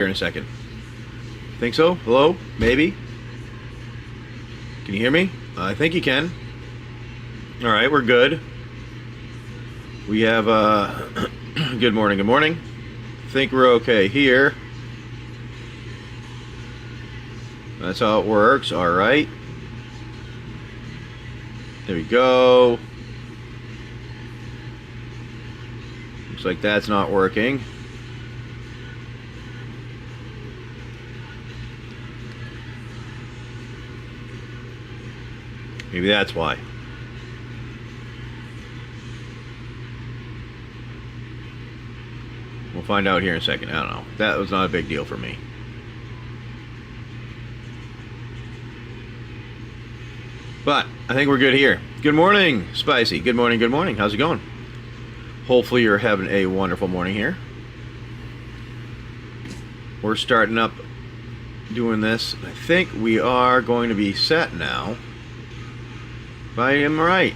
Here in a second. Think so? Hello? Maybe? Can you hear me? I think you can. Alright, we're good. We have, good morning, good morning. Think we're okay here. That's how it works. Alright. There we go. Looks like that's not working. Maybe that's why. We'll find out here in a second. I don't know. That was not a big deal for me. But I think we're good here. Good morning, Spicy. Good morning, good morning. How's it going? Hopefully you're having a wonderful morning here. We're starting up doing this. I think we are going to be set now. If I am right.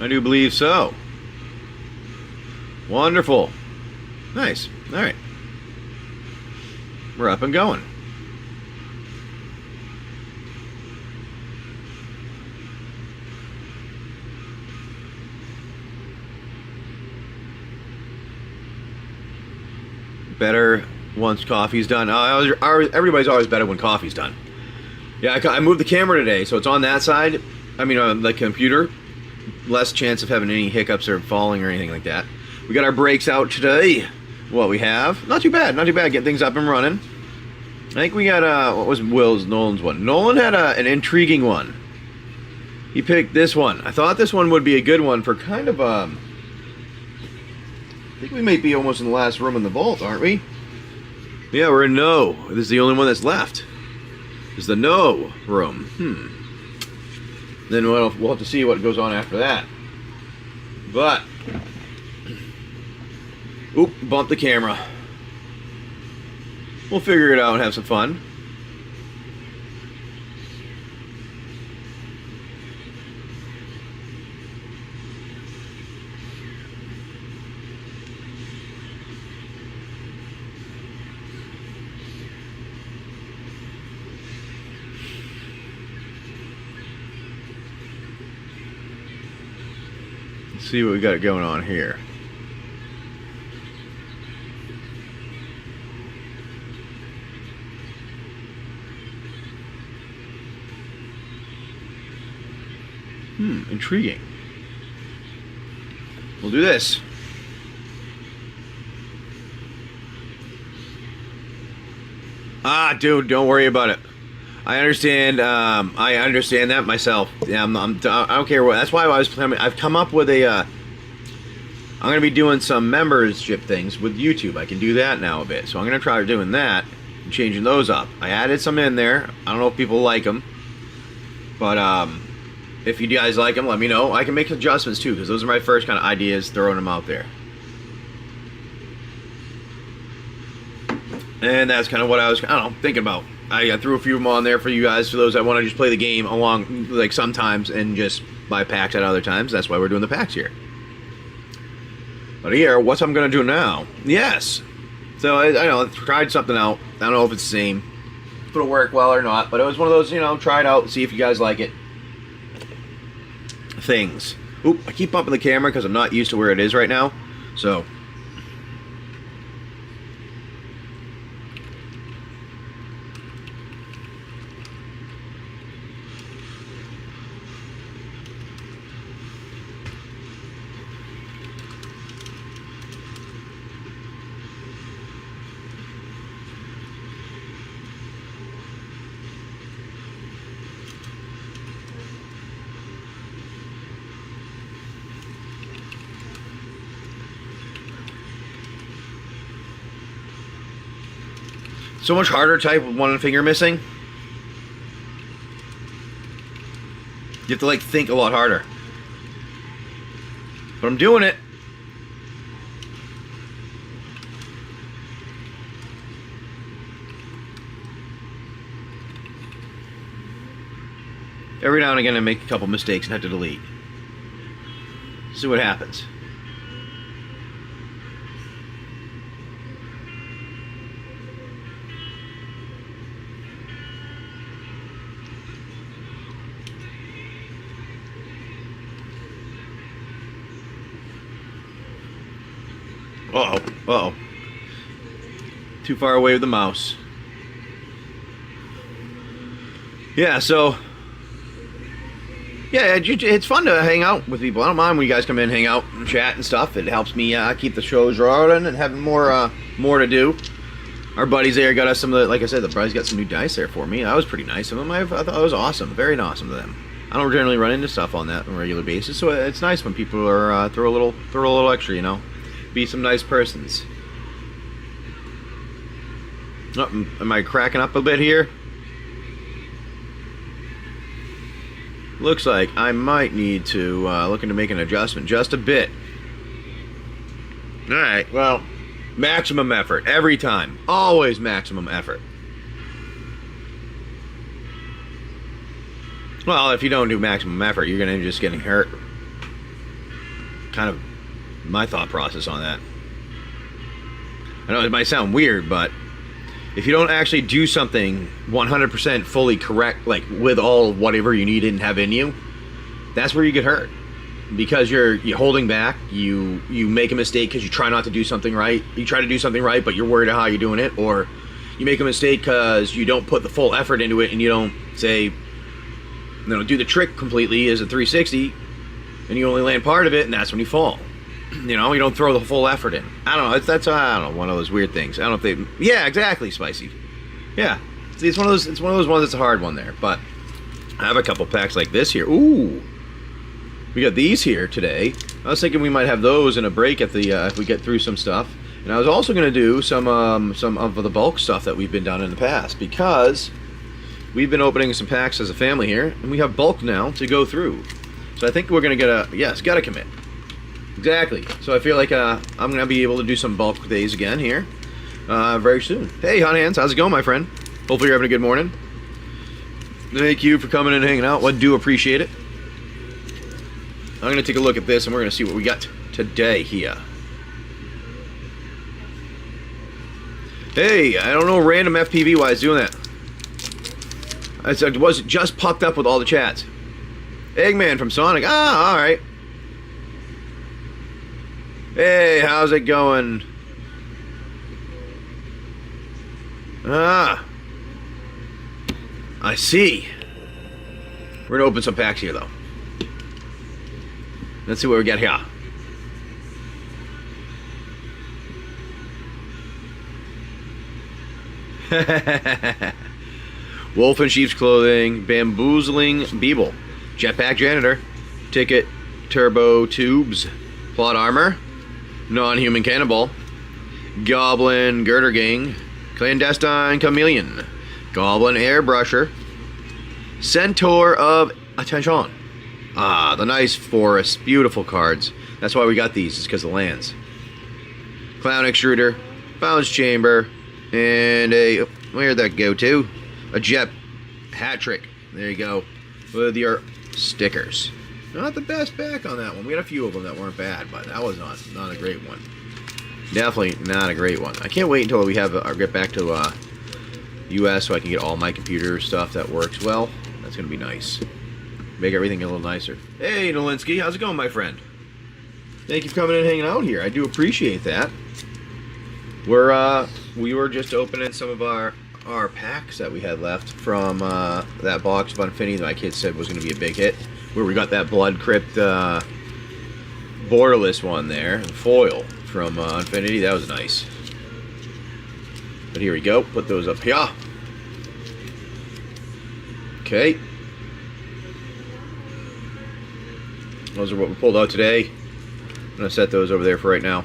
I do believe so. Wonderful. Nice. Alright. We're up and going. Better once coffee's done. Everybody's always better when coffee's done. Yeah, I moved the camera today, so it's on that side. I mean, on the computer. Less chance of having any hiccups or falling or anything like that. We got our brakes out today. What we have. Not too bad, not too bad. Get things up and running. I think we got, what was Nolan's one? Nolan had an intriguing one. He picked this one. I thought this one would be a good one for kind of, I think we might be almost in the last room in the vault, aren't we? Yeah, we're in No. This is the only one that's left. Is the No room. Then we'll have to see what goes on after that. But, oop, bumped the camera. We'll figure it out and have some fun. See what we got going on here. Intriguing. We'll do this. Dude, don't worry about it. I understand. I understand that myself. Yeah, I don't care what. That's why I was planning. I've come up with a. I'm gonna be doing some membership things with YouTube. I can do that now a bit, so I'm gonna try doing that and changing those up. I added some in there. I don't know if people like them, but if you guys like them, let me know. I can make adjustments too, because those are my first kind of ideas, throwing them out there. And that's kind of what I was, I don't know, thinking about. I threw a few of them on there for you guys, for those that want to just play the game along, like sometimes, and just buy packs at other times. That's why we're doing the packs here. But here, what I'm going to do now? Yes. So, I know, I tried something out. I don't know if it's the same. If it'll work well or not. But it was one of those, you know, try it out, see if you guys like it. Things. Oop, I keep bumping the camera because I'm not used to where it is right now. So... so much harder to type with one finger missing. You have to like think a lot harder. But I'm doing it. Every now and again I make a couple mistakes and have to delete. See what happens. Uh-oh. Uh-oh. Too far away with the mouse. Yeah, so... Yeah, it's fun to hang out with people. I don't mind when you guys come in and hang out and chat and stuff. It helps me keep the shows rolling and having more to do. Our buddies there got us some of the... Like I said, the buddies got some new dice there for me. That was pretty nice of them. I thought it was awesome. Very awesome to them. I don't generally run into stuff on that on a regular basis, so it's nice when people are throw a little extra, you know. Be some nice persons. Oh, am I cracking up a bit here? Looks like I might need to look into making an adjustment just a bit. Alright, well, maximum effort every time. Always maximum effort. Well, if you don't do maximum effort, you're going to end up just getting hurt. Kind of my thought process on that. I know it might sound weird, but if you don't actually do something 100% fully correct, like with all whatever you need and have in you, that's where you get hurt. Because you're holding back, you make a mistake because you try not to do something right. You try to do something right, but you're worried about how you're doing it. Or you make a mistake because you don't put the full effort into it and you don't, say, do the trick completely as a 360, and you only land part of it, and that's when you fall. You don't throw the full effort in. I don't know. That's I don't know, one of those weird things. I don't know if they. Yeah, exactly, Spicy. Yeah, see, it's one of those. It's one of those ones that's a hard one there. But I have a couple packs like this here. Ooh, we got these here today. I was thinking we might have those in a break at the if we get through some stuff. And I was also going to do some of the bulk stuff that we've been done in the past, because we've been opening some packs as a family here, and we have bulk now to go through. So I think we're going to get gotta commit. Exactly. So I feel like I'm going to be able to do some bulk days again here very soon. Hey, Hot Hands, how's it going, my friend? Hopefully you're having a good morning. Thank you for coming and hanging out. I do appreciate it. I'm going to take a look at this, and we're going to see what we got today here. Hey, I don't know random FPV why it's doing that. I was just popped up with all the chats. Eggman from Sonic. Ah, alright. Hey, how's it going? Ah. I see. We're gonna open some packs here, though. Let's see what we got here. Wolf in sheep's clothing, bamboozling Beeble, jetpack janitor, ticket, turbo tubes, plot armor, non-human cannibal, goblin girder gang, clandestine chameleon, goblin airbrusher, centaur of attention. Ah, the nice forest, beautiful cards. That's why we got these, is because of the lands. Clown extruder, bounce chamber, and a, where'd that go to? A jet hat trick. There you go. With your stickers. Not the best back on that one. We had a few of them that weren't bad, but that was not a great one. Definitely not a great one. I can't wait until we have get back to US so I can get all my computer stuff that works well. That's gonna be nice. Make everything a little nicer. Hey, Nolinsky, how's it going, my friend? Thank you for coming and hanging out here. I do appreciate that. We were just opening some of our packs that we had left from that box of Infinity that my kid said was going to be a big hit, where we got that Blood Crypt borderless one there, foil from Infinity. That was nice. But here we go. Put those up here. Okay. Those are what we pulled out today. I'm going to set those over there for right now.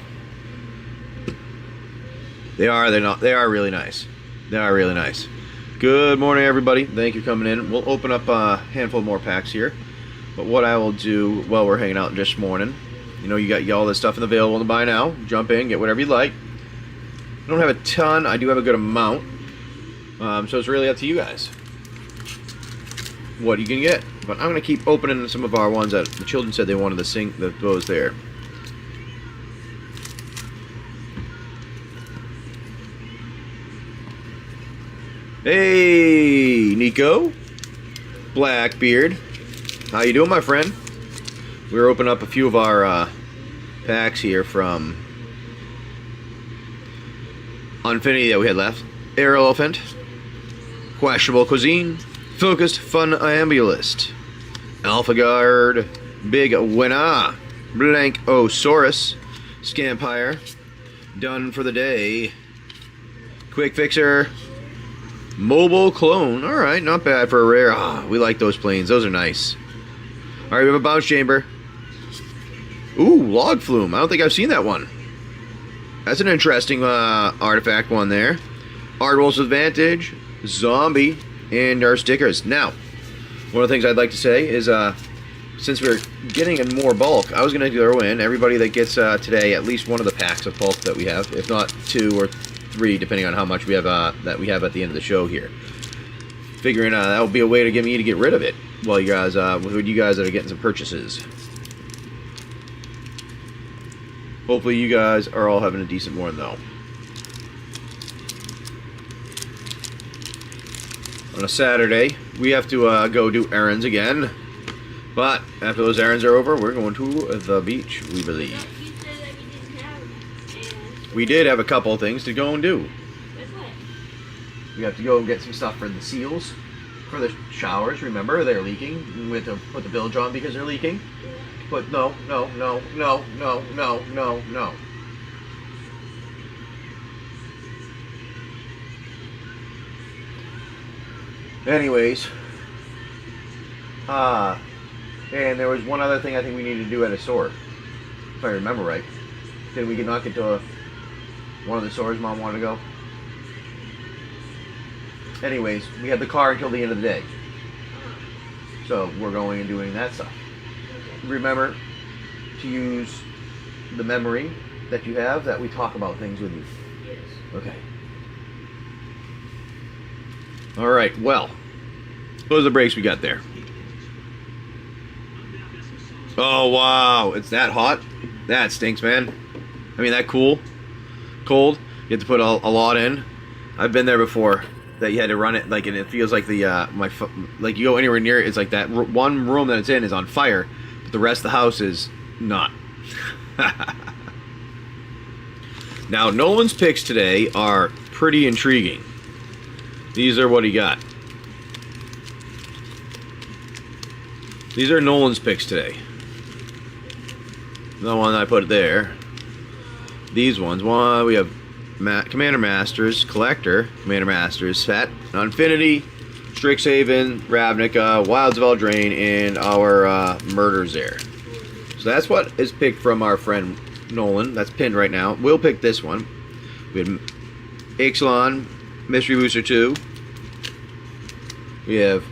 They are really nice. They are really nice. Good morning, everybody. Thank you for coming in. We'll open up a handful more packs here. But what I will do while we're hanging out this morning, you got all this stuff available to buy now. Jump in, get whatever you like. I don't have a ton. I do have a good amount. So it's really up to you guys what you can get. But I'm going to keep opening some of our ones that the children said they wanted to sing those there. Hey, Nico, Blackbeard, how you doing, my friend? We're opening up a few of our packs here from Infinity that we had left. Air Elephant. Questionable Cuisine. Focused Funambulist. Alpha Guard. Big Winner. Blankosaurus. Scampire. Done for the day. Quick Fixer. Mobile Clone. Alright, not bad for a rare. Ah, we like those planes. Those are nice. Alright, we have a Bounce Chamber. Ooh, Log Flume. I don't think I've seen that one. That's an interesting artifact one there. Ardwolf's Advantage. Zombie. And our stickers. Now, one of the things I'd like to say is, since we're getting in more bulk, I was going to throw in everybody that gets today at least one of the packs of pulp that we have, if not 2 or 3, depending on how much we have that we have at the end of the show here. Figuring that would be a way to get me to get rid of it while you guys, with you guys that are getting some purchases. Hopefully, you guys are all having a decent morning, though. On a Saturday, we have to go do errands again. But after those errands are over, we're going to the beach, we believe. We did have a couple of things to go and do. We have to go and get some stuff for the seals, for the showers. Remember, they're leaking. We have to put the bilge on because they're leaking. But no. Anyways, and there was one other thing I think we needed to do at a store, if I remember right. Did we not get to one of the stores Mom wanted to go? Anyways, we had the car until the end of the day, so we're going and doing that stuff. Remember to use the memory that you have that we talk about things with you. Yes. Okay. Alright, well, those are the breaks we got there. Oh, wow, it's that hot? That stinks, man. I mean, that cold. You have to put a lot in. I've been there before, that you had to run it, like, and it feels like the, like you go anywhere near it, it's like that one room that it's in is on fire, but the rest of the house is not. Now, Nolan's picks today are pretty intriguing. These are what he got. These are Nolan's picks today. The one I put there. These ones. One, we have Commander Masters, Collector, Commander Masters, Set, Infinity, Strixhaven, Ravnica, Wilds of Eldraine, and our Murders there. So that's what is picked from our friend Nolan. That's pinned right now. We'll pick this one. We have Ixalan, Mystery Booster 2. We have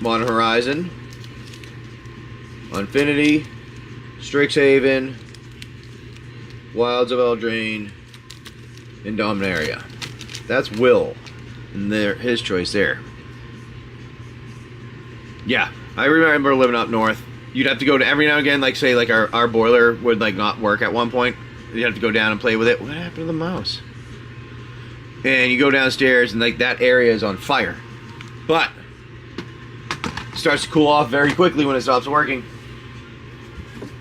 Modern Horizon, Infinity, Strixhaven, Wilds of Eldraine, and Dominaria. That's Will, and his choice there. Yeah, I remember living up north. You'd have to go to every now and again, like say, like our boiler would like not work at one point. You'd have to go down and play with it. What happened to the mouse? And you go downstairs, and like that area is on fire, but it starts to cool off very quickly when it stops working.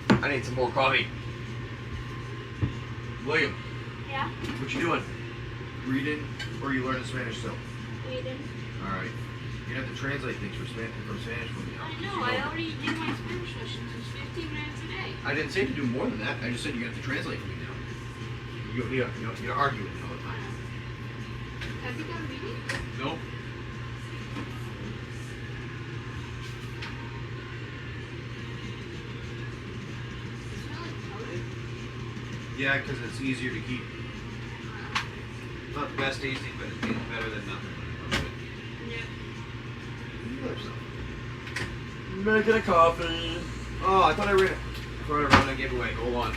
I need some more coffee. William. Yeah? What you doing? Reading, or you learning Spanish still? Reading. All right. You have to translate things from Spanish for me. I know. I already do my Spanish lessons. It's 15 minutes a day. I didn't say to do more than that. I just said you have to translate for me now. You don't argue with me all the time. Have you done reading? Nope. Yeah, because it's easier to keep. Not the best tasting, but it tastes better than nothing. Yeah. Making a coffee. Oh, I thought I ran a giveaway. Hold on.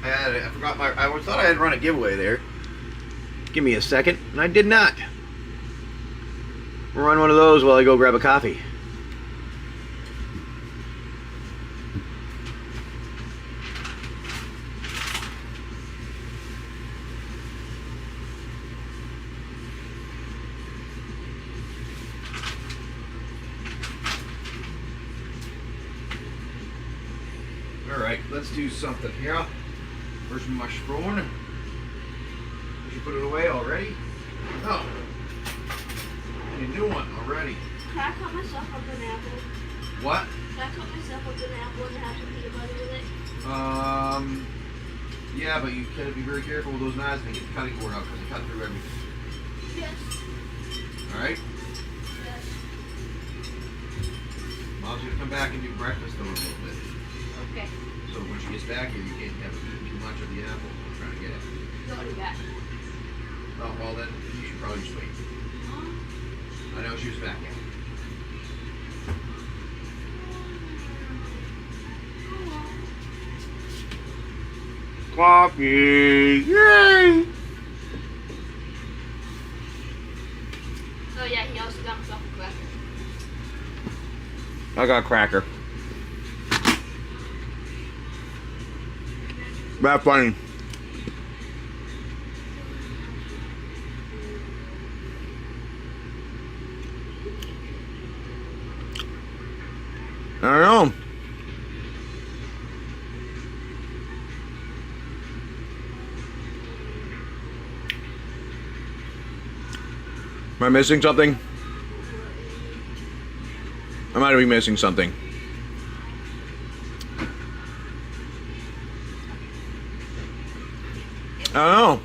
I forgot I thought I had run a giveaway there. Give me a second, and I did not. We'll run one of those while I go grab a coffee. Alright, let's do something here. Where's my spoon? I should put it away already? Oh. A new one already. Can I cut myself up an apple? What? Can I cut myself up an apple and have some peanut butter with it? Yeah, but you gotta be very careful with those knives and get the cutting board out because they cut through everything. Yes. Alright? Yes. Mom's gonna come back and do breakfast though in a little bit. Okay. So when she gets back here, you can't have eaten too much of the apple. I'm trying to get it. Don't do that. Oh, well then, you should probably just wait. I know she was back yet. Coffee! Yay! Oh yeah, he also got himself a cracker. I got a cracker. That funny. I don't know. Am I missing something? I might be missing something. I don't know.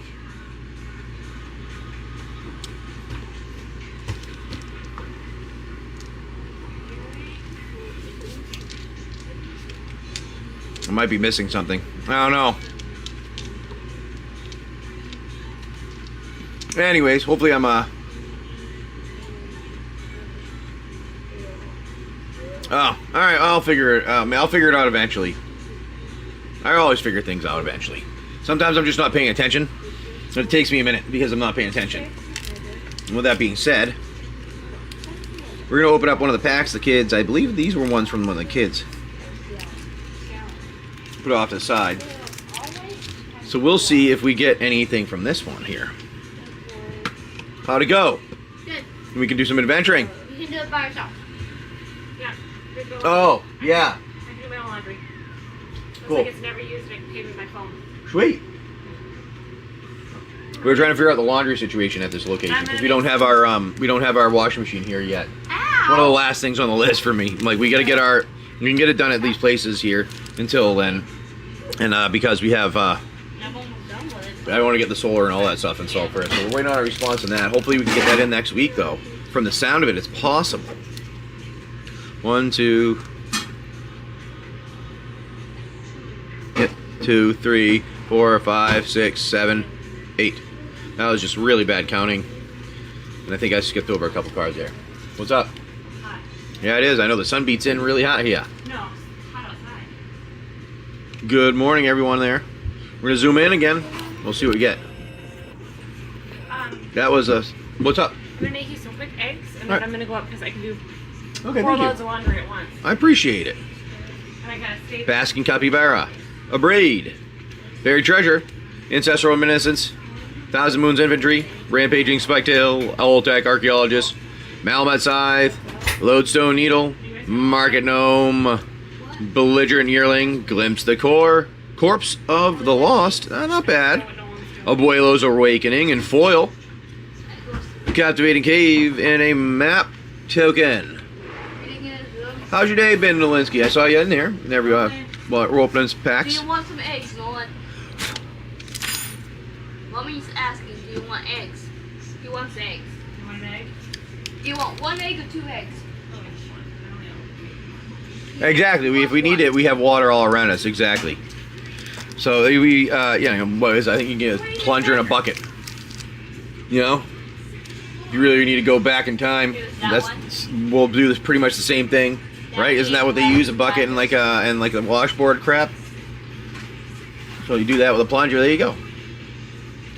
I might be missing something. I don't know. Anyways, hopefully I'm Oh, all right. I'll figure it. I'll figure it out eventually. I always figure things out eventually. Sometimes I'm just not paying attention. It takes me a minute because I'm not paying attention. And with that being said, we're gonna open up one of the packs. The kids, I believe these were ones from one of the kids. Put it off to the side. So we'll see if we get anything from this one here. How'd it go? Good. We can do some adventuring. You can do it by yourself. Yeah. Oh, yeah. I can do my own laundry. Looks Cool. like it's never used and I can pay with my phone. Sweet. We were trying to figure out the laundry situation at this location because we don't have our washing machine here yet. Ow! One of the last things on the list for me. Like we gotta get we can get it done at these places here until then, and because we have I'm almost done with it. I want to get the solar and all that stuff installed first. So we're waiting on a response on that. Hopefully we can get that in next week though. From the sound of it, it's possible. 1, 2, 2, 3, 4, 5, 6, 7, 8. That was just really bad counting. And I think I skipped over a couple cards there. What's up? Hot. Yeah, it is. I know the sun beats in really hot here. No, it's hot outside. Good morning, everyone there. We're going to zoom in again. We'll see what we get. That was a... What's up? I'm going to make you some quick eggs, and then Alright. I'm going to go up because I can do Okay, 4 thank loads you. of laundry at once. I appreciate it. And I got to save Basking Capybara. A Braid. Buried Treasure. Ancestral Reminiscence. Thousand Moons Infantry. Rampaging Spiketail. Oltec Archaeologist. Malamet Scythe. Lodestone Needle. Market Gnome. Belligerent Yearling. Glimpse the Core. Corpse of the Lost. Not bad. Abuelo's Awakening and Foil. Captivating Cave and a Map Token. How's your day been, Nolinsky? I saw you in there. There we go. Well, we're opening some Do packs. you want some eggs, Nolan? Mommy's asking, do you want eggs? He wants eggs. You want an egg? Do you want 1 egg or 2 eggs? Exactly. If we need it, we have water all around us. Exactly. So we, what is? I think you can get a plunger and a bucket. You know, you really need to go back in time. We'll do this pretty much the same thing, right? Isn't that what they use? A bucket and like the washboard crap. So you do that with a plunger. There you go.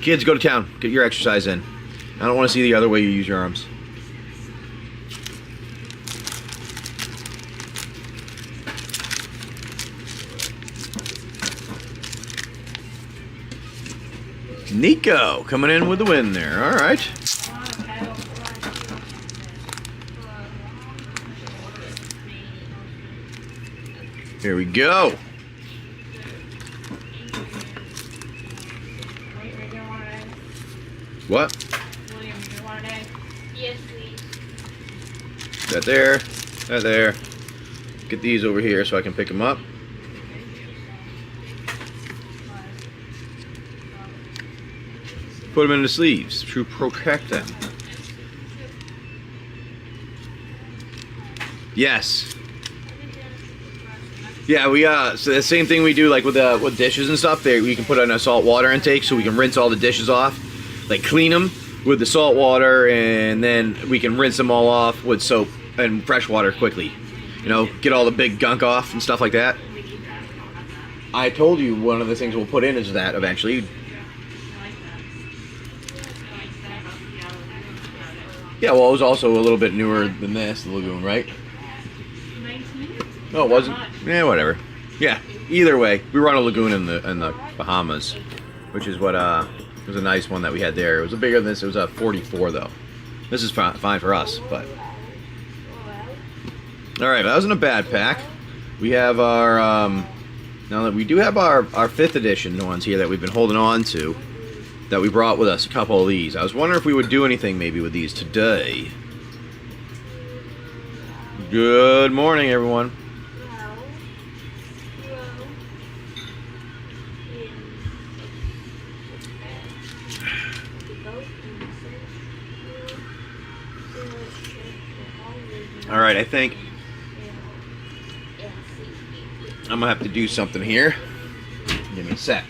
Kids, go to town. Get your exercise in. I don't want to see the other way you use your arms. Nico coming in with the win there. All right. Here we go. What? William, you want an egg? Yes, please. That there. That there. Get these over here so I can pick them up. Put them in the sleeves to protect them. Yes. Yeah, we so the same thing we do like with dishes and stuff. There, we can put in a salt water intake so we can rinse all the dishes off, like clean them with the salt water, and then we can rinse them all off with soap and fresh water quickly. You know, get all the big gunk off and stuff like that. I told you one of the things we'll put in is that eventually. Yeah, well, it was also a little bit newer than this, the lagoon, right? No, it wasn't. Yeah, whatever. Yeah, either way, we were on a lagoon in the Bahamas, which is what was a nice one that we had there. It was a bigger than this. It was a 44 though. This is fine for us, but all right, that wasn't a bad pack. We have our now that we do have our 5th edition ones here that we've been holding on to, that we brought with us a couple of these. I was wondering if we would do anything maybe with these today. Good morning, everyone. All right, I think I'm gonna have to do something here. Give me a sec.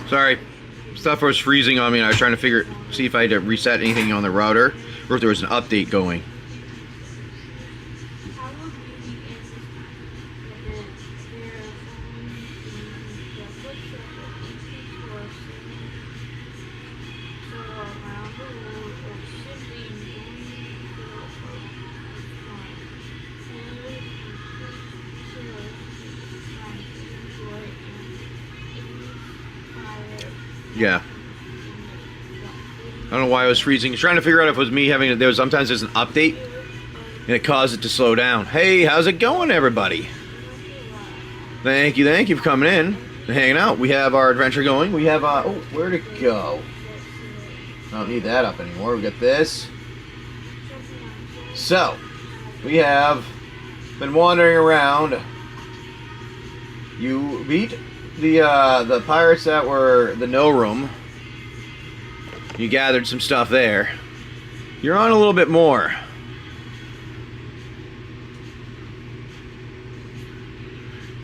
Sorry, stuff was freezing on me and I was trying to see if I had to reset anything on the router or if there was an update going. Yeah. I don't know why I was freezing. Trying to figure out if it was me having it. Sometimes there's an update and it caused it to slow down. Hey, how's it going, everybody? Thank you for coming in and hanging out. We have our adventure going. We have oh, where'd it go? I don't need that up anymore. We got this. So, we have been wandering around. You beat the pirates that were the no room. You gathered some stuff there. You're on a little bit more.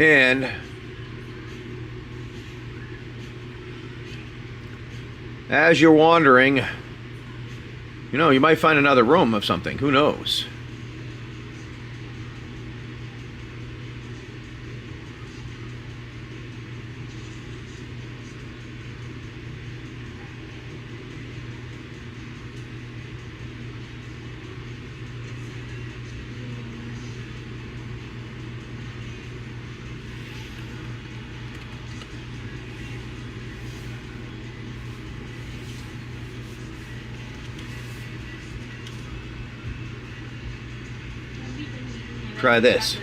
And as you're wandering, you know, you might find another room of something. Who knows? Try this.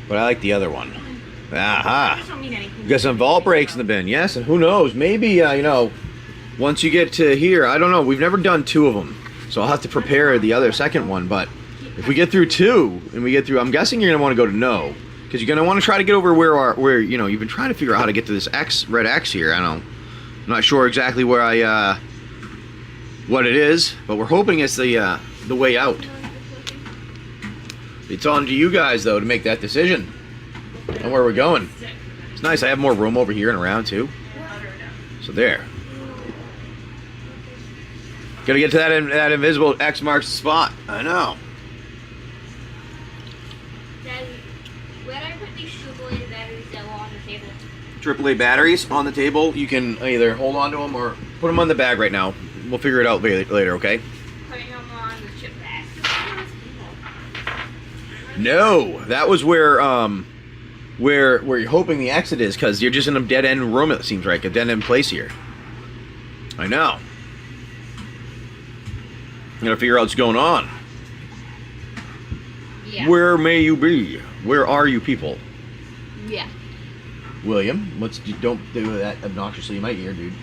But I like the other one. Aha! We got some vault breaks in the bin. Yes, and who knows? Maybe, you know, once you get to here, I don't know. We've never done 2 of them. So I'll have to prepare the second one. But if we get through 2, and we get through, I'm guessing you're going to want to go to no. Because you're going to want to try to get over where, you know, you've been trying to figure out how to get to this red X here. I don't know. I'm not sure exactly where what it is. But we're hoping it's the way out. It's on to you guys, though, to make that decision on where we're going. It's nice. I have more room over here and around, too. So there. Gotta get to that invisible X marks the spot. I know. Daddy, where do I put these AAA batteries that were on the table? AAA batteries on the table. You can either hold on to them or put them on the bag right now. We'll figure it out later, okay? Putting them on the chip bag. No, that was where you're hoping the exit is, because you're just in a dead end room. It seems like a dead end place here. I know. You gotta figure out what's going on. Yeah. Where may you be? Where are you people? Yeah. William, don't do that obnoxiously in my ear, dude.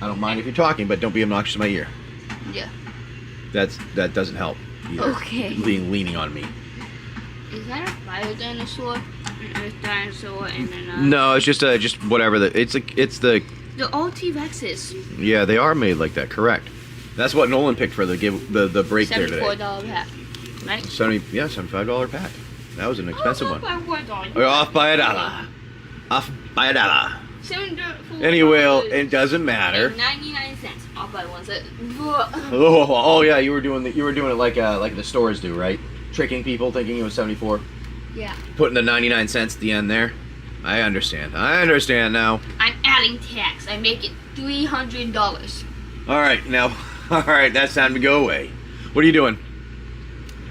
I don't mind if you're talking, but don't be obnoxious in my ear. Yeah. That doesn't help either. Okay. Leaning on me. Is that a fire dinosaur? An earth dinosaur and then No, it's just whatever it's the the old T-Rexes. yeah, they are made like that, correct. That's what Nolan picked for the break there today. $74 pack. Right? $75 pack. That was an expensive one. $1. Off by a dollar. Off by a dollar. $74. Anyway, it doesn't matter. 99 cents. Off by 1 cent. Oh yeah, you were doing it like the stores do, right? Tricking people thinking it was 74. Yeah. Putting the 99 cents at the end there. I understand now. I'm adding tax. I make it $300. All right, now. All right, that's time to go away. What are you doing?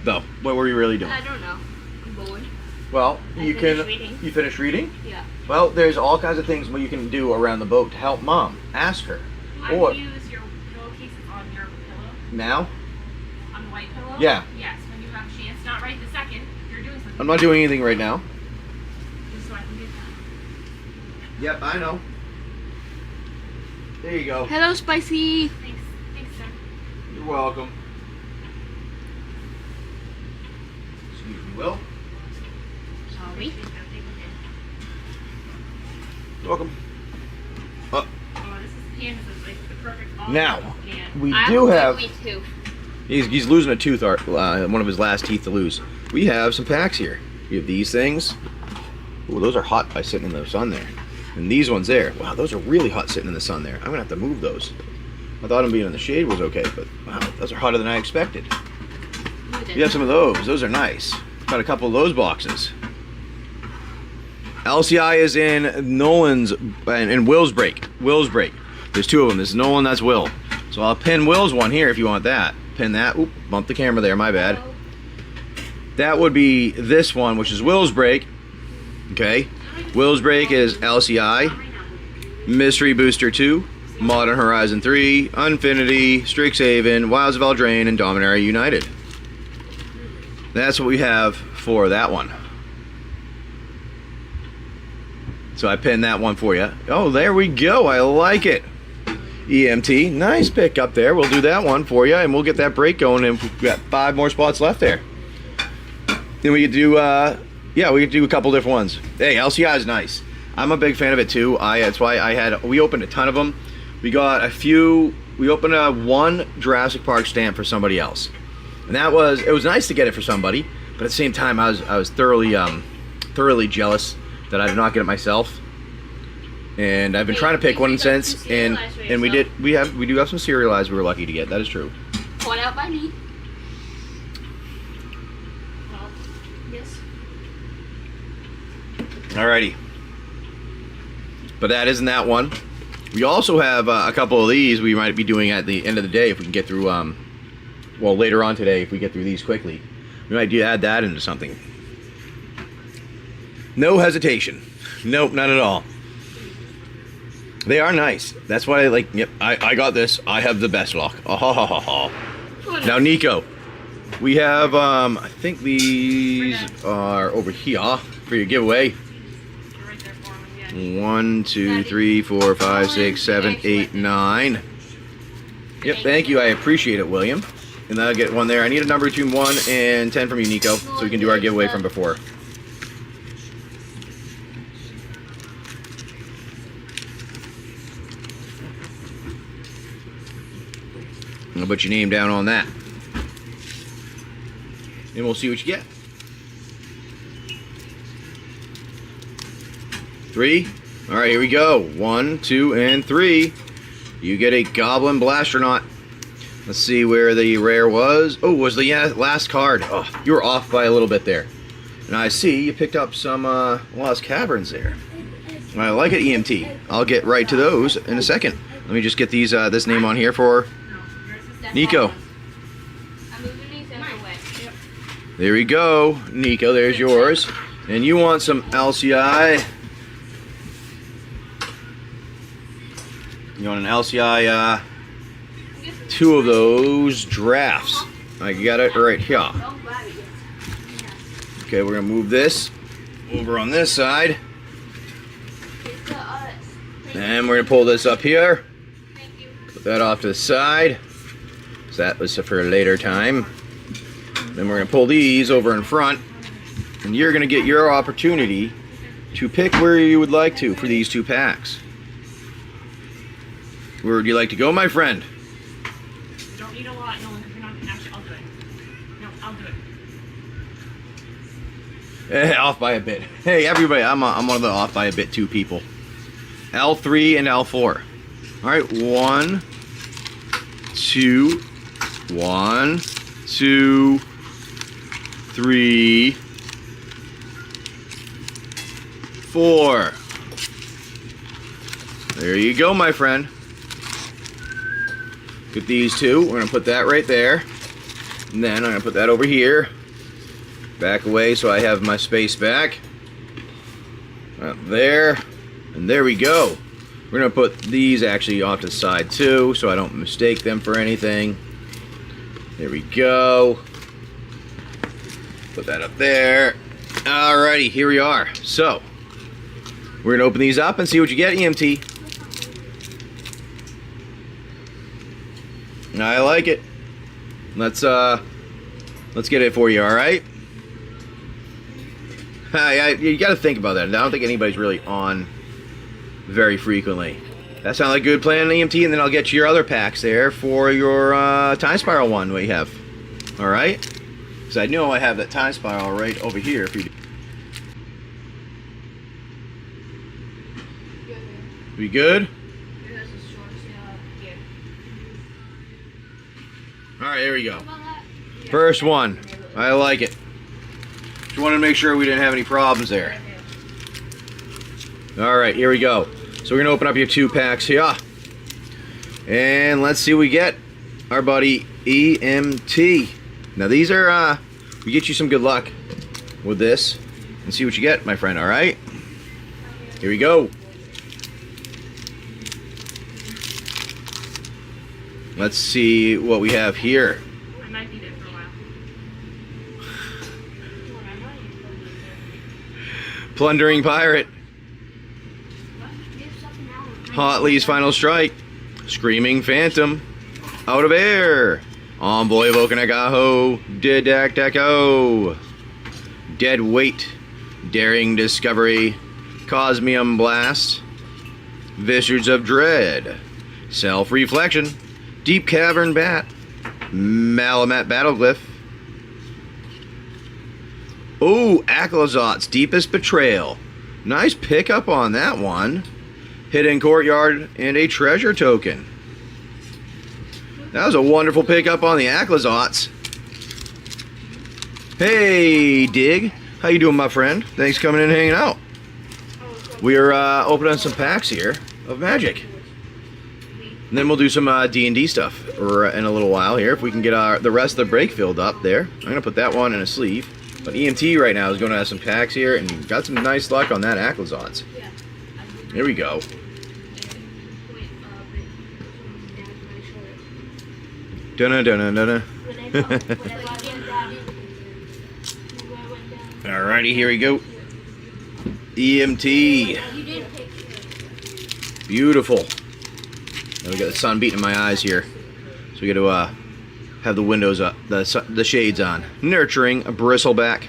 Though, what were you really doing? I don't know. I'm bored. Well, I finished reading. You finished reading? Yeah. Well, there's all kinds of things you can do around the boat to help Mom. Ask her. I Or use your pillowcases on your pillow, now? on the white pillow. Yeah. Yes, when you have a chance. Not right this second. You're doing something. I'm not doing anything right now. Just so I can get that. Yep, I know. There you go. Hello, Spicy. Thanks, sir. You're welcome. Excuse me, Will. Sorry. You're welcome. Oh, this is Candace's, like the perfect. Now, Can. we I do have have. me too. He's losing a tooth, one of his last teeth to lose. We have some packs here. We have these things. Ooh, those are hot by sitting in the sun there. And these ones there. Wow, those are really hot sitting in the sun there. I'm gonna have to move those. I thought them being in the shade was okay, but wow, those are hotter than I expected. You have some of those. Those are nice. Got a couple of those boxes. LCI is in Nolan's and Will's break. Will's break. There's two of them. This is Nolan, that's Will. So I'll pin Will's one here if you want that. Pin that. Oop, bump the camera there, my bad. That would be this one, which is Will's break. Okay. Will's break is LCI, Mystery Booster 2, Modern Horizon 3, Infinity, Strixhaven, Wilds of Eldraine, and Dominaria United. That's what we have for that one. So I pinned that one for you. Oh, there we go. I like it. EMT, nice pick up there. We'll do that one for you, and we'll get that break going. And we've got 5 more spots left there. Then we could do, we could do a couple different ones. Hey, LCI is nice. I'm a big fan of it too. That's why we opened a ton of them. We got a few. We opened one Jurassic Park stamp for somebody else, and it was nice to get it for somebody. But at the same time, I was thoroughly jealous that I did not get it myself. And I've been trying to pick one since, and we do have some serialized we were lucky to get. That is true. Point out by me. Yes. Alrighty. But that isn't that one. We also have a couple of these we might be doing at the end of the day if we can get through, well, later on today if we get through these quickly. We might add that into something. No hesitation. Nope, not at all. They are nice. That's why I got this. I have the best luck. Oh, ha, ha, ha, ha. Now, Nico, we have, I think these are over here for your giveaway. You're right there for him, yeah. 1, 2, 3, 4, 5, 6, 7, 8, 9. Yep, thank you. I appreciate it, William. And then I'll get one there. I need a number between 1 and 10 from you, Nico, so we can do our giveaway from before. I'll put your name down on that. And we'll see what you get. 3. All right, here we go. 1, 2, and 3. You get a Goblin Blasternaut. Let's see where the rare was. Oh, was the last card. Oh, you were off by a little bit there. And I see you picked up some Lost Caverns there. I like it, EMT. I'll get right to those in a second. Let me just get these this name on here for Nico. I'm moving these out of the way. There we go. Nico, there's yours. And you want some LCI. You want an LCI, 2 of those drafts. I got it right here. Okay, we're going to move this over on this side. And we're going to pull this up here. Put that off to the side. So that was for a later time. Then we're going to pull these over in front. And you're going to get your opportunity to pick where you would like to for these 2 packs. Where would you like to go, my friend? You don't need a lot, Nolan, because you're not actually. I'll do it. No, I'll do it. Off by a bit. Hey, everybody, I'm one of the off by a bit 2 people. L3 and L4. All right, 1, 2, 1, 2, 3, 4. There you go, my friend. Get these 2. We're gonna put that right there. And then I'm gonna put that over here. Back away so I have my space back. Up there. And there we go. We're gonna put these actually off to the side too, so I don't mistake them for anything. There we go. Put that up there. Alrighty, here we are. So we're gonna open these up and see what you get, EMT. I like it. Let's get it for you, all right? You got to think about that. I don't think anybody's really on very frequently. That sounds like a good plan, EMT, and then I'll get you your other packs there for your Time Spiral one we have. All right? Because I know I have that Time Spiral right over here. If you we good? Alright, here we go. First one. I like it. Just wanted to make sure we didn't have any problems there. Alright, here we go. So we're going to open up your 2 packs here. And let's see what we get. Our buddy EMT. Now these are, we get you some good luck with this. And see what you get, my friend, alright? Here we go. Let's see what we have here. I might be there for a while. Plundering Pirate. Hotley's Final Strike. Screaming Phantom. Out of Air. Envoy of Okanagaho. Didactico. Dead Weight. Daring Discovery. Cosmium Blast. Visage of Dread. Self-Reflection. Deep Cavern Bat. Malamet Battleglyph. Oh, Aclazot's Deepest Betrayal. Nice pickup on that one. Hidden Courtyard and a Treasure Token. That was a wonderful pickup on the Aclazots. Hey, Dig. How you doing, my friend? Thanks for coming in and hanging out. We are opening some packs here of Magic. And then we'll do some D&D stuff in a little while here. If we can get the rest of the break filled up there. I'm going to put that one in a sleeve. But EMT right now is going to have some packs here. And got some nice luck on that Aclazots. Here we go. Dun-dun-dun-dun-dun. Alrighty, here we go. EMT. Beautiful. Now we got the sun beating in my eyes here. So we got to have the windows up, the shades on. Nurturing, a Bristleback.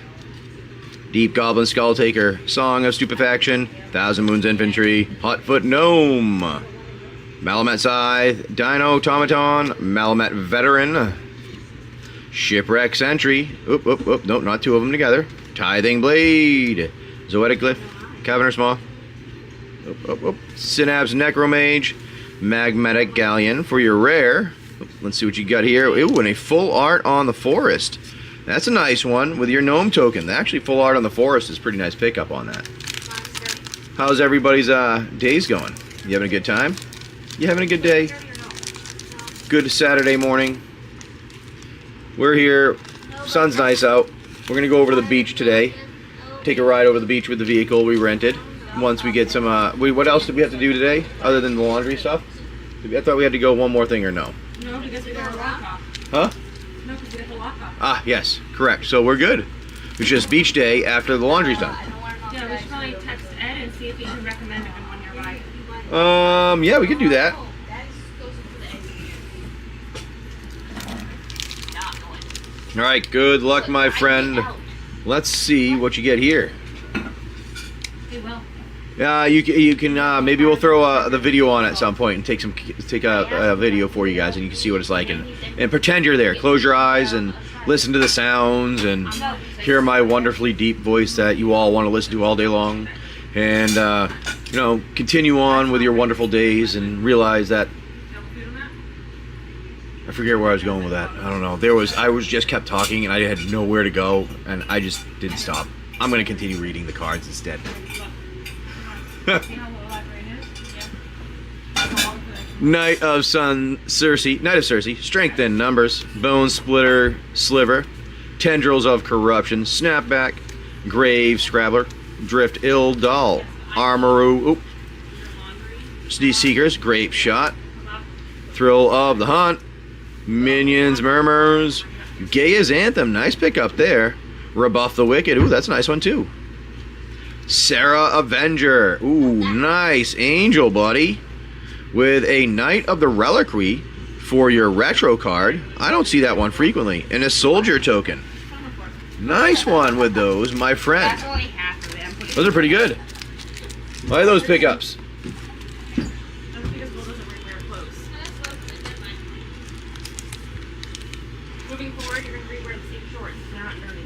Deep Goblin Skulltaker. Song of Stupefaction. Thousand Moons Infantry. Hotfoot Gnome. Malamet Scythe. Dino Automaton. Malamet Veteran. Shipwreck Sentry. Oop, oop, oop. Nope, not 2 of them together. Tithing Blade. Zoetic Glyph. Caverner Maw. Synapse Necromage, Magmatic Galleon for your rare. Let's see what you got here. Ooh, and a full art on the forest. That's a nice one with your gnome token. Actually, full art on the forest is pretty nice pickup on that. How's everybody's days going? You having a good time? You having a good day? Good Saturday morning. We're here. Sun's nice out. We're gonna go over to the beach today. Take a ride over the beach with the vehicle we rented. Once we get some, what else did we have to do today other than the laundry stuff? I thought we had to go one more thing, or no? No, because we got a lock off. Huh? No, because we got the lock off. Ah, yes, correct. So we're good. It's just beach day after the laundry's done. Yeah, we should probably text Ed and see if he can recommend everyone nearby. Yeah, we could do that. All right, good luck, my friend. Let's see what you get here. He will. You can maybe we'll throw the video on at some point and take a video for you guys, and you can see what it's like, and pretend you're there. Close your eyes and listen to the sounds and hear my wonderfully deep voice that you all want to listen to all day long, and you know, continue on with your wonderful days and realize that. I forget where I was going with that. I don't know. I was just kept talking and I had nowhere to go, and I just didn't stop. I'm going to continue reading the cards instead. Knight of Circe, Strength in Numbers, Bone Splitter, Sliver, Tendrils of Corruption, Snapback, Grave Scrabbler, Drift Ill Dull, Armoru, Seekers, Grape Shot, Thrill of the Hunt, Minions, Murmurs, Gaia's Anthem, nice pickup there. Rebuff the Wicked, ooh, that's a nice one too. Sarah Avenger, ooh, nice angel, buddy. With a Knight of the Reliquary for your retro card. I don't see that one frequently. And a Soldier token. Nice one with those, my friend. Those are pretty good. Why are those pickups? Moving forward, you're going to rewear the same shorts. They're not dirty.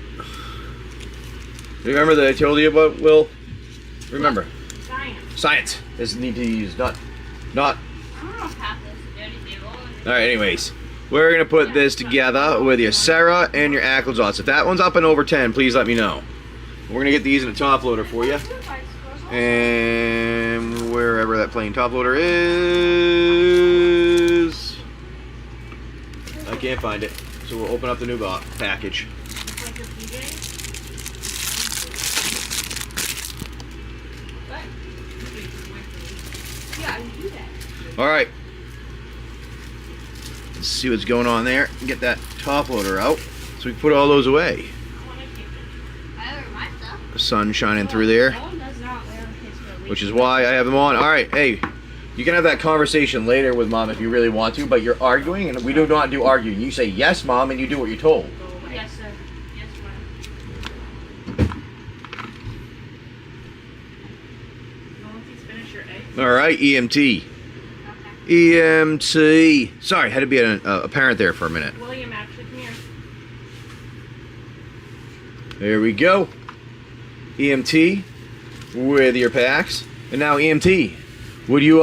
Remember that I told you about, Will? Remember. Science. Science is need to use, not. I don't know if half this is dirty table. Alright, anyways. We're going to put this together with your Sarah and your Acklezots. If that one's up and over 10, please let me know. We're going to get these in a top loader for you. And wherever that plain top loader is, I can't find it. So we'll open up the new package. All right. Let's see what's going on there. Get that top loader out so we can put all those away. The sun shining through there, which is why I have them on. All right, hey, you can have that conversation later with Mom if you really want to, but you're arguing, and we do not do arguing. You say yes, Mom, and you do what you're told. Yes, sir. Yes, ma'am. All right, EMT. EMT. Sorry, had to be a parent there for a minute. William, actually, come here. There we go. EMT with your packs. And now EMT, would you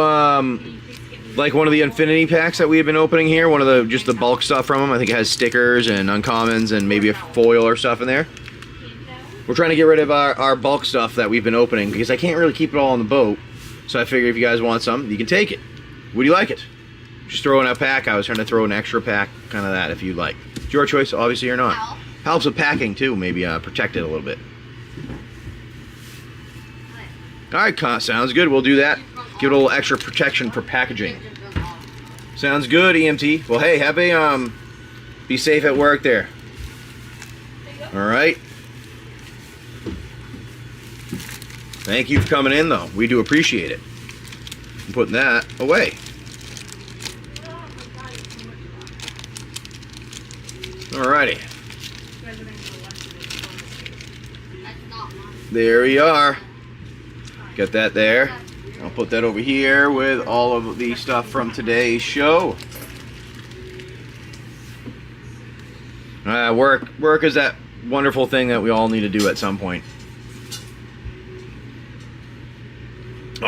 like one of the Infinity packs that we have been opening here? One of the just the bulk stuff from them. I think it has stickers and uncommons and maybe a foil or stuff in there. We're trying to get rid of our bulk stuff that we've been opening because I can't really keep it all on the boat. So I figure if you guys want some, you can take it. Would you like it? Just throw in a pack. I was trying to throw an extra pack, kind of that, if you'd like. It's your choice, obviously, or not. Helps with packing too, maybe protect it a little bit. All right, sounds good. We'll do that. Give it a little extra protection for packaging. Sounds good, EMT. Well, hey, have a be safe at work there. All right. Thank you for coming in, though. We do appreciate it. I'm putting that away. Alrighty. There we are. Got that there. I'll put that over here with all of the stuff from today's show. Work is that wonderful thing that we all need to do at some point.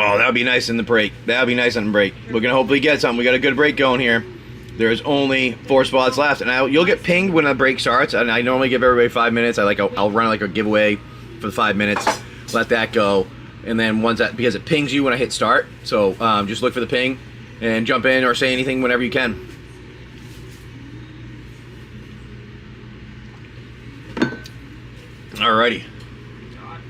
Oh, that would be nice in the break. That would be nice on the break. We're gonna hopefully get something. We got a good break going here. There's only 4 spots left, and you'll get pinged when the break starts. And I normally give everybody 5 minutes. I'll run like a giveaway for the 5 minutes. Let that go, and then once that, because it pings you when I hit start. So just look for the ping and jump in or say anything whenever you can. Alrighty. God.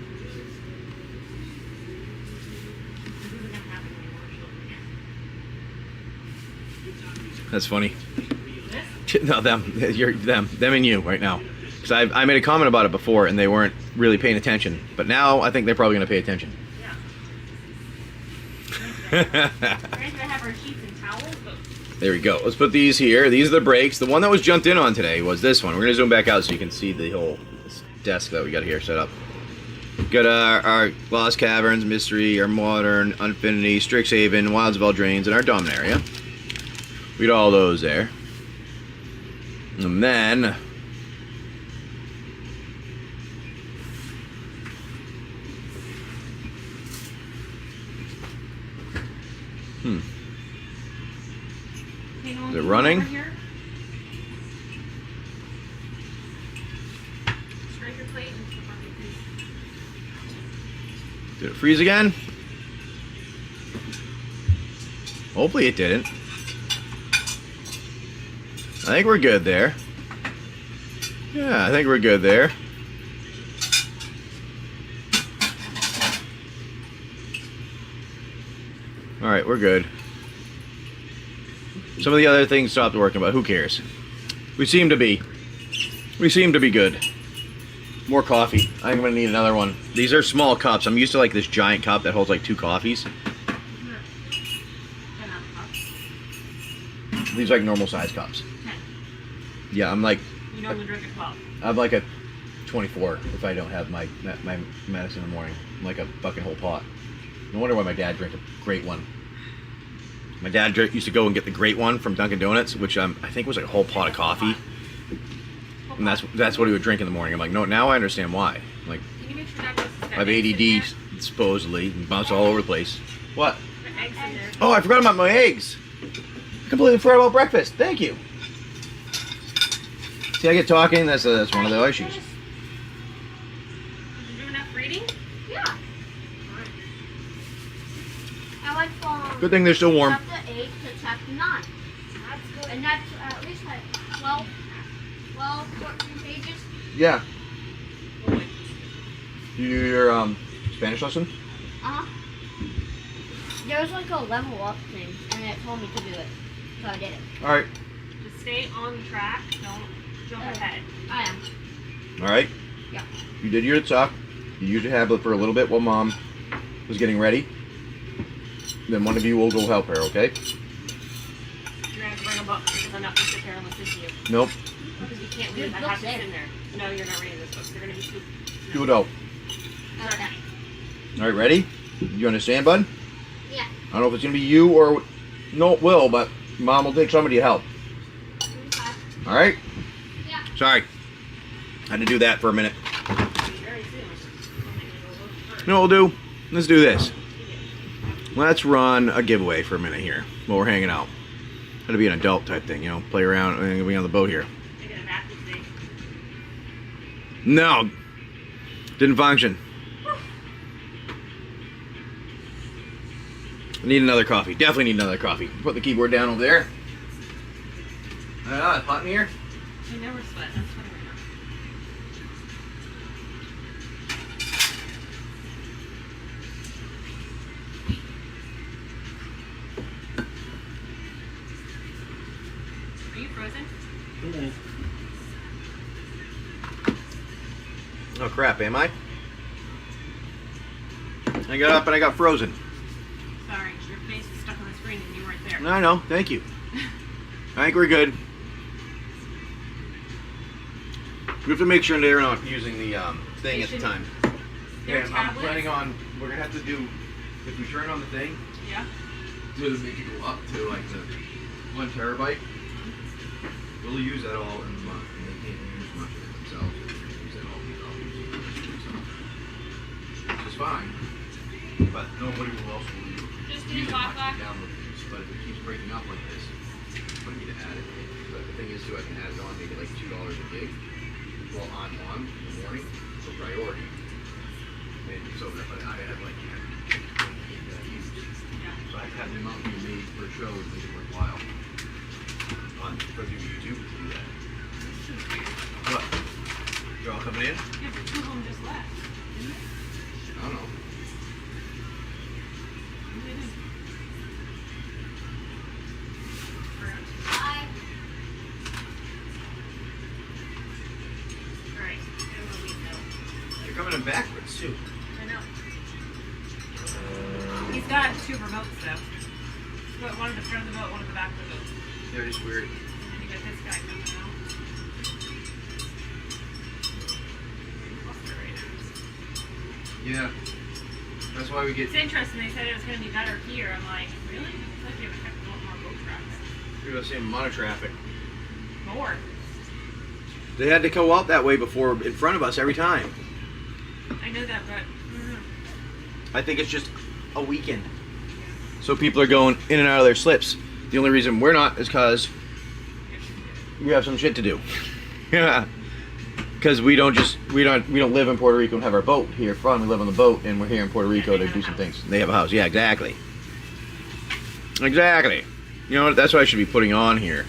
This isn't gonna happen anymore. That's funny. This? No, them. You're them and you right now. Because I made a comment about it before, and they weren't really paying attention. But now I think they're probably going to pay attention. Yeah. We're gonna have our sheets and towels, but There we go. Let's put these here. These are the breaks. The one that was jumped in on today was this one. We're going to zoom back out so you can see the whole desk that we got here set up. Got our Lost Caverns, Mystery, our Modern, Infinity, Strixhaven, Wilds of Eldraine, and our Dominaria. We got all those there. And then... Is it running? Striker plate and stuff on the piece. Did it freeze again? Hopefully it didn't. I think we're good there. Yeah, I think we're good there. Alright, we're good. Some of the other things stopped working, but who cares? We seem to be good. More coffee. I'm gonna need another one. These are small cups. I'm used to like this giant cup that holds like 2 coffees. These are like normal size cups. 10. Yeah, I'm like, You normally drink a 12. I'm like a 24 if I don't have my medicine in the morning. I'm like a fucking whole pot. No wonder why my dad drank a great one. My dad used to go and get the great one from Dunkin' Donuts, which I think was like a whole pot of coffee. And that's what he would drink in the morning. I'm like, no, now I understand why. I'm like, Can you make sure that goes to I have ADD supposedly, and bounce all over the place. What? The eggs in there. Oh, I forgot about my eggs. Completely forgot about breakfast. Thank you. See, I get talking. That's one of the issues. Did you do enough reading? Yeah. I went from Good thing they're still warm. chapter 8 to chapter 9. That's good. And that's at least like 12, 14 pages. Yeah. Oh, wait. You do your Spanish lesson? Uh-huh. There was like a level up thing, and it told me to do it. So I did it. All right. Just stay on track. Don't jump ahead. I am. All right. Yeah. You did your talk. You used your tablet for a little bit while Mom was getting ready. Then one of you will go help her, okay? You're going to have to bring a book because I'm not going to sit there and listen to you. Nope. Because you can't leave. I have this in there. No, you're not reading this book. They're going to be stupid. Do it out. Okay. All right, ready? You understand, bud? Yeah. I don't know if it's going to be you or... No, it will, but Mom will take somebody to help. Okay. All right? Yeah. Sorry. Had to do that for a minute. Very soon. You know what we'll do? Let's do this. Let's run a giveaway for a minute here while we're hanging out. That'll be an adult type thing, you know, play around and be on the boat here. They're going to back this thing. No, didn't function. I need another coffee. Definitely need another coffee. Put the keyboard down over there. It's hot in here. I never sweat. I'm sweating right now. Are you frozen? Oh crap, am I? I got up and I got frozen. Sorry, your face is stuck on the screen and you weren't there. I know, thank you. I think we're good. We have to make sure they're not using the thing at the time. Their And I'm tablets? planning on, we're gonna have to do, if we turn on the thing, Yeah. to make it go up to like the 1 terabyte. We'll use that all in the month, and they can't use much of it themselves. Use that all themselves. Which is fine. but nobody else will Just use do it much Wi-Fi. to download these. But if it keeps breaking up like this, I need to add it. But the thing is, too, I can add it on, make it like $2 a gig while I'm on in the morning for priority. And so that I have like use. So I have the amount being made per show to make it worthwhile. For YouTube to do that. What? You're all coming in? Yeah, but 2 of them just left. Didn't they? I don't know. They didn't. Bye. Alright, give him a week though. You're coming in backwards too. I know. He's got 2 remotes though. He's got one at the front of the boat, one at the back of the boat. They're just weird. And then you got this guy coming out. Cluster right now. Yeah. That's why we get. It's interesting, they said it was going to be better here. I'm like, really? It's like you have a heck of a lot more boat traffic. You're the same amount of traffic. More. They had to go out that way before in front of us every time. I know that, but I think it's just a weekend. So people are going in and out of their slips. The only reason we're not is because we have some shit to do. Yeah. Because we don't live in Puerto Rico and have our boat here from. We live on the boat and we're here in Puerto Rico to do some things. They have a house. Yeah, exactly. Exactly. You know what? That's what I should be putting on here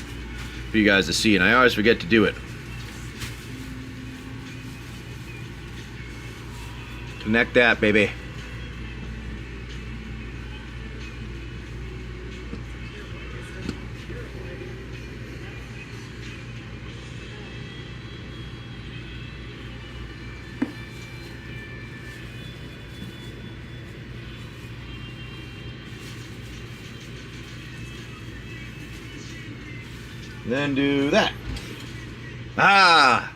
for you guys to see, and I always forget to do it. Connect that, baby. Then do that. Ah,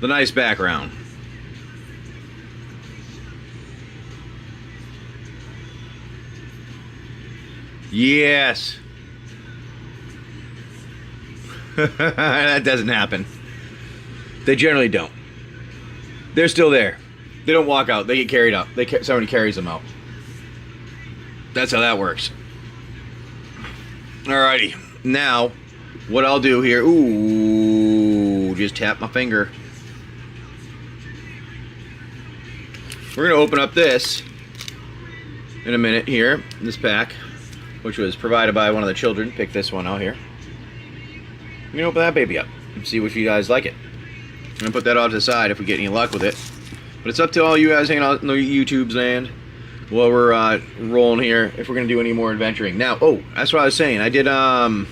the nice background. Yes. That doesn't happen. They generally don't. They're still there. They don't walk out. They get carried up. Somebody carries them out. That's how that works. Alrighty. Now, what I'll do here... Ooh, just tap my finger. We're going to open up this in a minute here. This pack, which was provided by one of the children. Pick this one out here. I'm going to open that baby up and see if you guys like it. I'm going to put that off to the side if we get any luck with it. But it's up to all you guys hanging out in the YouTube's land while we're rolling here, if we're going to do any more adventuring. Now, oh, that's what I was saying. I did, what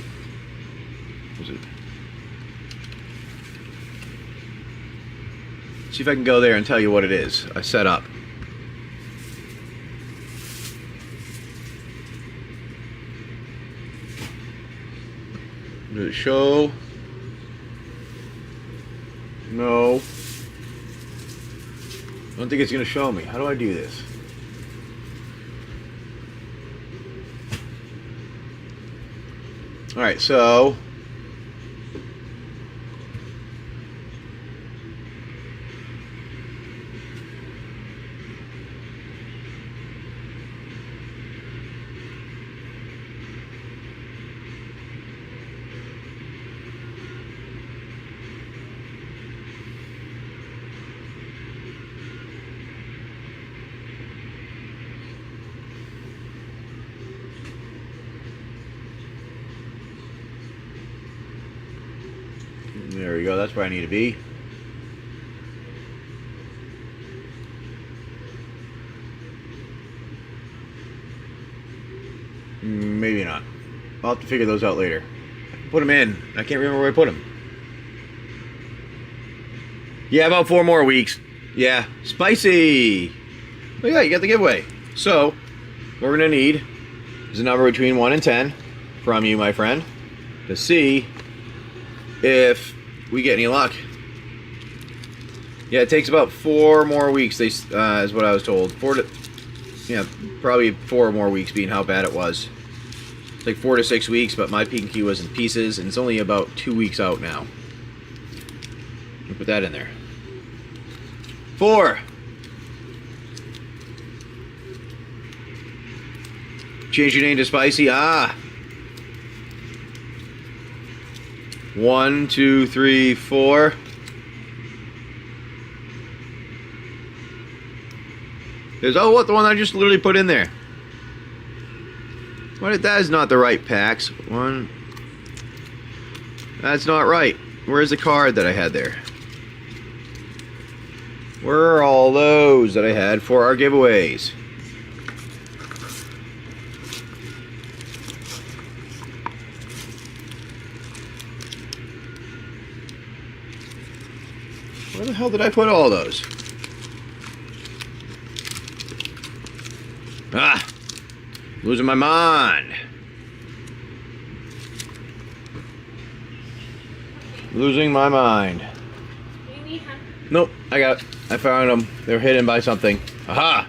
was it? See if I can go there and tell you what it is I set up. Does it show? No. I don't think it's going to show me. How do I do this? Alright, so... There we go, that's where I need to be. Maybe not. I'll have to figure those out later. Put them in. I can't remember where I put them. Yeah, about 4 more weeks. Yeah, spicy. Oh yeah, you got the giveaway. So, what we're going to need is a number between 1 and 10 from you, my friend, to see if we get any luck. Yeah, it takes about 4 more weeks, is what I was told. Probably 4 more weeks being how bad it was. It's like 4 to 6 weeks, but my pinky was in pieces, and it's only about 2 weeks out now. I'll put that in there. 4. Change your name to Spicy. Ah. 1, 2, 3, 4. There's, oh, what, the one I just literally put in there. What? That is not the right packs. One. That's not right. Where's the card that I had there? Where are all those that I had for our giveaways? Where the hell did I put all those? Ah! Losing my mind. Losing my mind. What do you need, huh? Nope, I got it. I found them. They were hidden by something. Aha!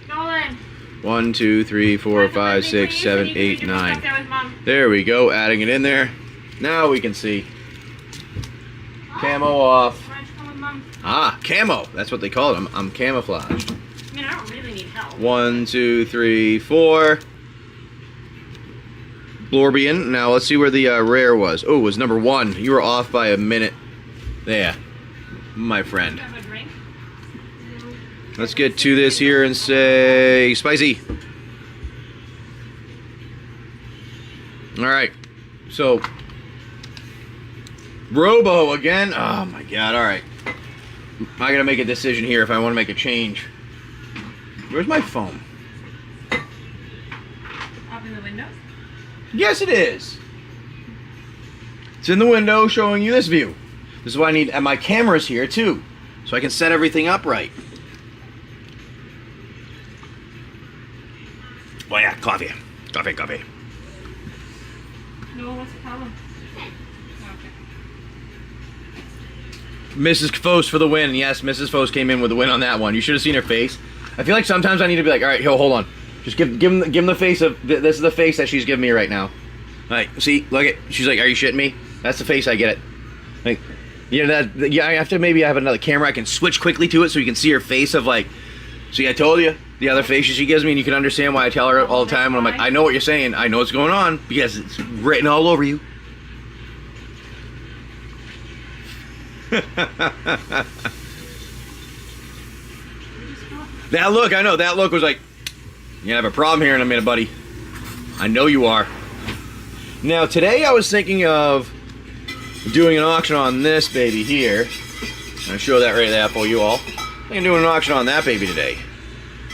Nolan. 1, 2, 3, 4, 5, 6, 7, 8, 9. There we go. Adding it in there. Now we can see. Camo off. Why don't you come with Mom? Ah, camo. That's what they call it. I'm camouflaged. I mean, I don't really need help. 1, 2, 3, 4. Blorbian. Now let's see where the rare was. Oh, it was number 1. You were off by a minute. There, my friend. Have a drink? Let's get to this here and say Spicy. Alright. So Robo again. Oh my god, alright. I gotta make a decision here if I want to make a change. Where's my phone? Up in the window? Yes, it is. It's in the window showing you this view. This is why I need, and my camera's here too, so I can set everything up right. Oh yeah, coffee. Coffee, coffee. No, what's the problem? Okay. Mrs. Fos for the win. Yes, Mrs. Fos came in with the win on that one. You should have seen her face. I feel like sometimes I need to be like, all right, yo, hold on. Just give him the face of, this is the face that she's giving me right now. Like, see, look at, she's like, are you shitting me? That's the face, I get it. Like, you know, that, yeah, I have to maybe have another camera I can switch quickly to it so you can see her face of like, see, I told you, the other faces she gives me, and you can understand why I tell her all the time, and I'm like, I know what you're saying, I know what's going on, because it's written all over you. That look, I know, that look was like, you're gonna have a problem here in a minute, buddy. I know you are. Now, today I was thinking of doing an auction on this baby here. I'll show that right there for you all. I'm doing an auction on that baby today.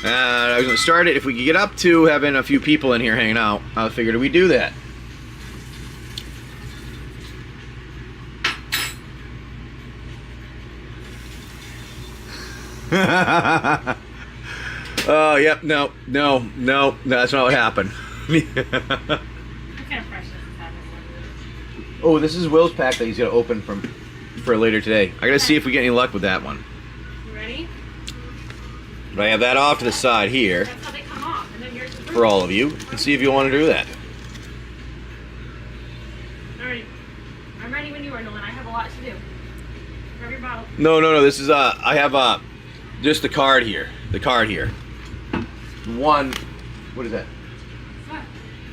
I was gonna start it, if we could get up to having a few people in here hanging out, I figured we'd do that. Oh, yep, no, that's not what happened. What kind of freshness is happening? Oh, this is Will's pack that he's gonna open for later today. I gotta see if we get any luck with that one. You ready? But I have that off to the side here That's how they come off, and then yours is for all of you, and see if you want to do that. Alright. I'm ready when you are, Nolan. I have a lot to do. Grab your bottle. No, this is, I have, just the card here. The card here. One, what is that? What?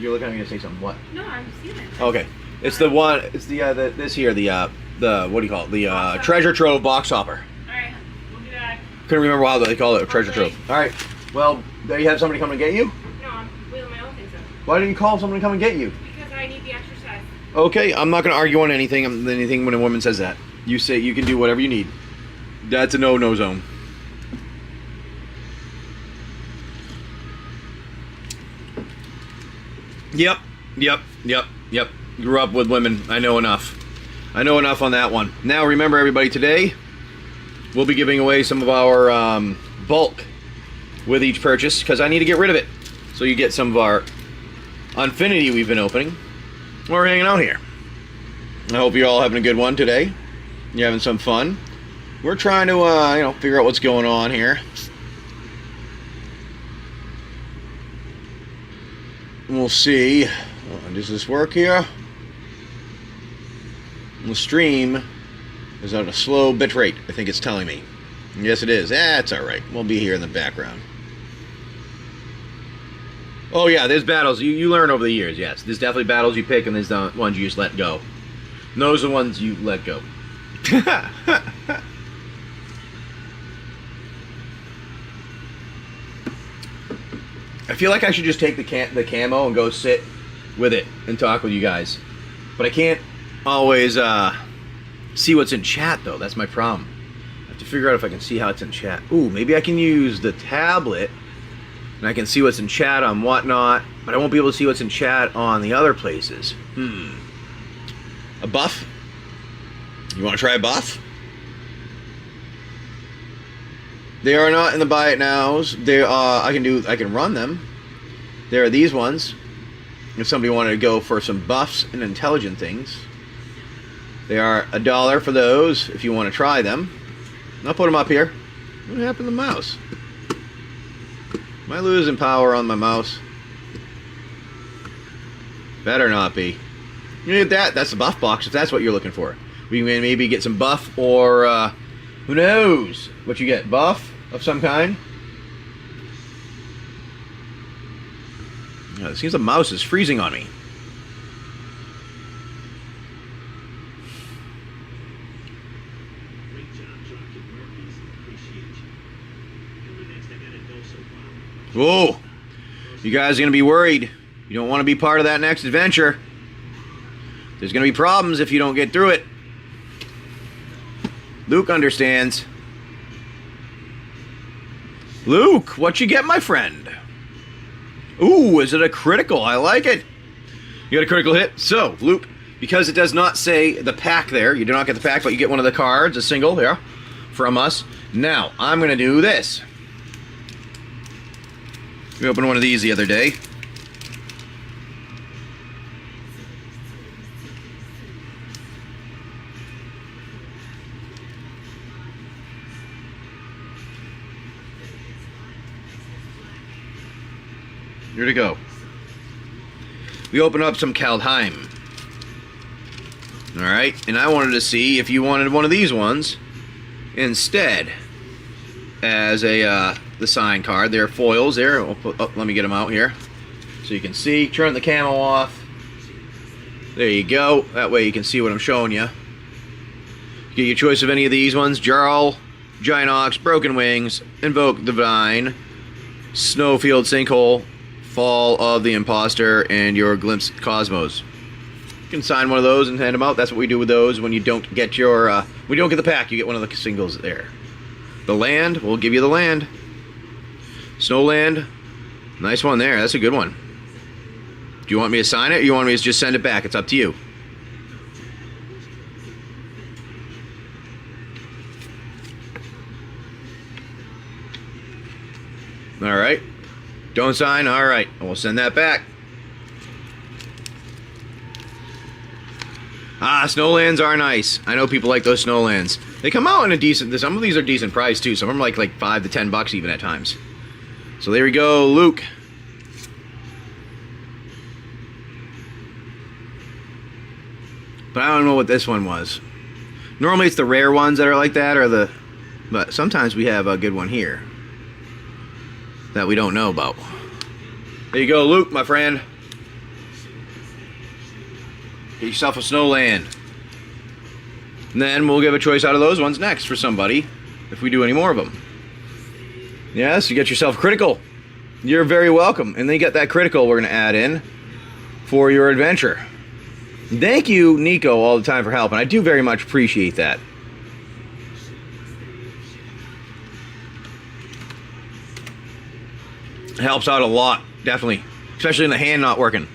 You're looking at me to say something, what? No, I'm seeing it. Okay. It's the one, it's the this here, the, what do you call it? The, treasure trove box hopper. Alright, we'll do that. Couldn't remember how they call it, a treasure Okay. trove. Alright, well, there you have somebody come and get you? No, I'm wheeling my own things up. Why didn't you call someone to come and get you? Because I need the exercise. Okay, I'm not going to argue on anything when a woman says that. You say you can do whatever you need. That's a no-no zone. Yep. Grew up with women. I know enough. I know enough on that one. Now, remember, everybody, today we'll be giving away some of our bulk with each purchase because I need to get rid of it. So you get some of our Infinity we've been opening. We're hanging out here. I hope you're all having a good one today. You're having some fun. We're trying to, figure out what's going on here. We'll see. Does this work here? The stream is at a slow bit rate, I think it's telling me. Yes, it is. That's all right. We'll be here in the background. Oh yeah, there's battles you learn over the years. Yes, there's definitely battles you pick, and there's the ones you just let go. And those are the ones you let go. I feel like I should just take the camo and go sit with it and talk with you guys, but I can't always see what's in chat though. That's my problem. I have to figure out if I can see how it's in chat. Ooh, maybe I can use the tablet and I can see what's in chat on whatnot, but I won't be able to see what's in chat on the other places. A buff? You want to try a buff? They are not in the buy it nows. They I can run them. There are these ones. If somebody wanted to go for some buffs and intelligent things, they are $1 for those. If you want to try them, I'll put them up here. What happened to the mouse? Am I losing power on my mouse? Better not be. You get that? That's the buff box. If that's what you're looking for, we can maybe get some buff or who knows what you get? Buff of some kind. It seems the mouse is freezing on me. Whoa! You guys are going to be worried. You don't want to be part of that next adventure. There's going to be problems if you don't get through it. Luke understands. Luke, what you get, my friend? Ooh, is it a critical? I like it. You got a critical hit. So, Luke, because it does not say the pack there, you do not get the pack, but you get one of the cards, a single, yeah, from us. Now, I'm going to do this. We opened one of these the other day. Here to go. We open up some Kaldheim. Alright, and I wanted to see if you wanted one of these ones instead as a the sign card. They're foils there. Let me get them out here so you can see. Turn the camo off. There you go. That way you can see what I'm showing you. Get your choice of any of these ones. Jarl, Giant Ox, Broken Wings, Invoke Divine, Snowfield Sinkhole, Fall of the Imposter, and your Glimpse Cosmos. You can sign one of those and hand them out. That's what we do with those when you don't get your when you don't get the pack. You get one of the singles there. The land, we'll give you the land. Snowland, nice one there. That's a good one. Do you want me to sign it, or you want me to just send it back? It's up to you. All right. Don't sign? Alright, we'll send that back. Ah, Snowlands are nice. I know people like those Snowlands. They come out in a decent, some of these are decent price too. Some of them are like $5 to $10 even at times. So there we go, Luke. But I don't know what this one was. Normally it's the rare ones that are like that, or but sometimes we have a good one here that we don't know about. There you go, Luke, my friend. Get yourself a Snowland. And then we'll give a choice out of those ones next for somebody, if we do any more of them. Yes, you get yourself critical. You're very welcome. And then you get that critical we're going to add in for your adventure. Thank you, Nico, all the time for helping. I do very much appreciate that. It helps out a lot, definitely. Especially in the hand not working.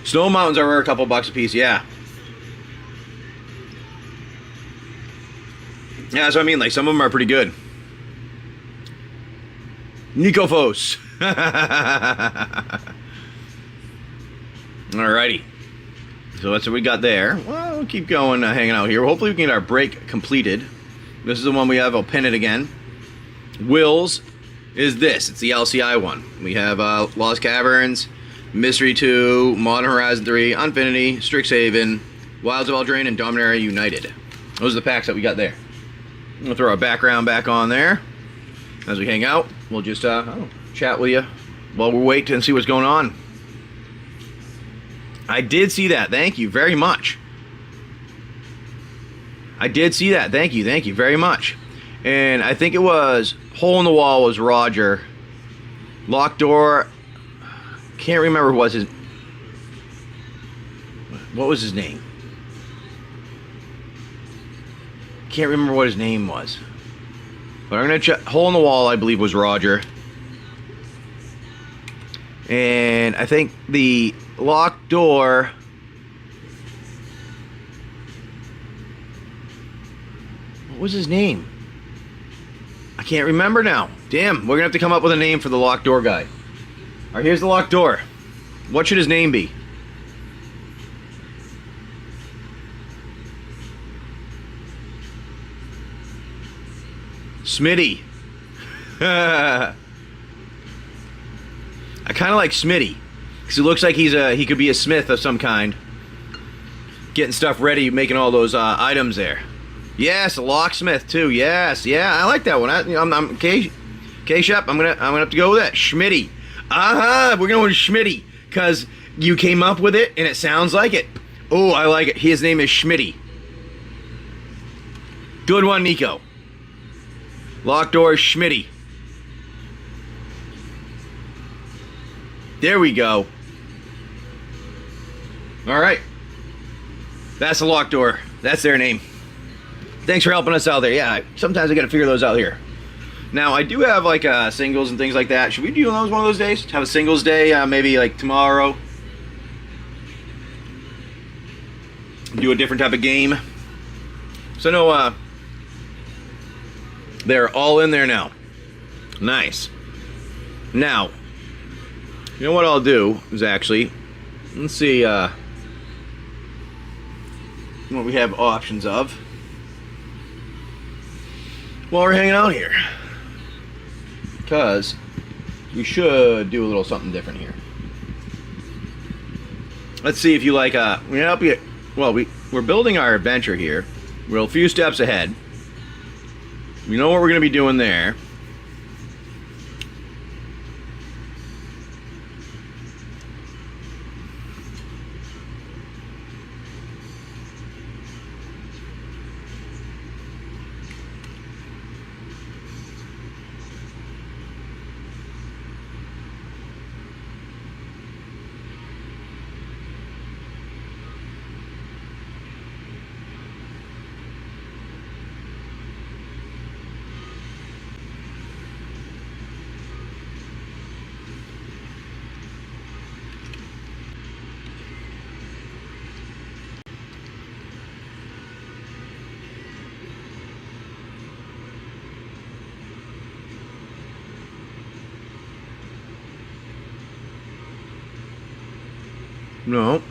Snow Mountains are a couple bucks a piece, yeah. Yeah, that's what I mean. Like, some of them are pretty good. Nico Fos. Alrighty. So that's what we got there. Well, we'll keep going, hanging out here. Hopefully we can get our break completed. This is the one we have. I'll pin it again. Will's is this. It's the LCI one. We have Lost Caverns, Mystery 2, Modern Horizon 3, Infinity, Strixhaven, Wilds of Eldraine, and Dominaria United. Those are the packs that we got there. We'll throw our background back on there. As we hang out, we'll just chat with you while we wait and see what's going on. I did see that. Thank you very much. I did see that. Thank you. Thank you very much. And I think it was Hole in the Wall was Roger. Locked Door. Can't remember what was his name. Can't remember what his name was. But I'm gonna check. Hole in the Wall, I believe, was Roger. And I think the Locked Door. What was his name? I can't remember now. Damn, we're gonna have to come up with a name for the Locked Door guy. Alright, here's the Locked Door. What should his name be? Smitty. I kind of like Smitty because it looks like he could be a smith of some kind, getting stuff ready, making all those items there. Yes, a locksmith too. Yes, yeah, I like that one. I'm K-Shep. I'm gonna have to go with that. Schmitty. We're going with Schmitty because you came up with it and it sounds like it. Oh, I like it. His name is Schmitty. Good one, Nico. Locked Door Schmitty. There we go. All right. That's the Locked Door. That's their name. Thanks for helping us out there. Yeah, sometimes I gotta figure those out here. Now, I do have like singles and things like that. Should we do those one of those days? Have a singles day, maybe like tomorrow. Do a different type of game. So no, they're all in there now. Nice. Now, you know what I'll do is actually, let's see what we have options of while we're hanging out here. Because we should do a little something different here. Let's see if you like, we help you. Well, we're building our adventure here. We're a few steps ahead. We know what we're going to be doing there. No.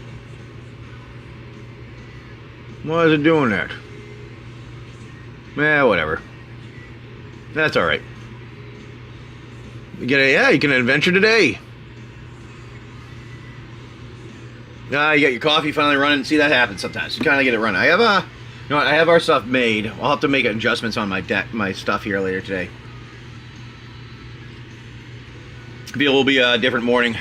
Why is it doing that? Whatever. That's alright. You can adventure today. You got your coffee finally running. See, that happens sometimes. You kind of get it running. I have you know what? I have our stuff made. I'll have to make adjustments on my stuff here later today. It will be a different morning.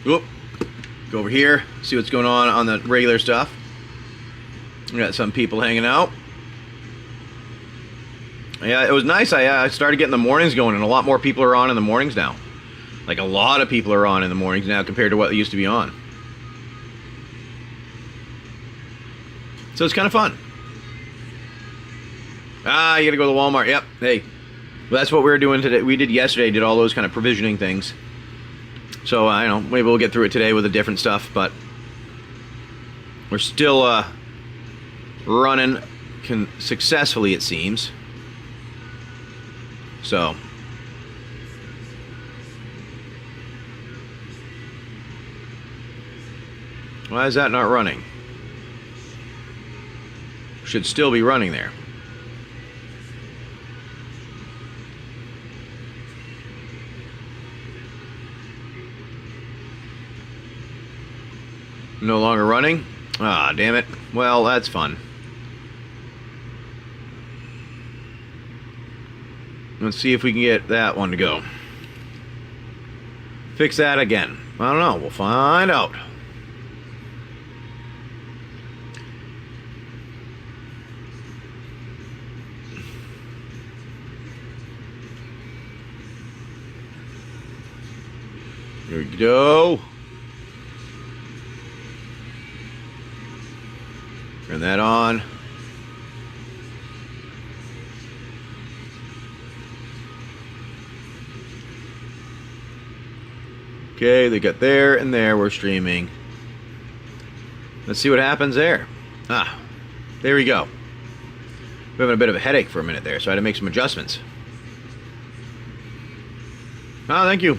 Oop. Go over here, see what's going on the regular stuff. We got some people hanging out. Yeah, it was nice. I started getting the mornings going, and a lot more people are on in the mornings now. Like a lot of people are on in the mornings now compared to what they used to be on. So it's kind of fun. You gotta go to Walmart. Yep. Hey, well, that's what we were doing today. We did yesterday. Did all those kind of provisioning things. So I don't know. Maybe we'll get through it today with the different stuff, but we're still running successfully, it seems. So why is that not running? Should still be running there. No longer running? Ah, damn it. Well, that's fun. Let's see if we can get that one to go. Fix that again. I don't know. We'll find out. Here we go. Turn that on. Okay, they got there and there. We're streaming. Let's see what happens there. Ah, there we go. We're having a bit of a headache for a minute there, so I had to make some adjustments. Ah, thank you.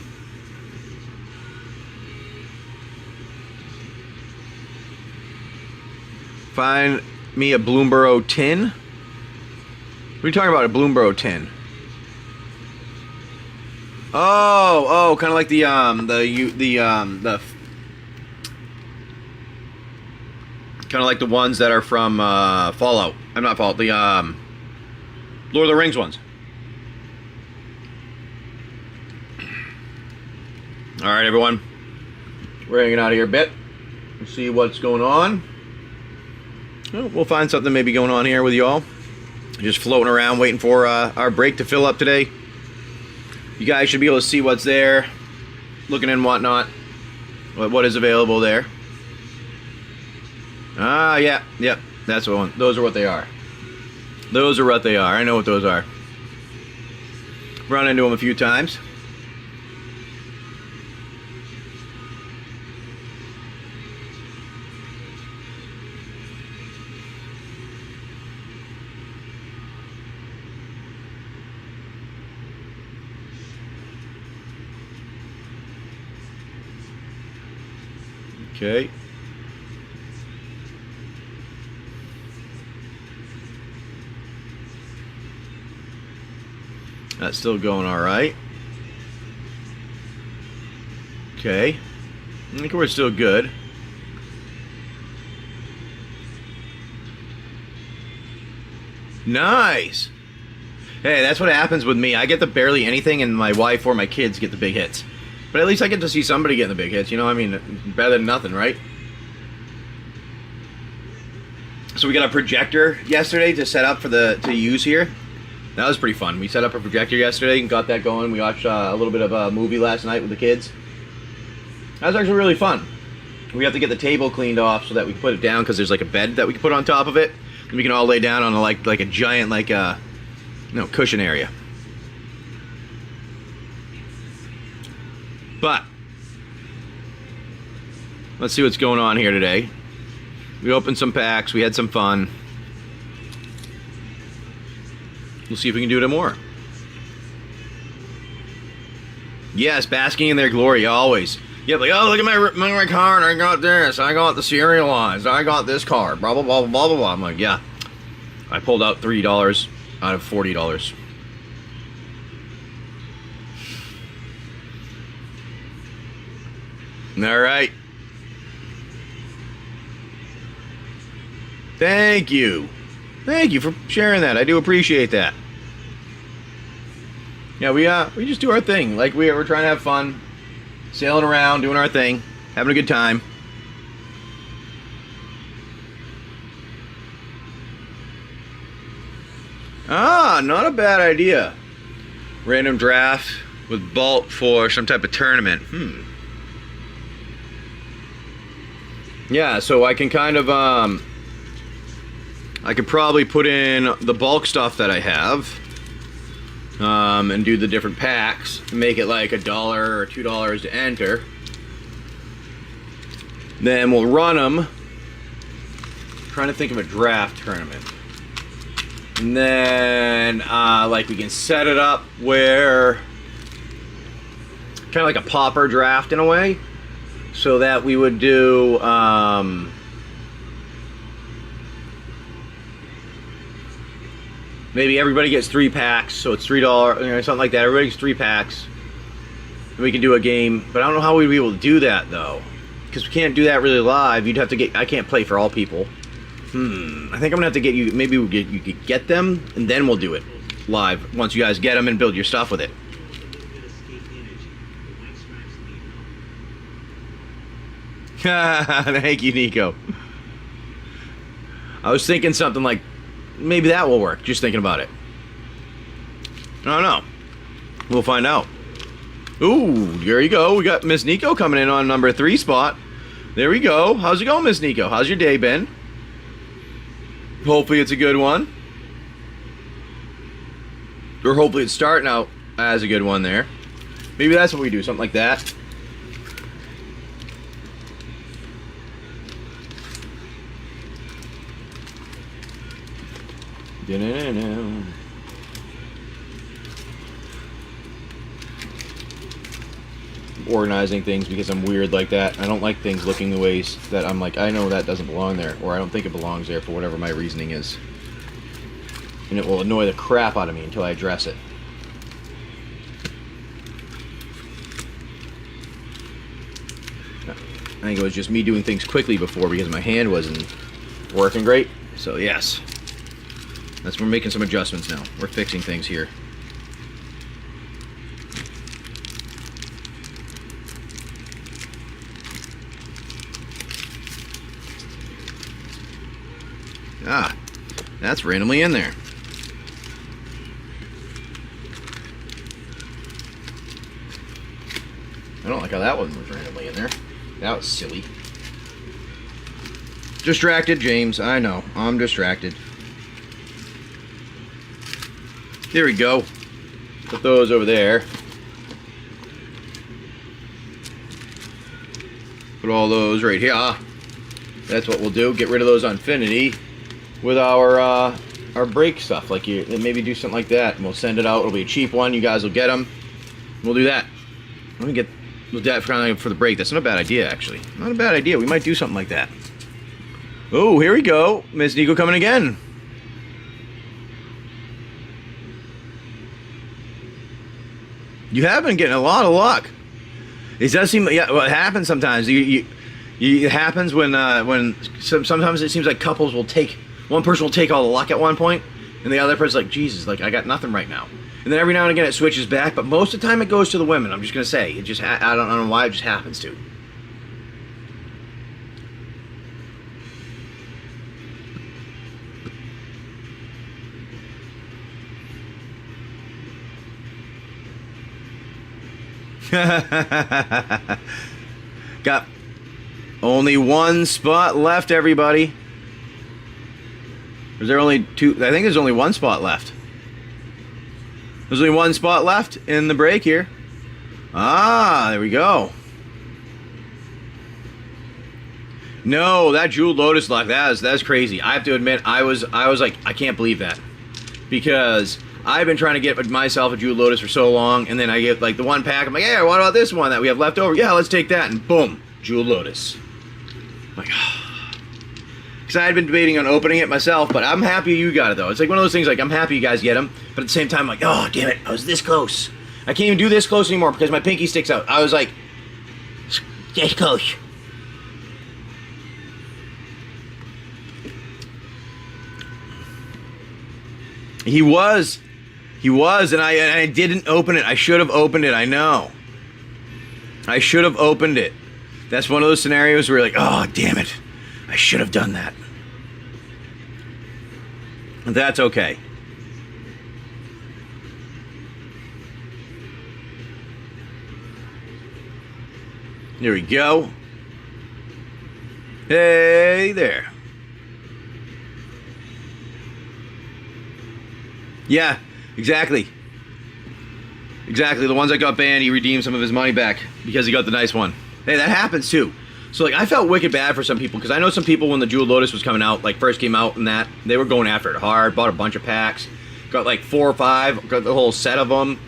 Find me a Bloomborough tin. What are you talking about, a Bloomborough tin? Oh, kind of like the kind of like the ones that are from Fallout. I'm not Fallout. The Lord of the Rings ones. All right, everyone. We're hanging out here a bit. We'll see what's going on. Well, we'll find something maybe going on here with you all. Just floating around, waiting for our break to fill up today. You guys should be able to see what's there, looking and whatnot, what is available there. Ah, yeah, yep, that's what. Those are what they are. Those are what they are. I know what those are. Run into them a few times. Okay. That's still going all right. Okay. I think we're still good. Nice. Hey, that's what happens with me. I get the barely anything, and my wife or my kids get the big hits. But at least I get to see somebody getting the big hits, you know? I mean, better than nothing, right? So we got a projector yesterday to set up for to use here. That was pretty fun. We set up a projector yesterday and got that going. We watched a little bit of a movie last night with the kids. That was actually really fun. We have to get the table cleaned off so that we can put it down, because there's like a bed that we can put on top of it. And we can all lay down on like a giant cushion area. But let's see what's going on here today. We opened some packs. We had some fun. We'll see if we can do it more. Yes, basking in their glory, always. Yeah, like, oh, look at my card. I got this. I got the serialized. I got this card. Blah, blah, blah, blah, blah, blah. I'm like, yeah. I pulled out $3 out of $40. All right. Thank you. Thank you for sharing that. I do appreciate that. Yeah, we just do our thing. Like we're trying to have fun, sailing around, doing our thing, having a good time. Ah, not a bad idea. Random draft with Bolt for some type of tournament. Yeah, so I can kind of I could probably put in the bulk stuff that I have, and do the different packs, make it like $1 or $2 to enter. Then we'll run them. I'm trying to think of a draft tournament. And then like we can set it up where kind of like a pauper draft in a way, so that we would do maybe everybody gets 3 packs, so it's $3, something like that. Everybody gets 3 packs. And we can do a game, but I don't know how we'd be able to do that though, because we can't do that really live. You'd have to get. I can't play for all people. I think I'm gonna have to get you. Maybe you could get them, and then we'll do it live once you guys get them and build your stuff with it. Thank you, Nico. I was thinking something like, maybe that will work. Just thinking about it. I don't know. We'll find out. Ooh, there you go. We got Miss Nico coming in on number 3 spot. There we go. How's it going, Miss Nico? How's your day been? Hopefully it's a good one. Or hopefully it's starting out as a good one there. Maybe that's what we do, something like that. Organizing things because I'm weird like that. I don't like things looking the ways that I'm like, I know that doesn't belong there, or I don't think it belongs there for whatever my reasoning is. And it will annoy the crap out of me until I address it. I think it was just me doing things quickly before because my hand wasn't working great. So yes, we're making some adjustments now. We're fixing things here. Ah, that's randomly in there. I don't like how that one was randomly in there. That was silly. Distracted, James. I know. I'm distracted. There we go. Put those over there. Put all those right here. That's what we'll do. Get rid of those on Infinity with our break stuff. Like you, maybe do something like that, and we'll send it out. It'll be a cheap one. You guys will get them. We'll do that. Let me get that for the break. That's not a bad idea, actually. Not a bad idea. We might do something like that. Oh, here we go. Miss Nico coming again. You have been getting a lot of luck. It does seem, yeah. What happens sometimes? It happens when sometimes it seems like couples will take, one person will take all the luck at one point, and the other person's like, Jesus, like I got nothing right now. And then every now and again it switches back, but most of the time it goes to the women. I'm just gonna say it just I don't know why, it just happens to. Got only one spot left, everybody. Is there only two? I think there's only one spot left. There's only one spot left in the break here. Ah, there we go. No, that Jeweled Lotus luck, that's crazy. I have to admit, I was like, I can't believe that. Because I've been trying to get myself a Jeweled Lotus for so long, and then I get like the one pack, I'm like, yeah, what about this one that we have left over? Yeah, let's take that, and boom, Jeweled Lotus. I'm like, because I had been debating on opening it myself, but I'm happy you got it though. It's like one of those things, like I'm happy you guys get them, but at the same time, I'm like, oh damn it, I was this close. I can't even do this close anymore because my pinky sticks out. I was like, this close. He was, and I didn't open it. I should have opened it. I know. I should have opened it. That's one of those scenarios where you're like, oh damn it, I should have done that. That's okay. There we go. Hey there. Yeah, exactly. Exactly. The ones that got banned, he redeemed some of his money back because he got the nice one. Hey, that happens too. So like, I felt wicked bad for some people because I know some people when the Jeweled Lotus was coming out, like first came out and that, they were going after it hard, bought a bunch of packs, got like 4 or 5, got the whole set of them,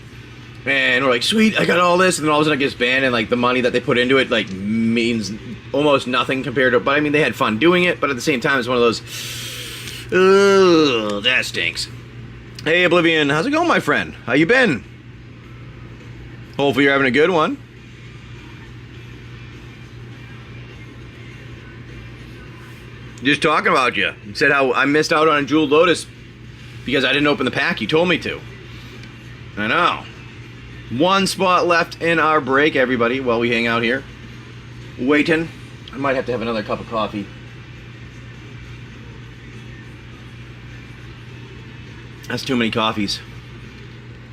and we're like, sweet, I got all this, and then all of a sudden it gets banned, and like the money that they put into it like means almost nothing compared to, but I mean they had fun doing it, but at the same time it's one of those, ugh, that stinks. Hey Oblivion, how's it going, my friend? How you been? Hopefully you're having a good one. Just talking about you. You said how I missed out on a Jeweled Lotus because I didn't open the pack you told me to. I know. One spot left in our break, everybody, while we hang out here. Waiting. I might have to have another cup of coffee. That's too many coffees.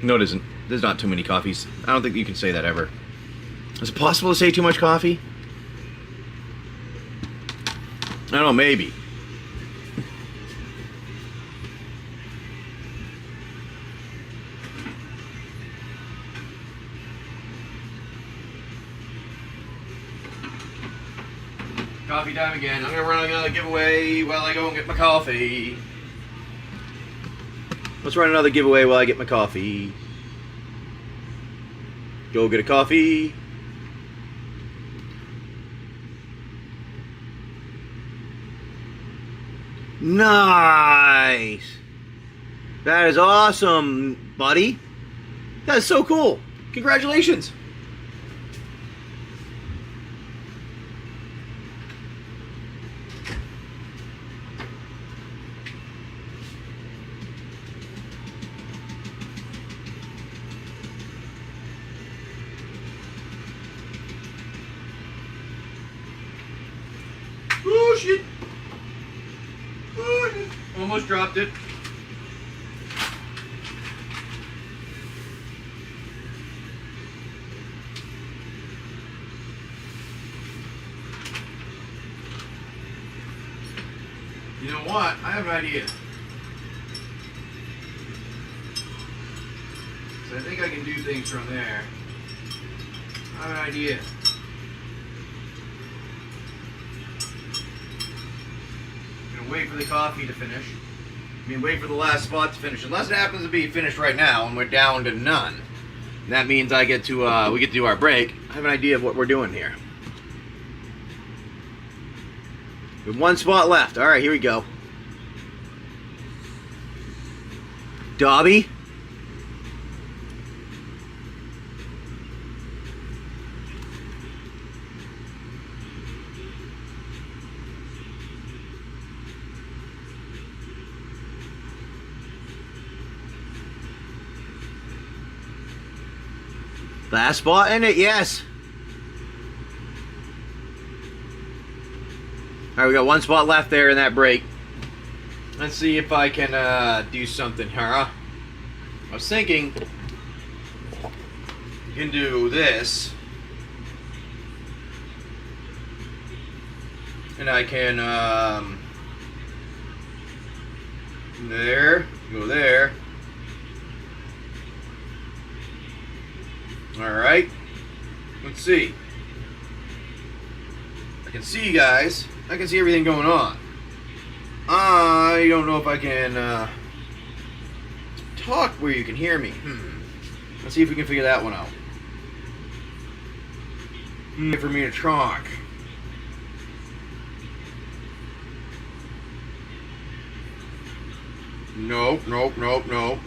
No, it isn't. There's not too many coffees. I don't think you can say that ever. Is it possible to say too much coffee? I don't know, maybe. Coffee time again. I'm gonna run another giveaway while I go and get my coffee. Let's run another giveaway while I get my coffee. Go get a coffee. Nice. That is awesome, buddy. That is so cool. Congratulations. Oh shit. Oh, shit. Almost dropped it. You know what? I have an idea. So I think I can do things from there. I have an idea. Wait for the coffee to finish. I mean, wait for the last spot to finish. Unless it happens to be finished right now and we're down to none. And that means I get to we get to do our break. I have an idea of what we're doing here. We have one spot left. All right, here we go. Dobby. Last spot in it, yes. Alright, we got one spot left there in that break. Let's see if I can do something here. I was thinking you can do this. And I can there, go there. Alright, let's see. I can see you guys. I can see everything going on. I don't know if I can talk where you can hear me. Let's see if we can figure that one out. For me to talk. Nope, nope, nope, nope.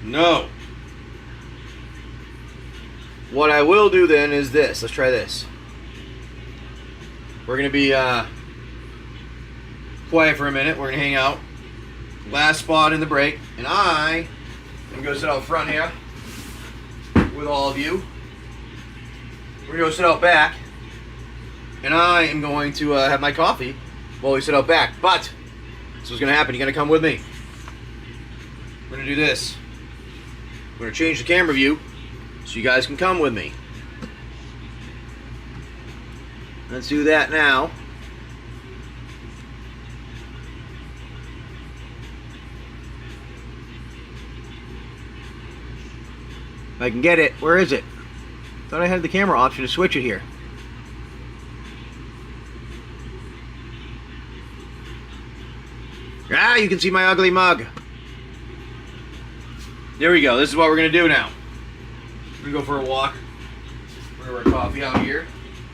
No. What I will do then is this. Let's try this. We're going to be quiet for a minute. We're going to hang out. Last spot in the break. And I am going to sit out front here with all of you. We're going to go sit out back. And I am going to have my coffee while we sit out back. But this is what's going to happen. You're going to come with me. We're going to do this. We're going to change the camera view so you guys can come with me. Let's do that now. If I can get it. Where is it? Thought I had the camera option to switch it here. Ah, you can see my ugly mug. There we go. This is what we're going to do now. We're going to go for a walk. We're going to have our coffee out here.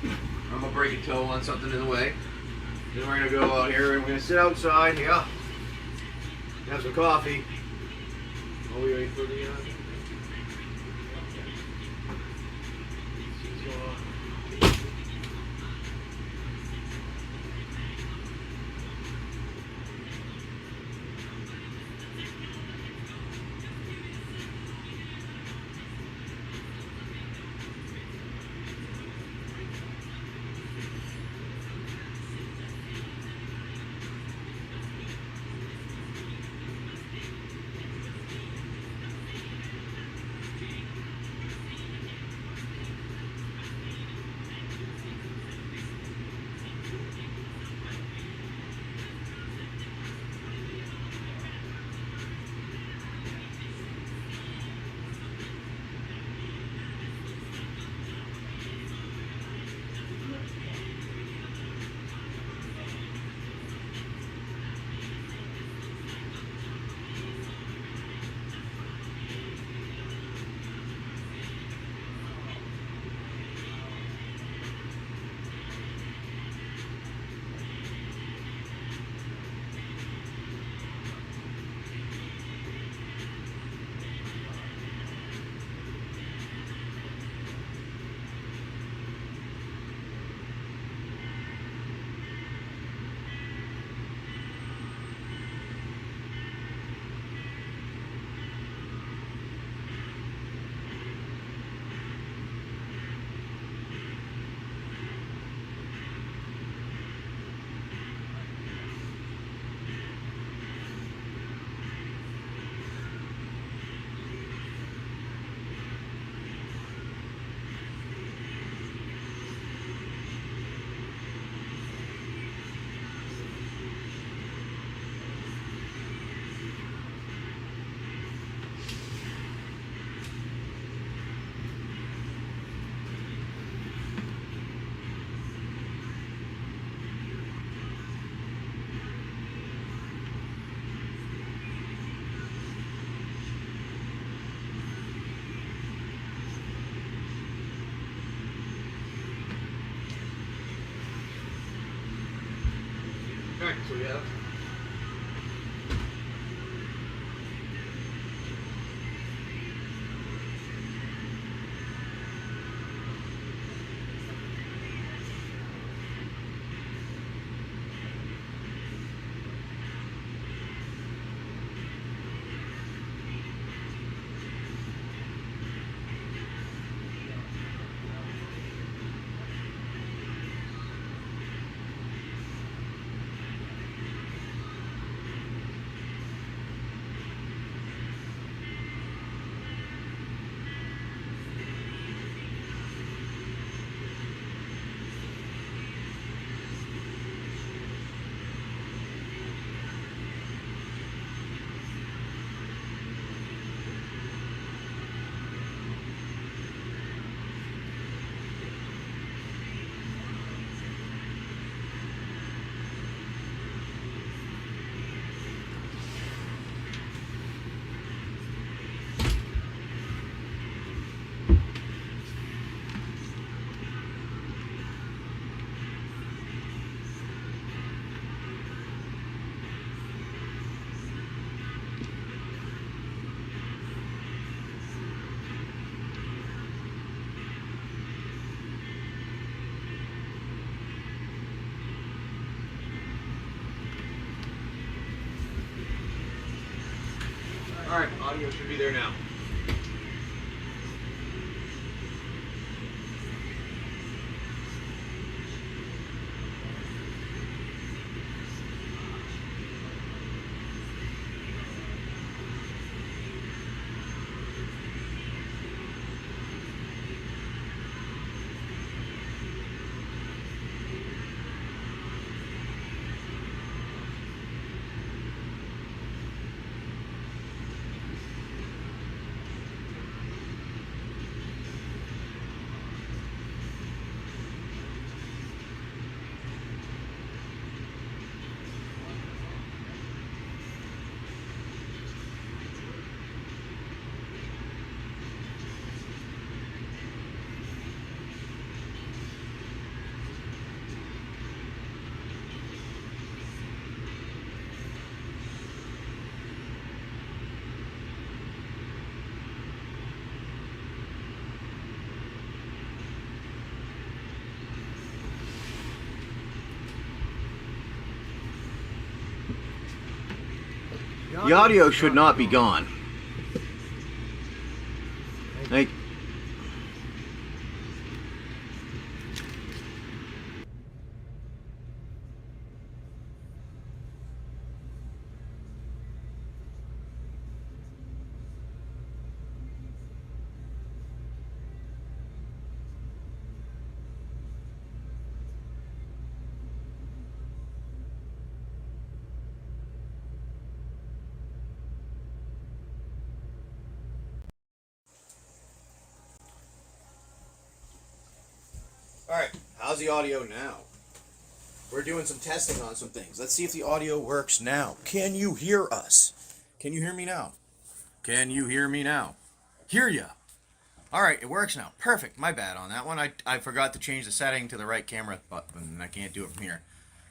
I'm going to break a toe on something in the way. Then we're going to go out here and we're going to sit outside. Yeah. Have some coffee. While we wait for the... Alright, so we have... Alright, audio should be there now. The audio should not be gone. Thank Alright, how's the audio now? We're doing some testing on some things. Let's see if the audio works now. Can you hear us? Can you hear me now? Can you hear me now? Hear ya! Alright, it works now. Perfect. My bad on that one. I forgot to change the setting to the right camera button, and I can't do it from here.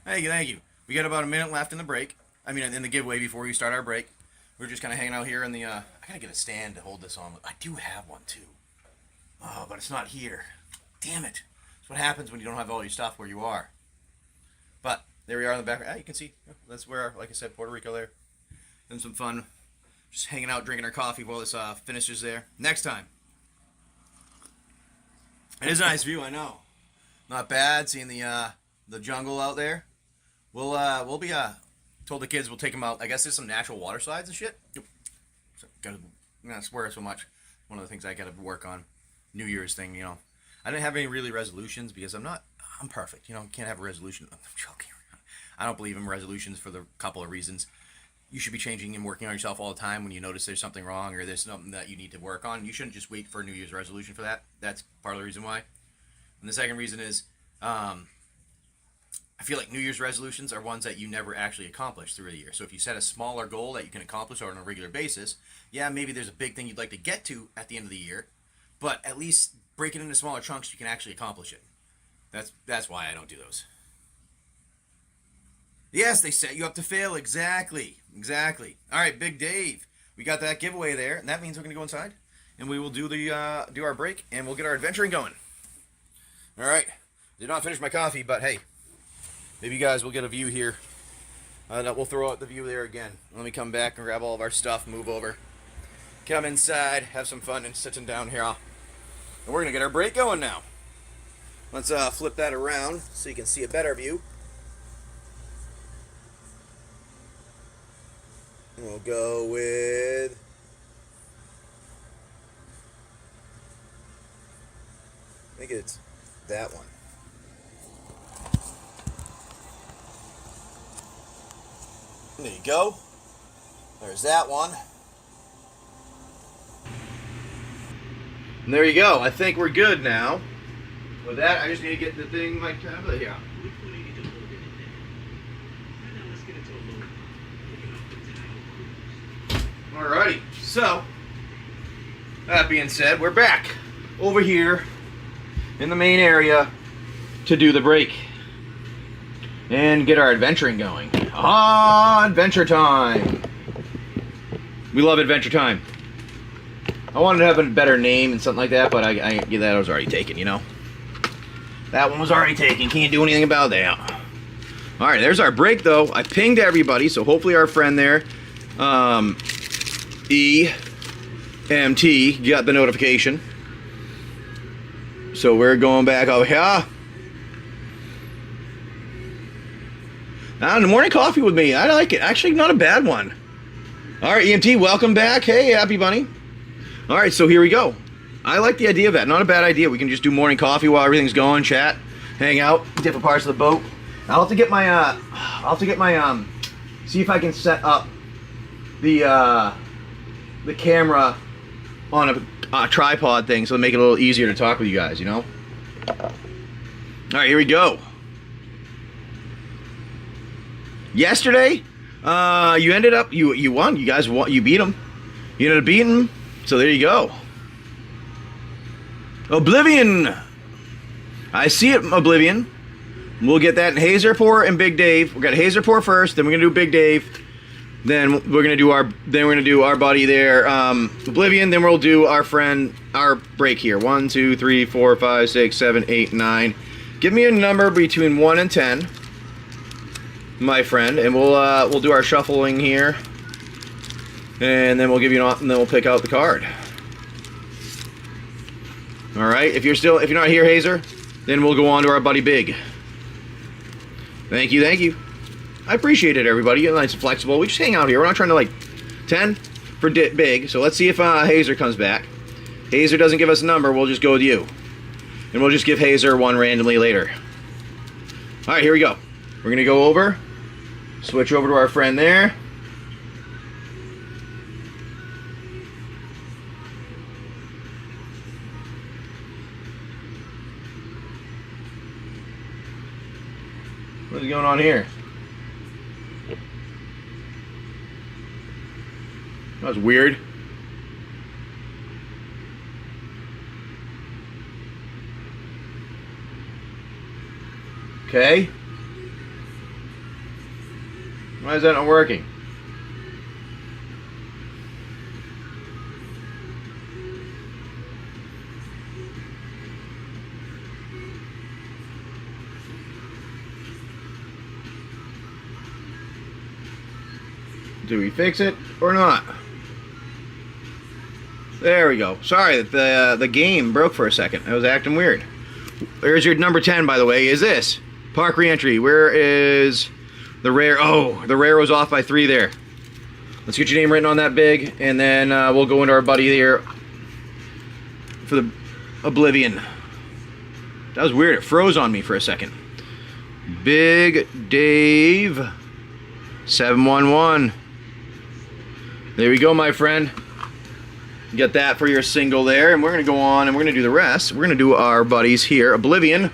Thank you, thank you. We got about a minute left in the break. I mean, in the giveaway before we start our break. We're just kind of hanging out here in the, I gotta get a stand to hold this on. I do have one, too. Oh, but it's not here. Damn it. That's what happens when you don't have all your stuff where you are. But there we are in the background. You can see that's where, like I said, Puerto Rico there. Having some fun, just hanging out, drinking our coffee while this finishes there. Next time. It is a nice view, I know. Not bad seeing the jungle out there. We'll be told the kids we'll take them out. I guess there's some natural water slides and shit. So, gotta not swear so much. One of the things I gotta work on. New Year's thing, you know. I didn't have any really resolutions because I'm perfect. You know, can't have a resolution. I'm joking. I don't believe in resolutions for the couple of reasons. You should be changing and working on yourself all the time when you notice there's something wrong or there's something that you need to work on. You shouldn't just wait for a New Year's resolution for that. That's part of the reason why. And the second reason is I feel like New Year's resolutions are ones that you never actually accomplish through the year. So if you set a smaller goal that you can accomplish on a regular basis, yeah, maybe there's a big thing you'd like to get to at the end of the year, but at least break it into smaller chunks, you can actually accomplish it. That's why I don't do those. Yes, they set you up to fail. Exactly. Exactly. All right, Big Dave. We got that giveaway there, and that means we're going to go inside, and we will do our break, and we'll get our adventuring going. All right. Did not finish my coffee, but hey, maybe you guys will get a view here. We'll throw out the view there again. Let me come back and grab all of our stuff, move over, come inside, have some fun, and sitting down here. And we're going to get our break going now. Let's flip that around so you can see a better view. We'll go with... I think it's that one. There you go. There's that one. And there you go. I think we're good now. With that, I just need to get the thing, my tablet here. Alrighty, so that being said, we're back over here in the main area to do the break and get our adventuring going. Adventure time! We love adventure time. I wanted to have a better name and something like that, but yeah, that was already taken, you know. That one was already taken. Can't do anything about that. Alright, there's our break though. I pinged everybody, so hopefully our friend there, EMT, got the notification. So we're going back over here. The morning coffee with me. I like it. Actually, not a bad one. Alright, EMT, welcome back. Hey, happy bunny. Alright, so here we go. I like the idea of that. Not a bad idea. We can just do morning coffee while everything's going, chat, hang out, different parts of the boat. I'll have to get my see if I can set up the camera on a tripod thing so it'll make it a little easier to talk with you guys, you know? Alright, here we go. Yesterday, you ended up, you won. You guys won. You beat them. You ended up beating them. So there you go. Oblivion. I see it, Oblivion. We'll get that in Hazerport and Big Dave. We're gonna Hazerport first, then we're gonna do Big Dave. Then we're gonna do our buddy there, Oblivion. Then we'll do our friend, our break here. 1, 2, 3, 4, 5, 6, 7, 8, 9. Give me a number between 1 and 10, my friend, and we'll do our shuffling here, and then we'll give you and then we'll pick out the card. All right. If you're not here, Hazer, then we'll go on to our buddy Big. Thank you, thank you. I appreciate it, everybody. You're nice and flexible. We just hang out here. We're not trying to, like, 10 for Big. So let's see if Hazer comes back. Hazer doesn't give us a number. We'll just go with you. And we'll just give Hazer one randomly later. All right, here we go. We're going to go over. Switch over to our friend there. What's going on here? That was weird. Okay. Why is that not working? Do we fix it or not? There we go. Sorry that the game broke for a second. It was acting weird. There's your number 10, by the way. Is this park reentry? Where is the rare? Oh, the rare was off by 3 there. Let's get your name written on that, Big, and then we'll go into our buddy here for the Oblivion. That was weird. It froze on me for a second. Big Dave 711. There we go, my friend. Get that for your single there, and we're going to go on and we're going to do the rest. We're going to do our buddies here. Oblivion,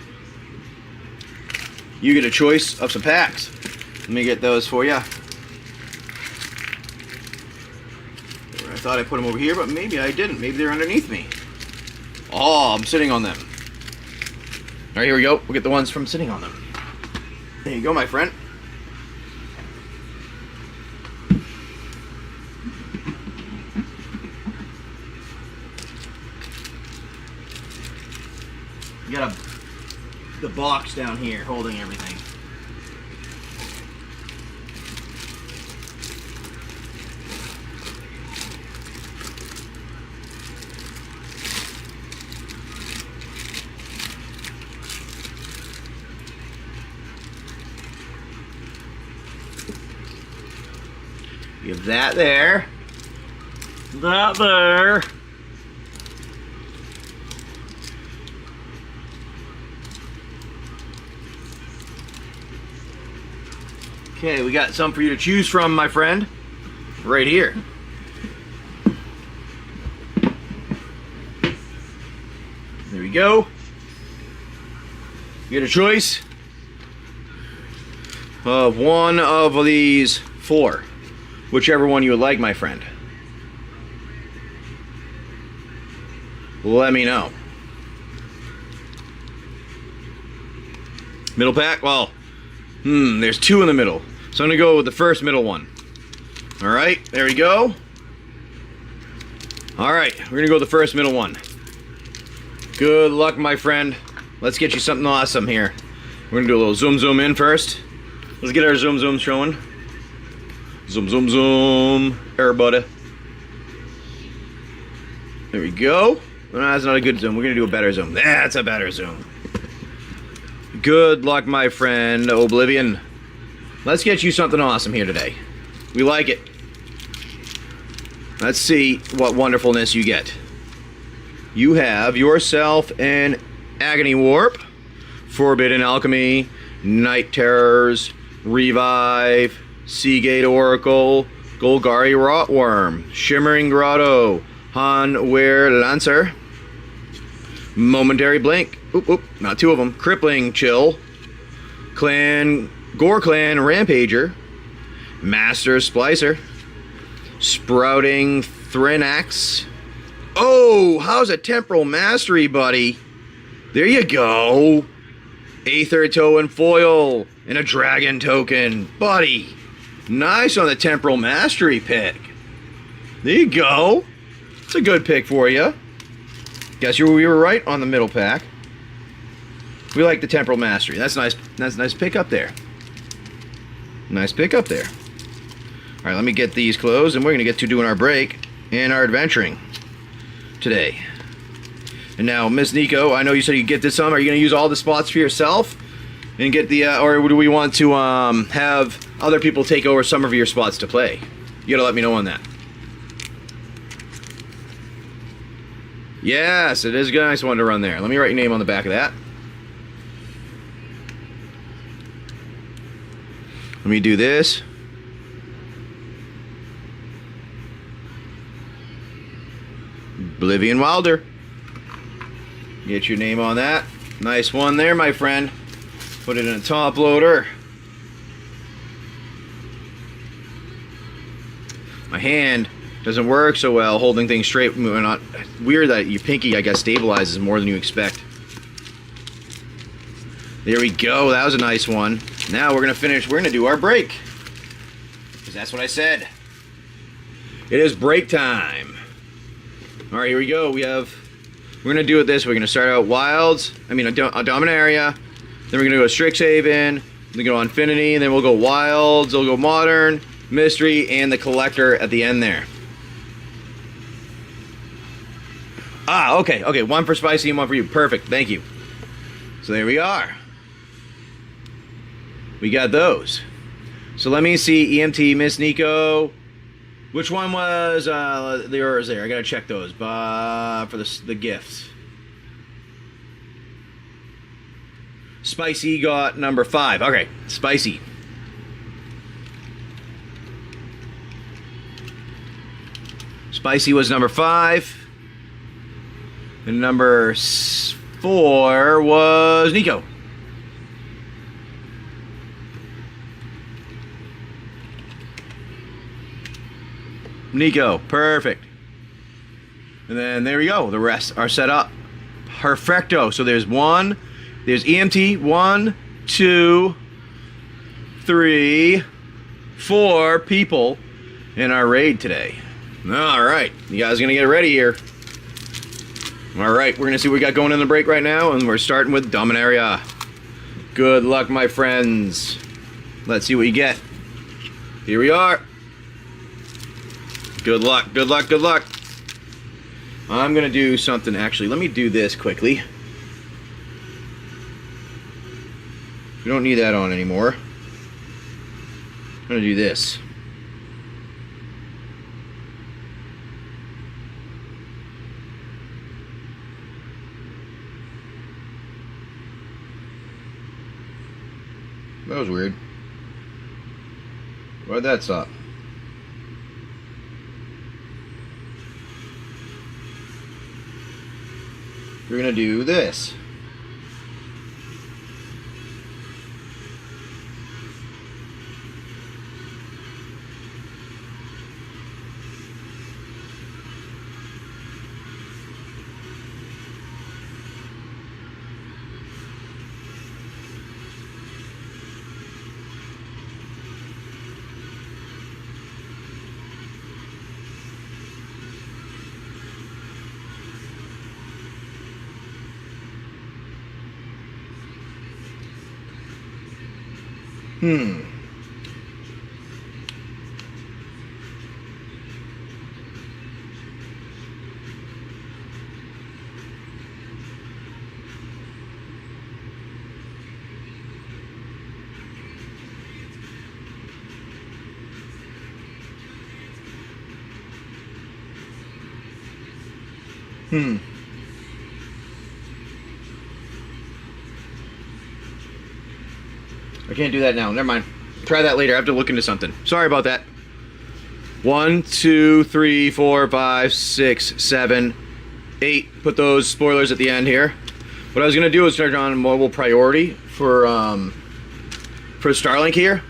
you get a choice of some packs. Let me get those for you. I thought I put them over here, but maybe I didn't. Maybe they're underneath me. Oh, I'm sitting on them. All right, here we go. We'll get the ones from sitting on them. There you go, my friend. got the box down here holding everything. You have that there. That there. Okay, we got some for you to choose from, my friend. Right here. There we go. You get a choice of one of these 4. Whichever one you would like, my friend. Let me know. Middle pack? Well, there's 2 in the middle. So I'm going to go with the first middle one. Alright, there we go. Alright, we're going to go with the first middle one. Good luck, my friend. Let's get you something awesome here. We're going to do a little zoom in first. Let's get our zoom showing. Zoom. Everybody. There we go. No, that's not a good zoom. We're going to do a better zoom. That's a better zoom. Good luck, my friend Oblivion. Let's get you something awesome here today. We like it. Let's see what wonderfulness you get. You have yourself an Agony Warp, Forbidden Alchemy, Night Terrors, Revive, Seagate Oracle, Golgari Rotworm, Shimmering Grotto, Hanweir Lancer, Momentary Blink, not 2 of them, Crippling Chill, Gore Clan Rampager, Master Splicer, Sprouting Thrinax. Oh, how's a Temporal Mastery, buddy? There you go. Aether Toe and Foil, and a Dragon Token. Buddy, nice on the Temporal Mastery pick. There you go. It's a good pick for you. Guess we were right on the middle pack. We like the Temporal Mastery. That's nice. That's a nice pick up there. Nice pick up there. All right, let me get these closed, and we're going to get to doing our break and our adventuring today. And now, Miss Nico, I know you said you get this some. Are you going to use all the spots for yourself and get the, or do we want to have other people take over some of your spots to play? You got to let me know on that. Yes, it is a nice one to run there. Let me write your name on the back of that. Let me do this. Oblivion Wilder. Get your name on that. Nice one there, my friend. Put it in a top loader. My hand doesn't work so well holding things straight. Not weird that your pinky, I guess, stabilizes more than you expect. There we go. That was a nice one. Now we're gonna finish. We're gonna do our break, because that's what I said. It is break time. All right, here we go. We're gonna do it this way. We're gonna start out Wilds. I mean, a Dominaria. Then we're gonna go Strixhaven. Then go Infinity. Then we'll go Wilds. We'll go Modern, Mystery, and the Collector at the end there. Ah, okay. Okay, one for Spicy and one for you. Perfect. Thank you. So there we are. We got those. So let me see. EMT, Miss Nico. Which one was yours there? I gotta check those. For the gifts. Spicy got number 5. Okay, Spicy. Spicy was number 5. And number 4 was Nico. Nico, perfect. And then there we go. The rest are set up. Perfecto. So there's EMT, 1, 2, 3, 4 people in our raid today. All right, you guys are gonna get ready here. All right, we're gonna see what we got going in the break right now, and we're starting with Dominaria. Good luck, my friends. Let's see what you get. Here we are. Good luck, good luck, good luck. I'm gonna do something, actually. Let me do this quickly. We don't need that on anymore. I'm gonna do this. That was weird. Why'd that stop? We're gonna do this. Hmm. Hmm. I can't do that now. Never mind. Try that later. I have to look into something. Sorry about that. 1, 2, 3, 4, 5, 6, 7, 8. Put those spoilers at the end here. What I was gonna do is turn on mobile priority for Starlink here.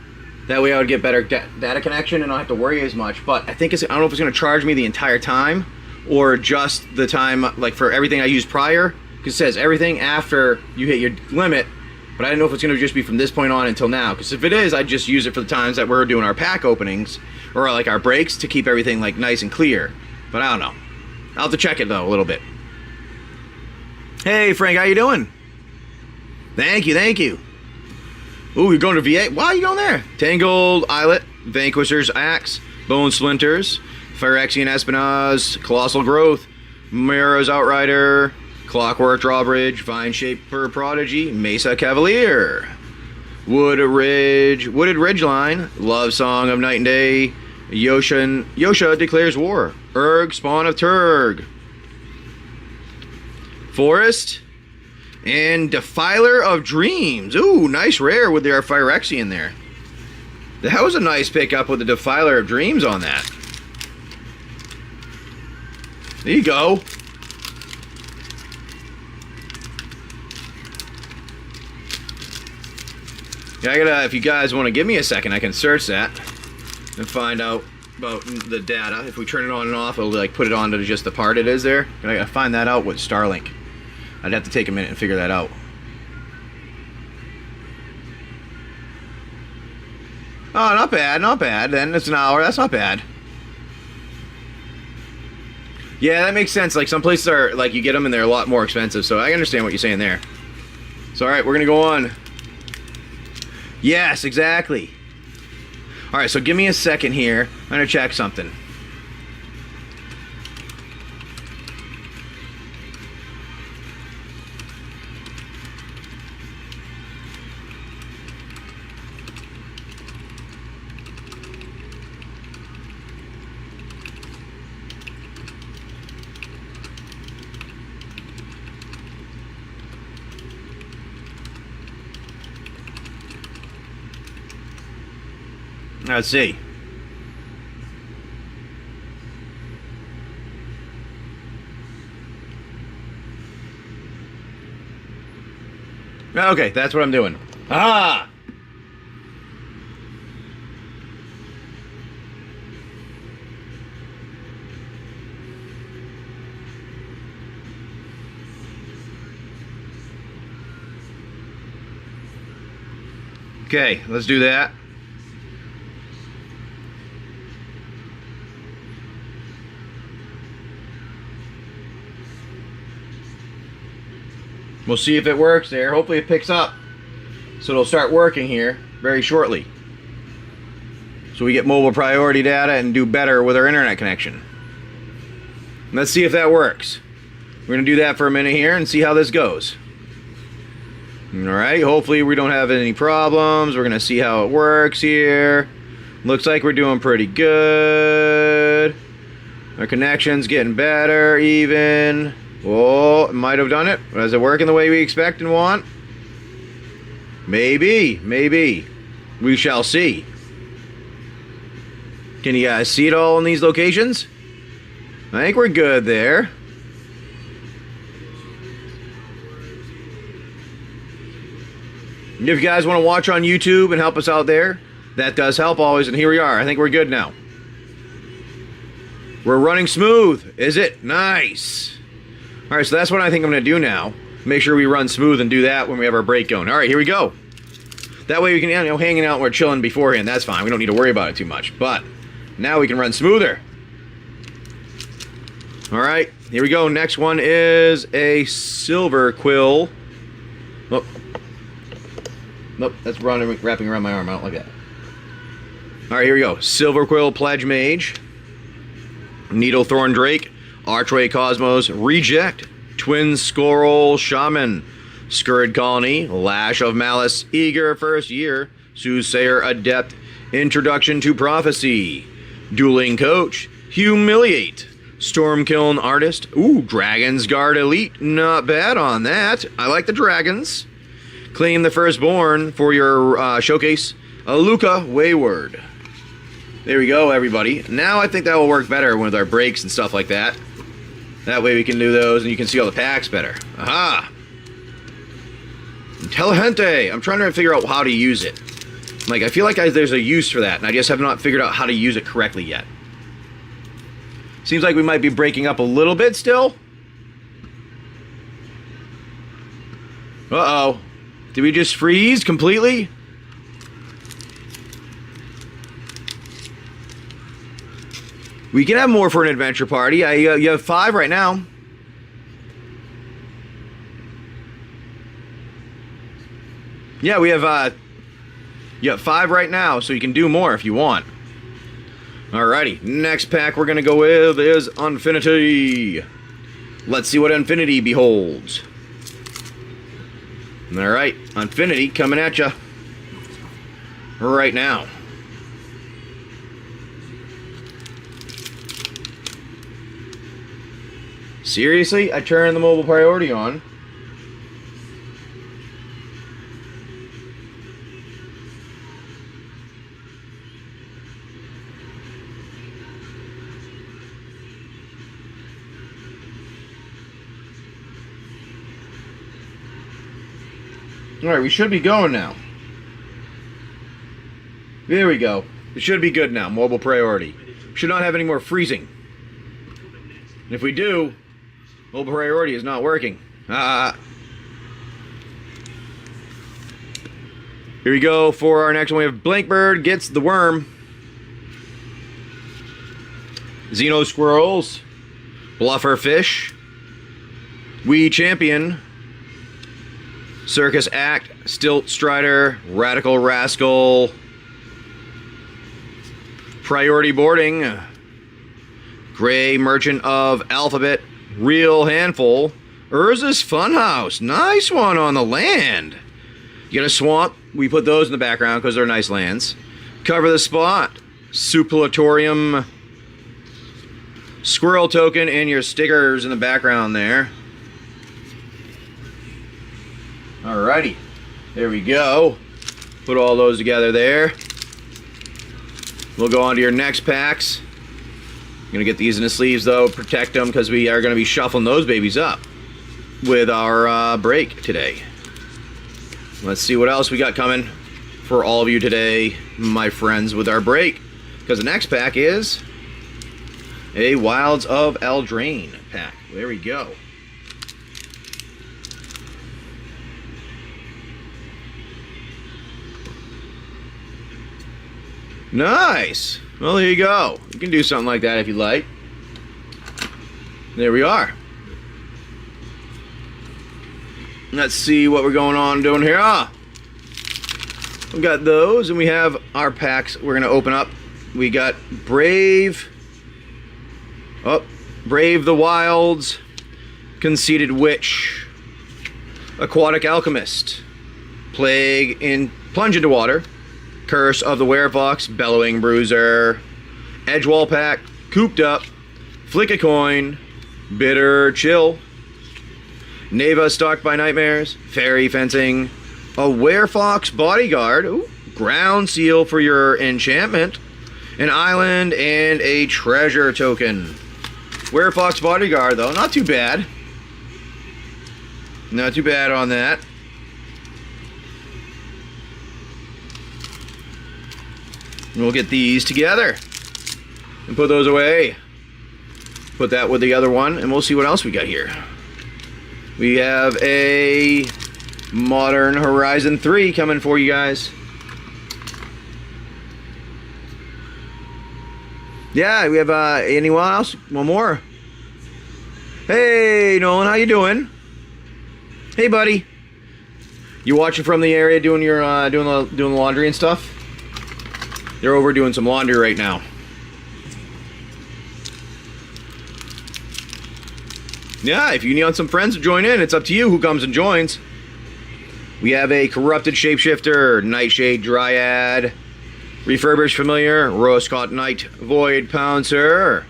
That way I would get better data connection and not have to worry as much. But I think I don't know if it's gonna charge me the entire time or just the time like for everything I used prior. Because it says everything after you hit your limit. But I don't know if it's going to just be from this point on until now. Because if it is, I'd just use it for the times that we're doing our pack openings. Or like our breaks to keep everything like nice and clear. But I don't know. I'll have to check it though a little bit. Hey Frank, how you doing? Thank you, thank you. Ooh, you're going to V8? Why are you going there? Tangled Islet, Vanquisher's Axe, Bone Splinters, Phyrexian Espinaz, Colossal Growth, Mira's Outrider, Clockwork Drawbridge, Vine Shaper Prodigy, Mesa Cavalier, Wooded Ridgeline, Love Song of Night and Day, Yosha Declares War, Urg, Spawn of Turg, Forest, and Defiler of Dreams. Ooh, nice rare with their Phyrexian there. That was a nice pickup with the Defiler of Dreams on that. There you go. Yeah, I gotta, if you guys want to give me a second, I can search that and find out about the data. If we turn it on and off, it'll like put it on to just the part it is there. And I gotta find that out with Starlink. I'd have to take a minute and figure that out. Oh, not bad, not bad. Then it's an hour, that's not bad. Yeah, that makes sense. Like some places are, like you get them and they're a lot more expensive. So I understand what you're saying there. So alright, we're gonna go on. Yes, exactly. Alright, so give me a second here. I'm going to check something. Let's see. Okay, that's what I'm doing. Ah! Okay, let's do that. We'll see if it works there. Hopefully it picks up. So it'll start working here very shortly. So we get mobile priority data and do better with our internet connection. Let's see if that works. We're going to do that for a minute here and see how this goes. Alright, hopefully we don't have any problems. We're going to see how it works here. Looks like we're doing pretty good. Our connection's getting better even. Oh, it might have done it. Is it working the way we expect and want? Maybe, maybe. We shall see. Can you guys see it all in these locations? I think we're good there. If you guys want to watch on YouTube and help us out there, that does help always, and here we are. I think we're good now. We're running smooth. Is it? Nice. Alright, so that's what I think I'm going to do now. Make sure we run smooth and do that when we have our break going. Alright, here we go. That way we can, you know, hanging out and we're chilling beforehand. That's fine. We don't need to worry about it too much. But now we can run smoother. Alright, here we go. Next one is a silver quill. Oh. Nope, that's wrapping around my arm. I don't like that. Alright, here we go. Silver Quill Pledge Mage. Needlethorn Drake. Archway Cosmos. Reject. Twin Squirrel Shaman. Scurrid Colony. Lash of Malice. Eager First Year. Soothsayer Adept. Introduction to Prophecy. Dueling Coach. Humiliate. Stormkiln Artist. Ooh, Dragon's Guard Elite. Not bad on that. I like the dragons. Claim the Firstborn for your showcase. Aluka Wayward. There we go, everybody. Now I think that will work better with our breaks and stuff like that. That way we can do those and you can see all the packs better. Aha! Intelligente! I'm trying to figure out how to use it. Like, I feel like there's a use for that, and I just have not figured out how to use it correctly yet. Seems like we might be breaking up a little bit still. Uh-oh. Did we just freeze completely? We can have more for an adventure party. You have 5 right now. Yeah, we have you have 5 right now, so you can do more if you want. Alrighty, next pack we're gonna go with is Infinity. Let's see what Infinity beholds. Alright, Infinity coming at ya right now. Seriously? I turned the mobile priority on. Alright, we should be going now. There we go. It should be good now. Mobile priority. Should not have any more freezing. And if we do, mobile priority is not working. Here we go for our next one. We have Blankbird gets the worm. Xeno Squirrels. Bluffer Fish. Wee Champion. Circus Act, Stilt Strider, Radical Rascal, Priority Boarding, Gray Merchant of Alphabet, Real Handful, Urza's Funhouse, nice one on the land. You get a swamp, we put those in the background because they're nice lands. Cover the Spot, Supulatorium, Squirrel Token, and your stickers in the background there. Alrighty, there we go. Put all those together there. We'll go on to your next packs. I'm gonna get these in the sleeves though, protect them because we are gonna be shuffling those babies up with our break today. Let's see what else we got coming for all of you today, my friends, with our break. Because the next pack is a Wilds of Eldraine pack. There we go. Nice. Well, there you go. You can do something like that if you like. There we are. Let's see what we're going on doing here. We've got those, and we have our packs we're going to open up. We got Brave. Brave the Wilds. Conceited Witch. Aquatic Alchemist. Plunge into Water. Curse of the Werefox. Bellowing Bruiser. Edgewall Pack. Cooped Up. Flick a Coin. Bitter Chill. Neva Stalked by Nightmares. Fairy Fencing. A Werefox Bodyguard. Ooh, Ground Seal for your enchantment. An island and a treasure token. Werefox Bodyguard, though, not too bad. Not too bad on that. We'll get these together and put those away. Put that with the other one, and we'll see what else we got here. We have a Modern Horizon 3 coming for you guys. Yeah, we have anyone else? One more. Hey, Nolan, how you doing? Hey, buddy. You watching from the area doing your doing laundry and stuff? They're over doing some laundry right now. Yeah, if you need some friends to join in, it's up to you who comes and joins. We have a Corrupted Shapeshifter, Nightshade Dryad, Refurbished Familiar, Rosecott Knight, Void Pouncer,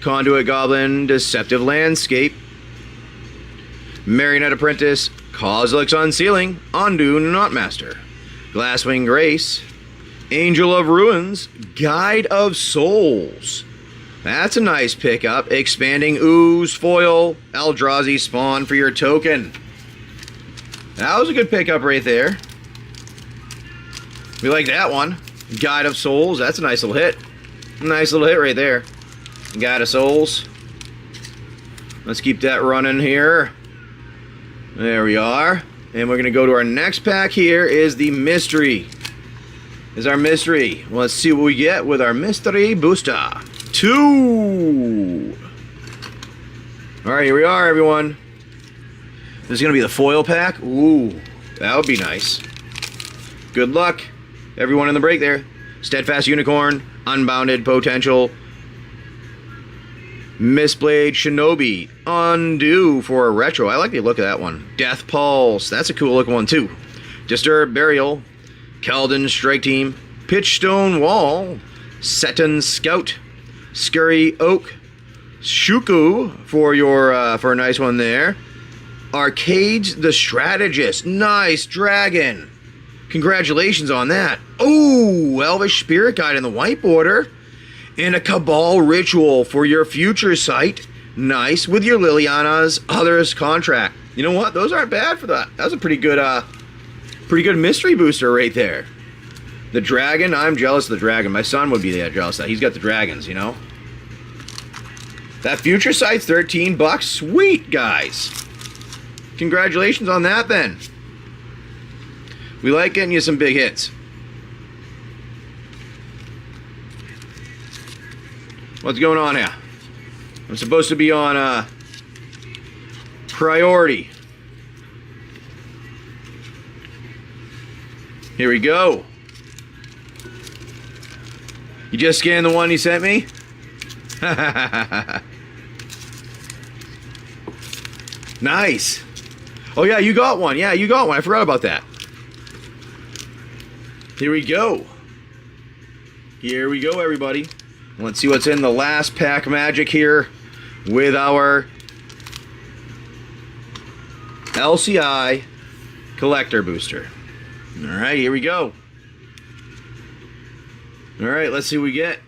Conduit Goblin, Deceptive Landscape, Marionette Apprentice, Kozilek's Unsealing, Undo Knotmaster, Glasswing Grace, Angel of Ruins, Guide of Souls. That's a nice pickup. Expanding Ooze Foil, Eldrazi Spawn for your token. That was a good pickup right there. We like that one. Guide of Souls, that's a nice little hit. Nice little hit right there. Guide of Souls. Let's keep that running here. There we are. And we're going to go to our next pack here is the Mystery. Is our Mystery. Let's see what we get with our Mystery Booster. 2. Alright, here we are, everyone. This is going to be the foil pack. Ooh, that would be nice. Good luck, everyone in the break there. Steadfast Unicorn, Unbounded Potential, Mistblade Shinobi, Undo for a retro. I like the look of that one. Death Pulse, that's a cool looking one too. Disturbed Burial, Keldon Strike Team, Pitchstone Wall, Seton Scout, Scurry Oak, Shuku for your for a nice one there. Arcades the Strategist, nice dragon. Congratulations on that. Oh, Elvish Spirit Guide in the white border. And a Cabal Ritual for your future site. Nice, with your Liliana's Others Contract. You know what? Those aren't bad for that. That was a pretty good mystery booster right there. The dragon, I'm jealous of the dragon. My son would be jealous of that. He's got the dragons, you know. That future site's $13. Sweet, guys. Congratulations on that then. We like getting you some big hits. What's going on here? I'm supposed to be on priority. Here we go. You just scanned the one you sent me? Nice. Oh yeah, you got one. Yeah, you got one. I forgot about that. Here we go. Here we go, everybody. Let's see what's in the last pack magic here with our LCI collector booster. All right, here we go. All right, let's see what we get.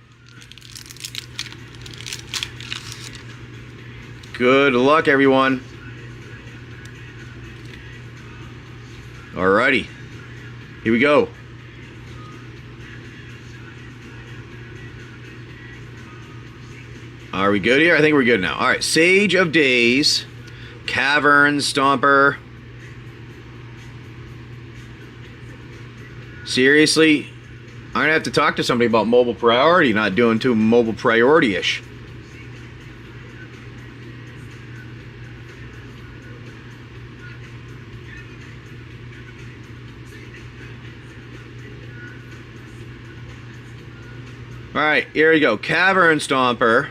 Good luck, everyone. Alrighty, here we go. Are we good here? I think we're good now. Alright, Sage of Days, Cavern Stomper. Seriously? I'm going to have to talk to somebody about mobile priority, not doing too mobile priority-ish. Alright, here we go. Cavern Stomper.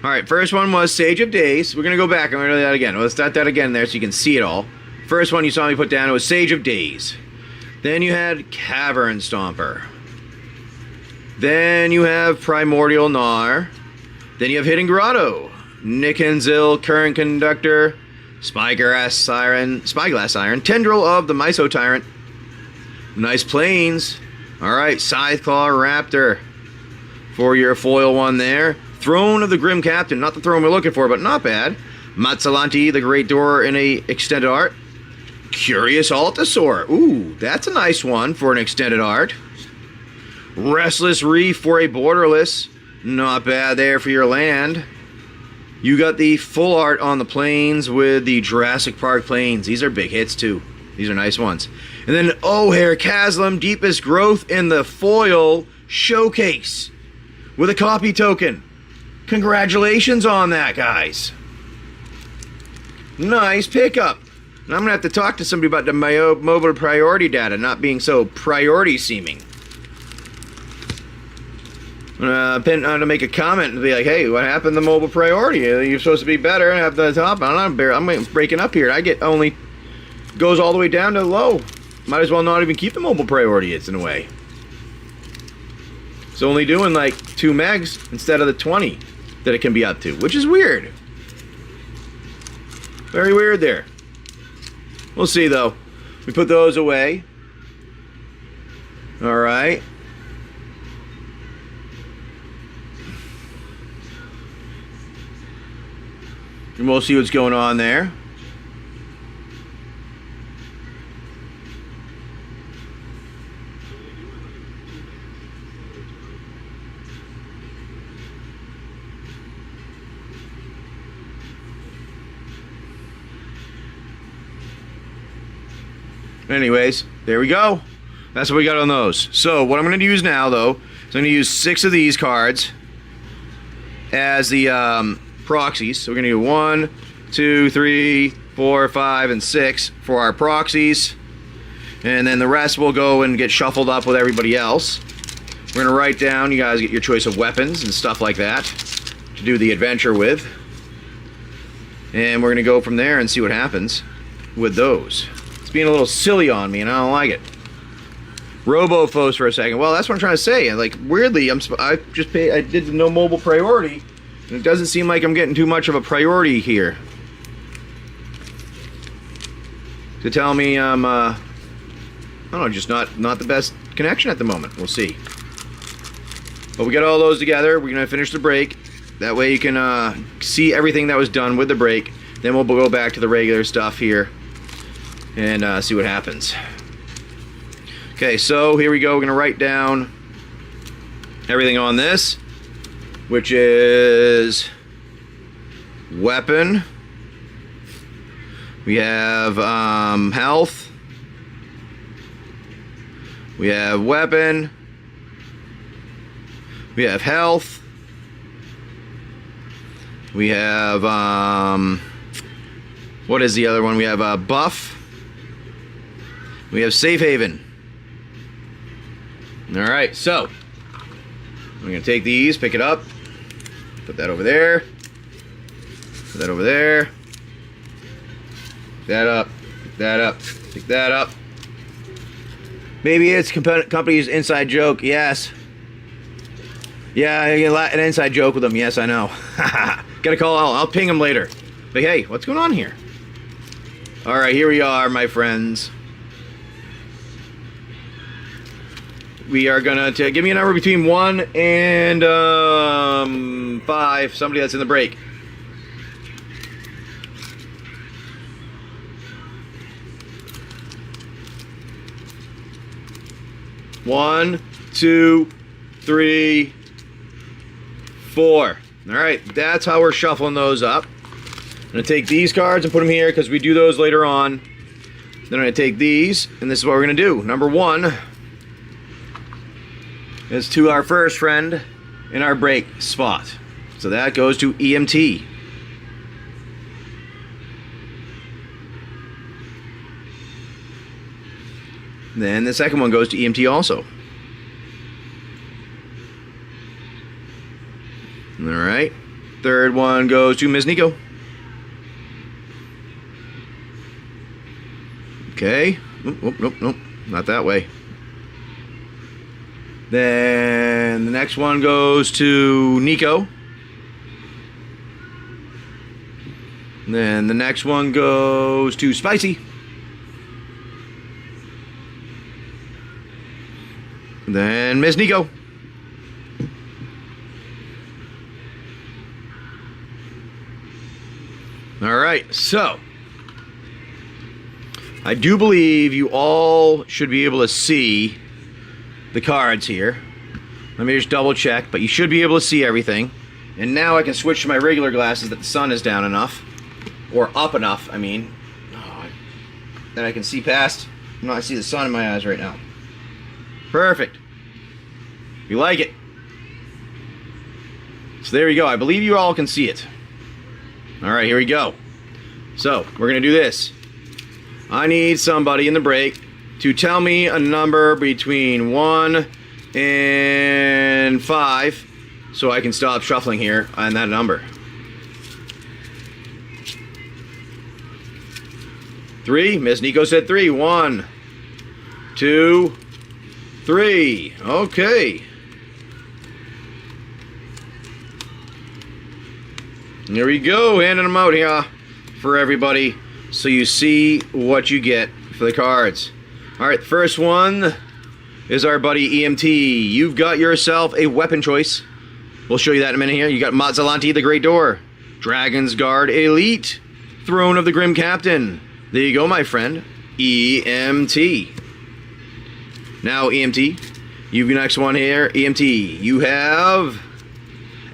Alright, first one was Sage of Days. We're going to go back. I'm going to do that again. Let's start that again there so you can see it all. First one you saw me put down, it was Sage of Days. Then you had Cavern Stomper. Then you have Primordial Gnar. Then you have Hidden Grotto. Nickenzil, Current Conductor. Spyglass Siren. Tendril of the Myso Tyrant. Nice Plains. Alright, Scytheclaw Raptor for your foil one there. Throne of the Grim Captain, not the throne we're looking for, but not bad. Matzalanti, the Great Door in a extended art. Curious Altasaur. Ooh, that's a nice one for an extended art. Restless Reef for a borderless. Not bad there for your land. You got the full art on the plains with the Jurassic Park plains. These are big hits too. These are nice ones. And then O'Hare Chasm, Deepest Growth in the foil showcase with a copy token. Congratulations on that, guys. Nice pickup. And I'm going to have to talk to somebody about the mobile priority data not being so priority seeming. I'm going to make a comment and be like, hey, what happened to mobile priority? You're supposed to be better and have the top. I'm breaking up here. I get only goes all the way down to low. Might as well not even keep the mobile priority. It's in a way. It's only doing like 2 megs instead of the 20 that it can be up to, which is weird. Very weird there. We'll see though. We put those away. All right. And we'll see what's going on there. Anyways, there we go. That's what we got on those. So what I'm going to use now, though, is I'm going to use 6 of these cards as the proxies. So we're going to do 1, 2, 3, 4, 5, and 6 for our proxies. And then the rest will go and get shuffled up with everybody else. We're going to write down, you guys get your choice of weapons and stuff like that to do the adventure with. And we're going to go from there and see what happens with those. Being a little silly on me and I don't like it. Robofos for a second. Well, that's what I'm trying to say. Like weirdly, I did the no mobile priority and it doesn't seem like I'm getting too much of a priority here. To tell me I'm I don't know, just not the best connection at the moment. We'll see. But we got all those together. We're gonna finish the break. That way you can see everything that was done with the break. Then we'll go back to the regular stuff here and see what happens. Okay, so here we go. We're going to write down everything on this, which is weapon. We have health. We have weapon. We have health. We have what is the other one? We have buff. We have Safe Haven. Alright, so I'm going to take these, pick it up, put that over there, put that over there, pick that up, pick that up, pick that up. Maybe it's company's inside joke, yes. Yeah, I get an inside joke with them, yes, I know. Gotta call, I'll ping them later. But hey, what's going on here? Alright, here we are, my friends. We are gonna give me a number between 1 and 5. Somebody that's in the break. One, 2, 3, 4. All right, that's how we're shuffling those up. I'm gonna take these cards and put them here because we do those later on. Then I'm gonna take these, and this is what we're gonna do. Number 1. Is to our first friend in our break spot. So that goes to EMT. Then the second one goes to EMT also. All right. Third one goes to Ms. Nico. Okay. Nope. Not that way. Then the next one goes to Nico. Then the next one goes to Spicy. Then Miss Nico. All right, so I do believe you all should be able to see the cards here. Let me just double check, but you should be able to see everything. And now I can switch to my regular glasses that the sun is down enough, or up enough, I mean, that I can see past. No, I see the sun in my eyes right now. Perfect. You like it. So there you go. I believe you all can see it. All right, here we go. So we're going to do this. I need somebody in the break to tell me a number between 1 and 5 so I can stop shuffling here on that number. 3. Miss Nico said 3. 1, 2, 3. Okay. Here we go. Handing them out here for everybody so you see what you get for the cards. Alright, the first one is our buddy EMT. You've got yourself a weapon choice. We'll show you that in a minute here. You got Mazzalante the Great Door, Dragon's Guard Elite, Throne of the Grim Captain. There you go, my friend. EMT. Now, EMT, you've got next one here. EMT, you have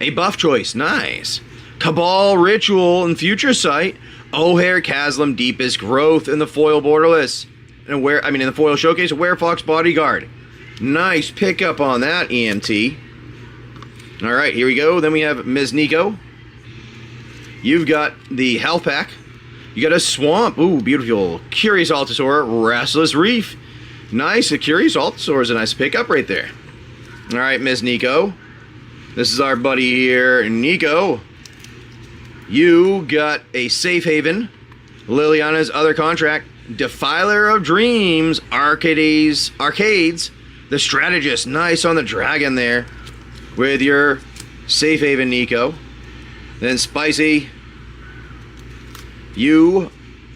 a buff choice. Nice. Cabal Ritual and Future Sight. O'Hare Chasm Deepest Growth in the foil borderless. And in the foil showcase, Werefox Bodyguard. Nice pickup on that, EMT. Alright, here we go. Then we have Ms. Nico. You've got the Health Pack. You got a Swamp. Ooh, beautiful. Curious Altasaur, Restless Reef. Nice. A Curious Altasaur is a nice pickup right there. Alright, Ms. Nico. This is our buddy here, Nico. You got a Safe Haven, Liliana's Other Contract, Defiler of Dreams, Arcades, The Strategist. Nice on the dragon there with your Safe Haven, Nico. Then Spicy, you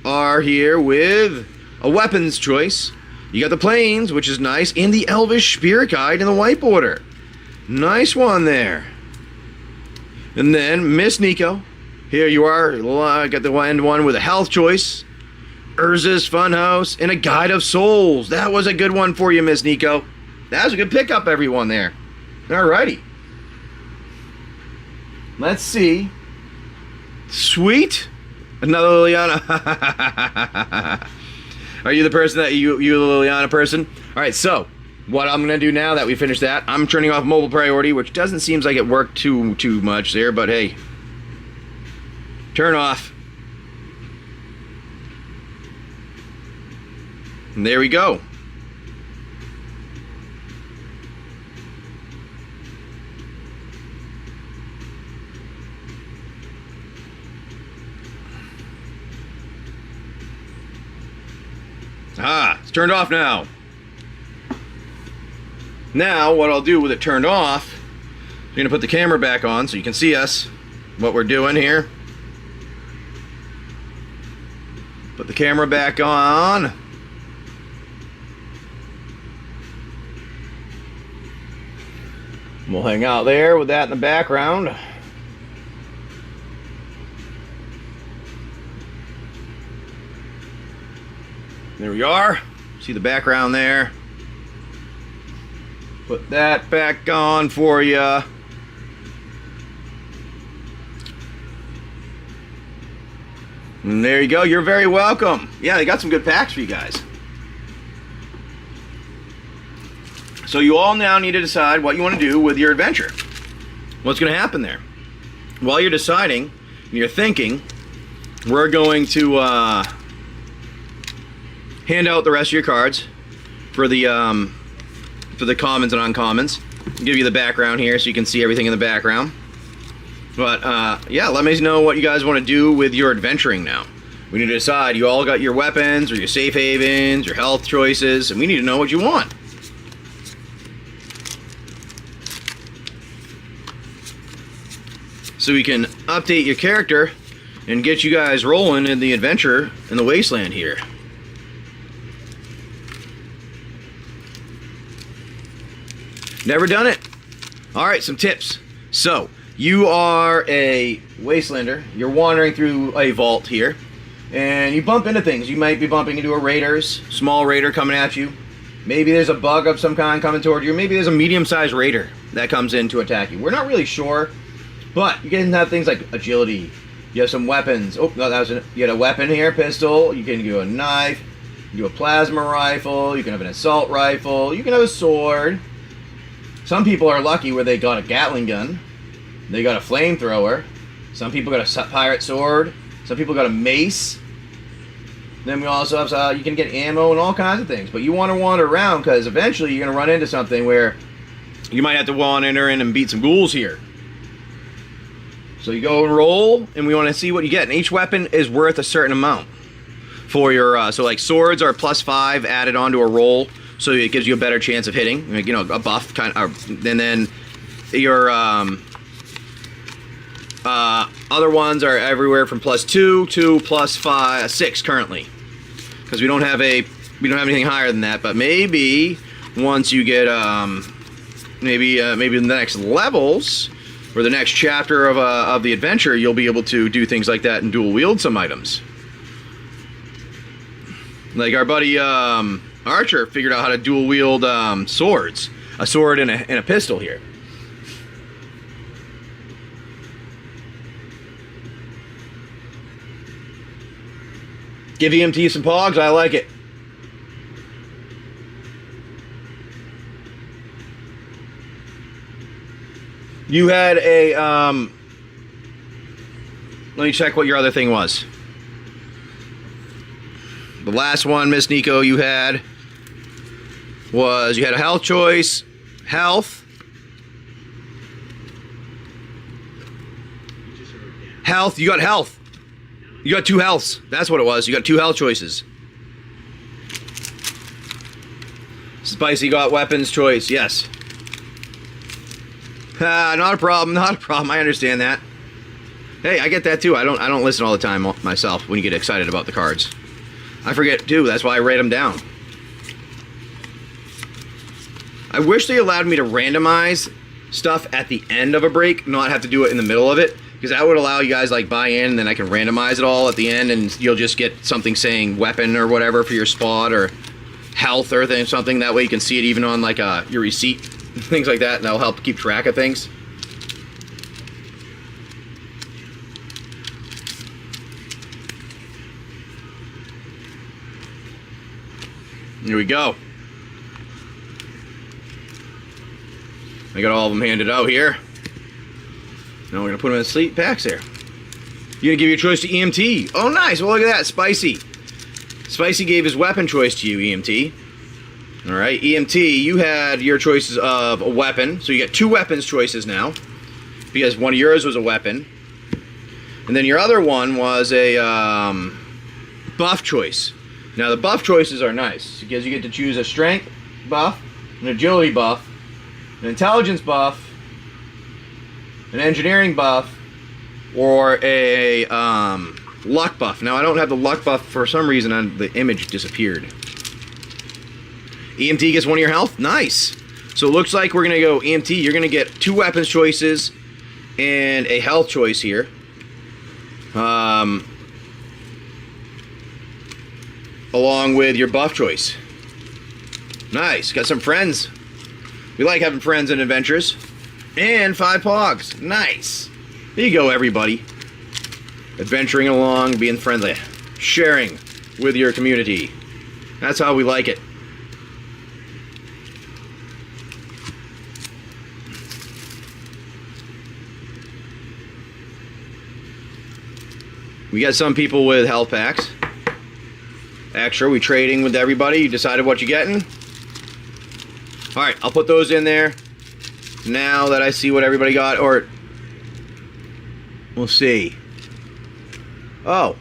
are here with a weapons choice. You got the Plains, which is nice, and the Elvish Spirit Guide in the white border. Nice one there. And then Miss Nico. Here you are, got the end one with a health choice, Urza's Funhouse, and a Guide of Souls. That was a good one for you, Miss Nico. That was a good pickup, everyone there. Alrighty. Let's see. Sweet. Another Liliana. Are you the person that you the Liliana person? Alright, so what I'm gonna do now that we finished that, I'm turning off mobile priority, which doesn't seem like it worked too much there, but hey. Turn off. And there we go. It's turned off now. Now, what I'll do with it turned off, I'm going to put the camera back on so you can see us, what we're doing here. Put the camera back on. We'll hang out there with that in the background. There we are. See the background there. Put that back on for you. And there you go. You're very welcome. Yeah, they got some good packs for you guys. So you all now need to decide what you want to do with your adventure. What's going to happen there? While you're deciding, and you're thinking, we're going to hand out the rest of your cards for the commons and uncommons. I'll give you the background here so you can see everything in the background. But yeah, let me know what you guys want to do with your adventuring now. We need to decide. You all got your weapons or your safe havens, your health choices, and we need to know what you want. So we can update your character and get you guys rolling in the adventure in the wasteland here. Never done it. All right, some tips. So you are a wastelander. You're wandering through a vault here, and you bump into things. You might be bumping into a small raider coming at you. Maybe there's a bug of some kind coming toward you. Maybe there's a medium-sized raider that comes in to attack you. We're not really sure, but you can have things like agility. You have some weapons. Oh, no, you had a weapon here, pistol. You can do a knife. You can do a plasma rifle. You can have an assault rifle. You can have a sword. Some people are lucky where they got a Gatling gun. They got a flamethrower. Some people got a pirate sword. Some people got a mace. Then we also have, you can get ammo and all kinds of things. But you want to wander around because eventually you're going to run into something where you might have to wander in and beat some ghouls here. So you go and roll, and we want to see what you get. And each weapon is worth a certain amount. For your, so like swords are +5 added onto a roll. So it gives you a better chance of hitting. Like, you know, a buff kind of, and then your other ones are everywhere from +2 to +6 currently, because we don't have anything higher than that. But maybe once you get maybe in the next levels or the next chapter of the adventure, you'll be able to do things like that and dual wield some items. Like our buddy Archer figured out how to dual wield swords, a sword and a pistol here. Give EMT some pogs, I like it. You had a, let me check what your other thing was. The last one, Miss Nico, you had a health choice, health, you got health. You got 2 healths. That's what it was. You got 2 health choices. Spicy got weapons choice. Yes. Not a problem. Not a problem. I understand that. Hey, I get that too. I don't listen all the time myself when you get excited about the cards. I forget too. That's why I write them down. I wish they allowed me to randomize stuff at the end of a break, not have to do it in the middle of it. Because that would allow you guys like buy in, and then I can randomize it all at the end, and you'll just get something saying weapon or whatever for your spot, or health or something. That way you can see it even on like your receipt, things like that, and that'll help keep track of things. Here we go. I got all of them handed out here. Now we're going to put them in sleep packs there. You're going to give your choice to EMT. Oh, nice. Well, look at that. Spicy. Spicy gave his weapon choice to you, EMT. All right. EMT, you had your choices of a weapon. So you got 2 weapons choices now, because one of yours was a weapon. And then your other one was a buff choice. Now, the buff choices are nice because you get to choose a strength buff, an agility buff, an intelligence buff, an engineering buff, or a luck buff. Now, I don't have the luck buff for some reason. The image disappeared. EMT gets 1 of your health. Nice. So it looks like we're going to go EMT. You're going to get 2 weapons choices and a health choice here. Along with your buff choice. Nice. Got some friends. We like having friends in adventures. And 5 pogs. Nice. There you go, everybody. Adventuring along, being friendly. Sharing with your community. That's how we like it. We got some people with health packs. Extra, we trading with everybody. You decided what you're getting. Alright, I'll put those in there. Now that I see what everybody got, or We'll see. Oh.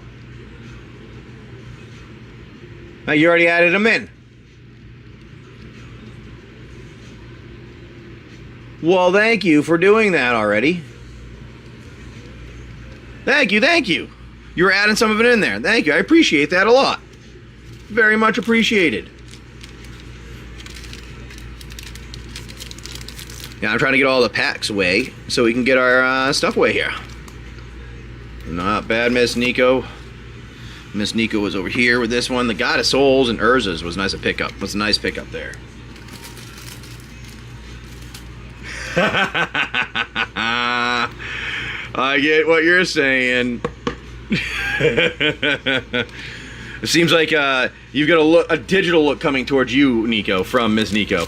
Now you already added them in. Well, thank you for doing that already. Thank you, thank you. You were adding some of it in there. Thank you. I appreciate that a lot. Very much appreciated. Yeah, I'm trying to get all the packs away so we can get our stuff away here. Not bad, Miss Nico. Miss Nico was over here with this one. The God of Souls and Urza's was nice to pick up. Was a nice pickup there. I get what you're saying. It seems like you've got a digital look coming towards you, Nico, from Miss Nico.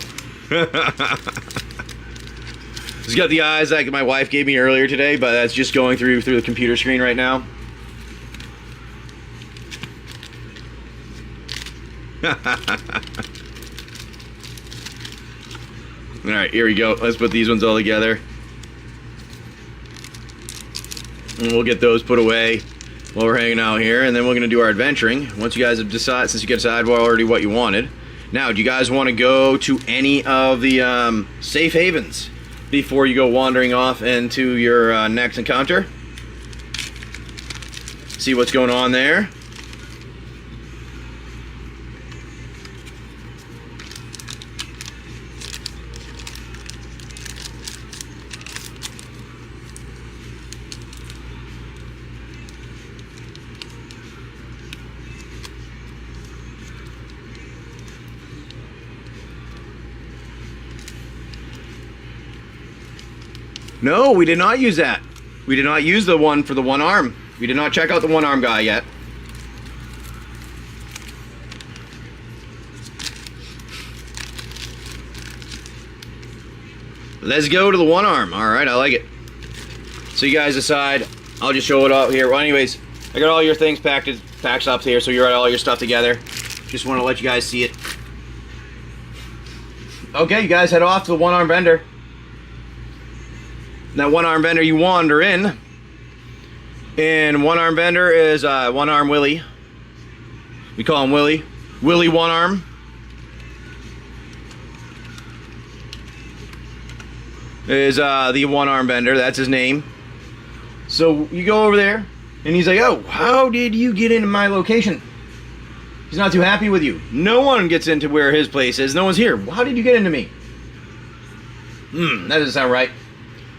He's got the eyes like my wife gave me earlier today, but that's just going through the computer screen right now. Alright, here we go. Let's put these ones all together. And we'll get those put away while we're hanging out here, and then we're going to do our adventuring. Once you guys have decided, since you get decided already what you wanted. Now, do you guys want to go to any of the safe havens before you go wandering off into your next encounter? See what's going on there. No, we did not use that. We did not use the one for the one arm. We did not check out the one arm guy yet. Let's go to the one arm. Alright, I like it. So you guys decide. I'll just show it up here. Well, anyways, I got all your things packed up here, so you're all your stuff together. Just want to let you guys see it. Okay, you guys head off to the one arm vendor. That one arm vendor you wander in. And one arm vendor is one arm Willie. We call him Willie. Willie one arm. Is the one arm vendor. That's his name. So you go over there and he's like, oh, how did you get into my location? He's not too happy with you. No one gets into where his place is. No one's here. How did you get into me? That doesn't sound right.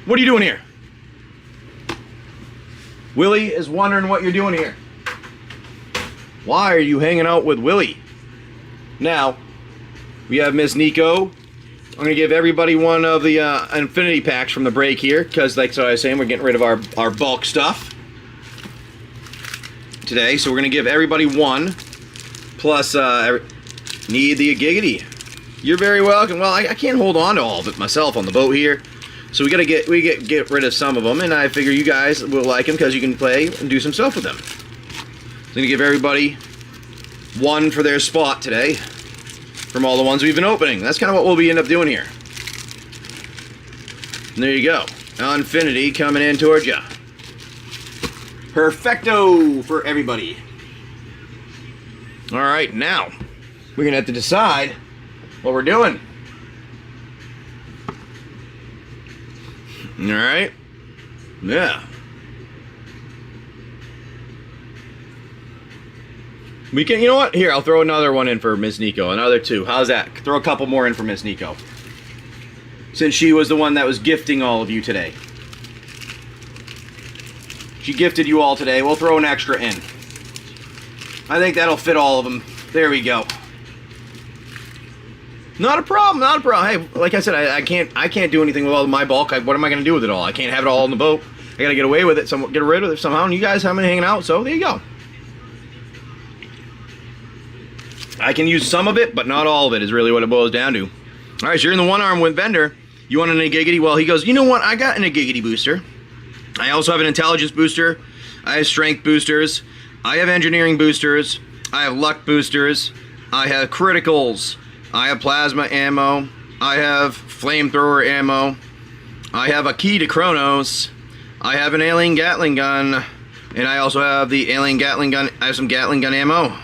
What are you doing here? Willie is wondering what you're doing here. Why are you hanging out with Willie? Now, we have Miss Nico. I'm going to give everybody one of the infinity packs from the break here, because like so I was saying, we're getting rid of our bulk stuff today. So we're going to give everybody one, plus need the giggity. You're very welcome. Well, I can't hold on to all of it myself on the boat here. So we get rid of some of them, and I figure you guys will like them because you can play and do some stuff with them. So I'm gonna give everybody one for their spot today from all the ones we've been opening. That's kind of what we'll end up doing here. And there you go, Infinity coming in towards you. Perfecto for everybody. All right, now we're gonna have to decide what we're doing. All right. Yeah. We can, you know what? Here, I'll throw another one in for Miss Nico. Another two. How's that? Throw a couple more in for Miss Nico. Since she was the one that was gifting all of you today. She gifted you all today. We'll throw an extra in. I think that'll fit all of them. There we go. Not a problem, not a problem. Hey, like I said, I can't do anything with all my bulk. What am I going to do with it all? I can't have it all on the boat. I got to get away with it, get rid of it somehow. And you guys have been hanging out, so there you go. I can use some of it, but not all of it is really what it boils down to. All right, so you're in the one-arm with vendor. You want an Giggity? Well, he goes, you know what? I got an Giggity booster. I also have an intelligence booster. I have strength boosters. I have engineering boosters. I have luck boosters. I have criticals. I have plasma ammo. I have flamethrower ammo. I have a key to Chronos. I have an alien Gatling gun, and I also have the alien Gatling gun. I have some Gatling gun ammo,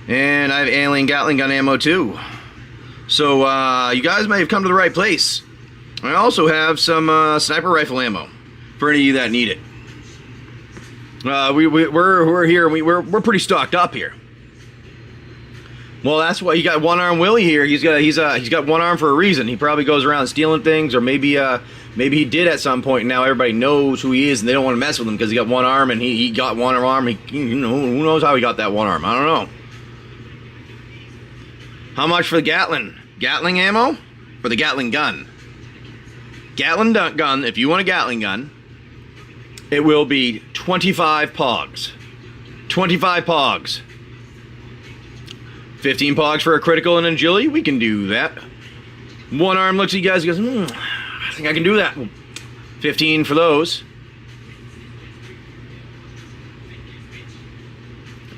and I have alien Gatling gun ammo too. So you guys may have come to the right place. I also have some sniper rifle ammo for any of you that need it. We're here, and we're pretty stocked up here. Well, that's why you got One Arm Willie here. He's got one arm for a reason. He probably goes around stealing things, or maybe he did at some point. And now everybody knows who he is, and they don't want to mess with him because he got one arm, and he got one arm. Who knows how he got that one arm? I don't know. How much for the Gatling ammo, or the Gatling gun? Gatling gun. If you want a Gatling gun, it will be 25 pogs. 25 pogs. 15 pogs for a critical and agility. We can do that. One arm looks at you guys and goes, I think I can do that. 15 for those.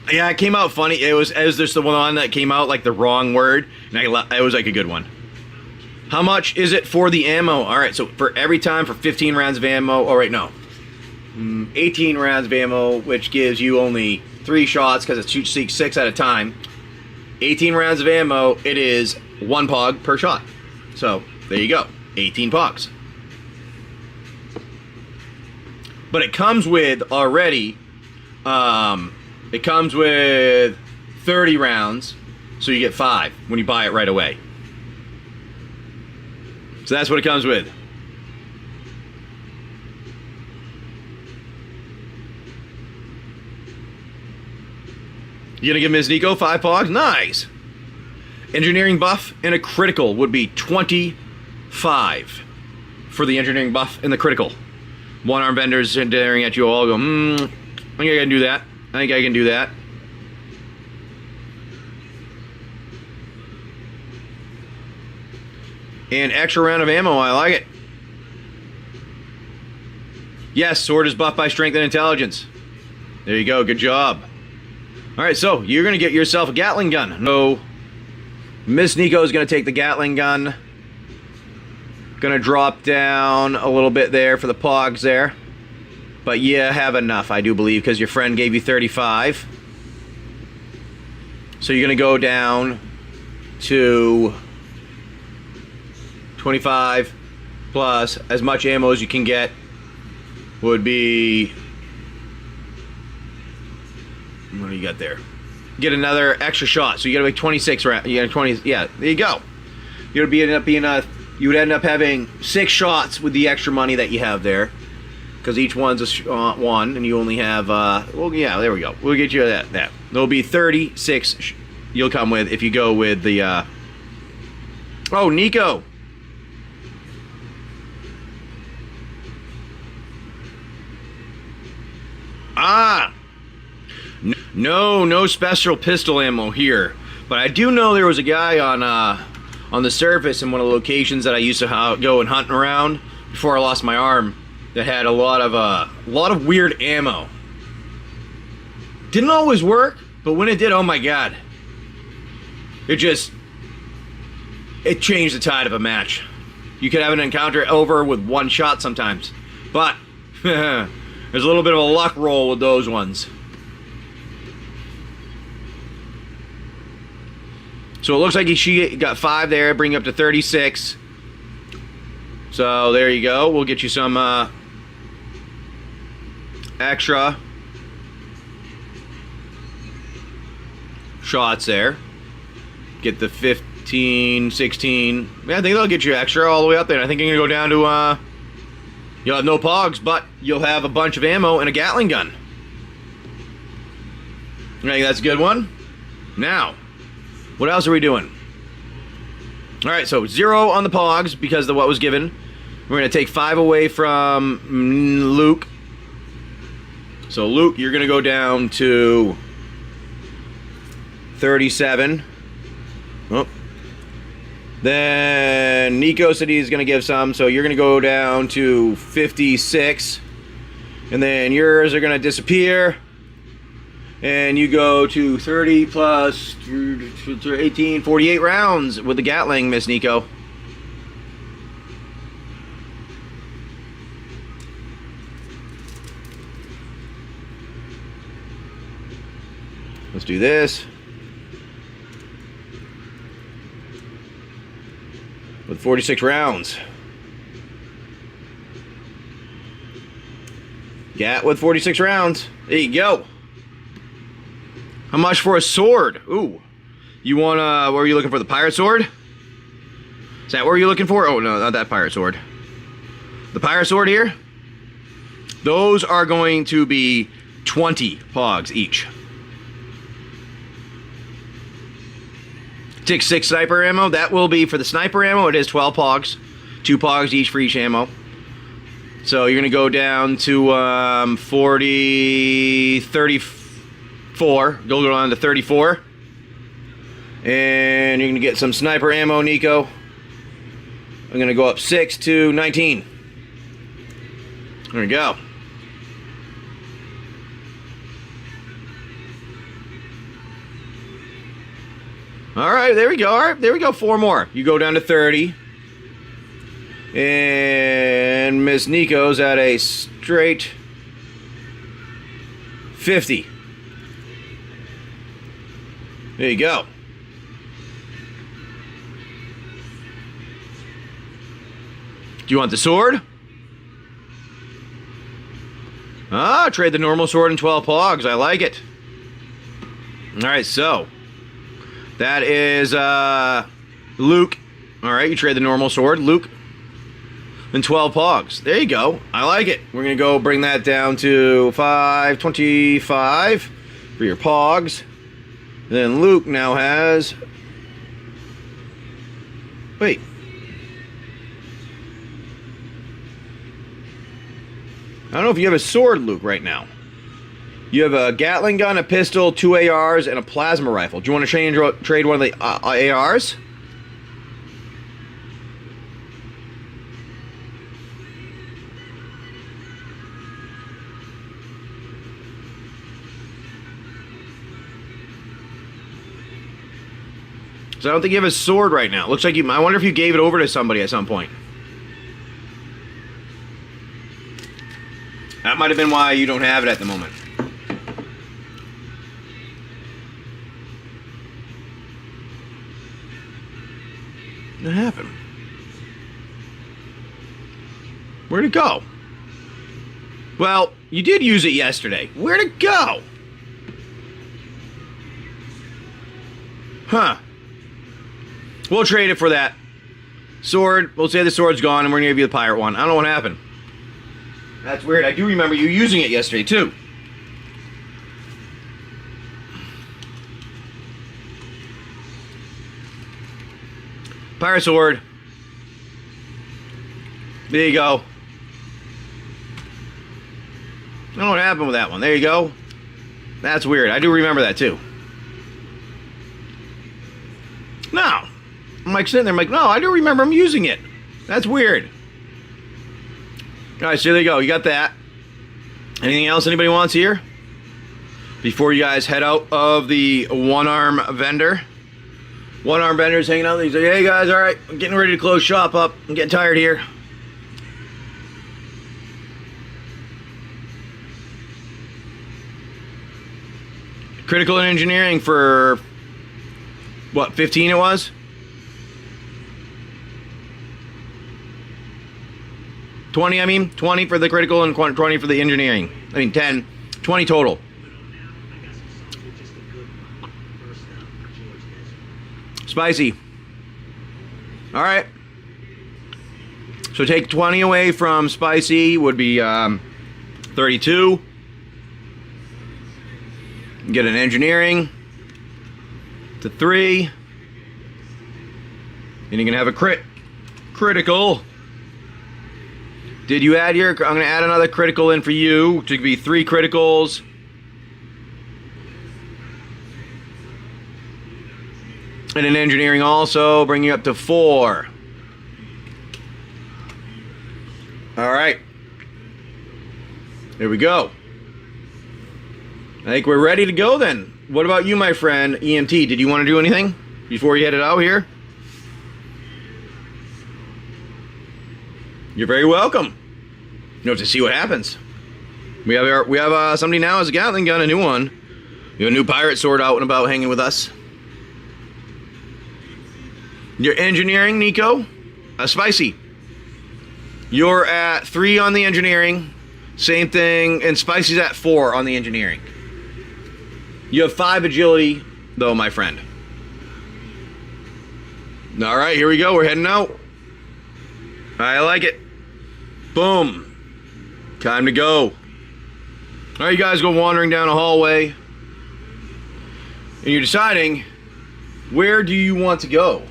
Yeah, it came out funny. It was just the one that came out like the wrong word, and it was like a good one. How much is it for the ammo? All right, so for every time for 15 rounds of ammo. Oh, right, no. 18 rounds of ammo, which gives you only 3 shots because it shoots 6 at a time. 18 rounds of ammo, it is 1 pog per shot. So, there you go. 18 pogs. But it comes with already, it comes with 30 rounds, so you get 5 when you buy it right away. So that's what it comes with. You gonna give Ms. Nico 5 pogs? Nice! Engineering buff and a critical would be 25 for the engineering buff and the critical. One arm vendors staring at you all go, I think I can do that. I think I can do that. And extra round of ammo, I like it. Yes, sword is buffed by strength and intelligence. There you go, good job. Alright, so you're going to get yourself a Gatling gun. So, Miss Nico is going to take the Gatling gun. Going to drop down a little bit there for the pogs there. But you have enough, I do believe, because your friend gave you 35. So you're going to go down to 25 plus as much ammo as you can get would be... What do you got there? Get another extra shot. So you gotta make 26 rounds. You got 20. Yeah, there you go. You would end up having 6 shots with the extra money that you have there, because each one's a one, and you only have. Well, yeah, there we go. We'll get you that. There'll be 36. You'll come with if you go with the. Oh, Nico. No special pistol ammo here, but I do know there was a guy on the surface in one of the locations that I used to go and hunt around before I lost my arm that had a lot of weird ammo. Didn't always work, but when it did, oh my god, it changed the tide of a match. You could have an encounter over with 1 shot sometimes, but there's a little bit of a luck roll with those ones. So it looks like she got 5 there, bring you up to 36. So there you go. We'll get you some extra shots there. Get the 15, 16. Yeah, I think they'll get you extra all the way up there. I think you're going to go down to... You'll have no pogs, but you'll have a bunch of ammo and a Gatling gun. I think that's a good one. Now... what else are we doing? Alright, so 0 on the pogs because of what was given. We're going to take 5 away from Luke. So Luke, you're going to go down to 37. Oh. Then Nico said he's going to give some, so you're going to go down to 56. And then yours are going to disappear. And you go to 30 plus 18, 48 rounds with the Gatling, Miss Nico. Let's do this. With 46 rounds. Gat with 46 rounds. There you go. How much for a sword? Ooh. You want, what were you looking for? The pirate sword? Is that what you're looking for? Oh, no, not that pirate sword. The pirate sword here? Those are going to be 20 pogs each. Take 6 sniper ammo. That will be for the sniper ammo. It is 12 pogs. 2 pogs each for each ammo. So you're going to go down to 34. Go down to 34. And you're going to get some sniper ammo, Nico. I'm going to go up 6 to 19. There we go. Alright, there we go. Alright, there we go. 4 more. You go down to 30. And Miss Nico's at a straight 50. There you go. Do you want the sword? Ah, trade the normal sword and 12 pogs. I like it. Alright, so that is Luke. Alright, you trade the normal sword. Luke. And 12 pogs. There you go. I like it. We're going to go bring that down to 525 for your pogs. Then Luke now has... Wait. I don't know if you have a sword, Luke, right now. You have a Gatling gun, a pistol, 2 ARs, and a plasma rifle. Do you want to trade one of the ARs? So I don't think you have a sword right now. Looks like you... I wonder if you gave it over to somebody at some point. That might have been why you don't have it at the moment. What happened? Where'd it go? Well, you did use it yesterday. Where'd it go? Huh. We'll trade it for that sword. We'll say the sword's gone and we're going to give you the pirate one. I don't know what happened. That's weird. I do remember you using it yesterday, too. Pirate sword. There you go. I don't know what happened with that one. There you go. That's weird. I do remember that, too. No. I'm like sitting there, I'm like, no, I do remember him using it. That's weird. Alright, so there you go. You got that. Anything else anybody wants here? Before you guys head out of the one-arm vendor. One-arm vendor's hanging out. He's like, hey guys, alright, I'm getting ready to close shop up. I'm getting tired here. Critical engineering for what, 15 it was? $20, I mean, 20 for the critical and 20 for the engineering. I mean, 10, 20 total. Spicy. All right. So take 20 away from spicy would be 32. Get an engineering to 3. And you're gonna have a critical. Did you add your... I'm going to add another critical in for you to be 3 criticals. And an engineering also, bring you up to 4. Alright. There we go. I think we're ready to go then. What about you, my friend, EMT? Did you want to do anything before you headed out here? You're very welcome. You know, to see what happens. We have somebody now has a Gatling gun, a new one. You have a new pirate sword out and about hanging with us. Your engineering, Nico? Spicy. You're at 3 on the engineering. Same thing. And Spicy's at 4 on the engineering. You have 5 agility, though, my friend. All right, here we go. We're heading out. I like it. Boom. Time to go. All right, you guys go wandering down a hallway. And you're deciding, where do you want to go?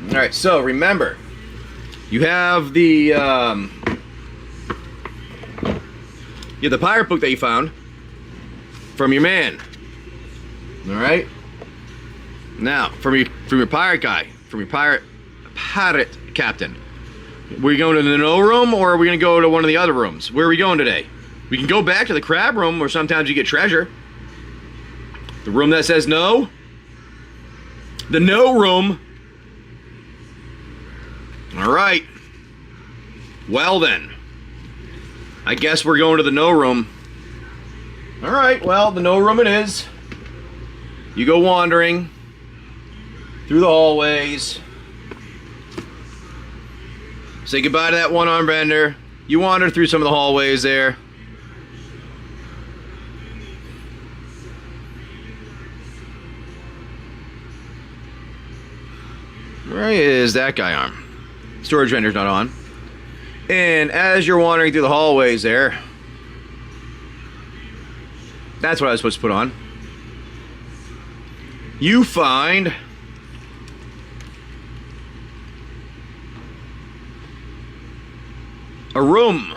All right, so remember, you have the pirate book that you found from your man. All right. Now, from your pirate guy, from your pirate captain. Were you going to the no room, or are we going to go to one of the other rooms? Where are we going today? We can go back to the crab room, where sometimes you get treasure. The room that says no. The no room. All right. Well then, I guess we're going to the no room. All right, well, the no room it is. You go wandering through the hallways. Say goodbye to that one-arm bender. You wander through some of the hallways there. Where is that guy arm? Storage vendor's not on. And as you're wandering through the hallways there, that's what I was supposed to put on. You find a room.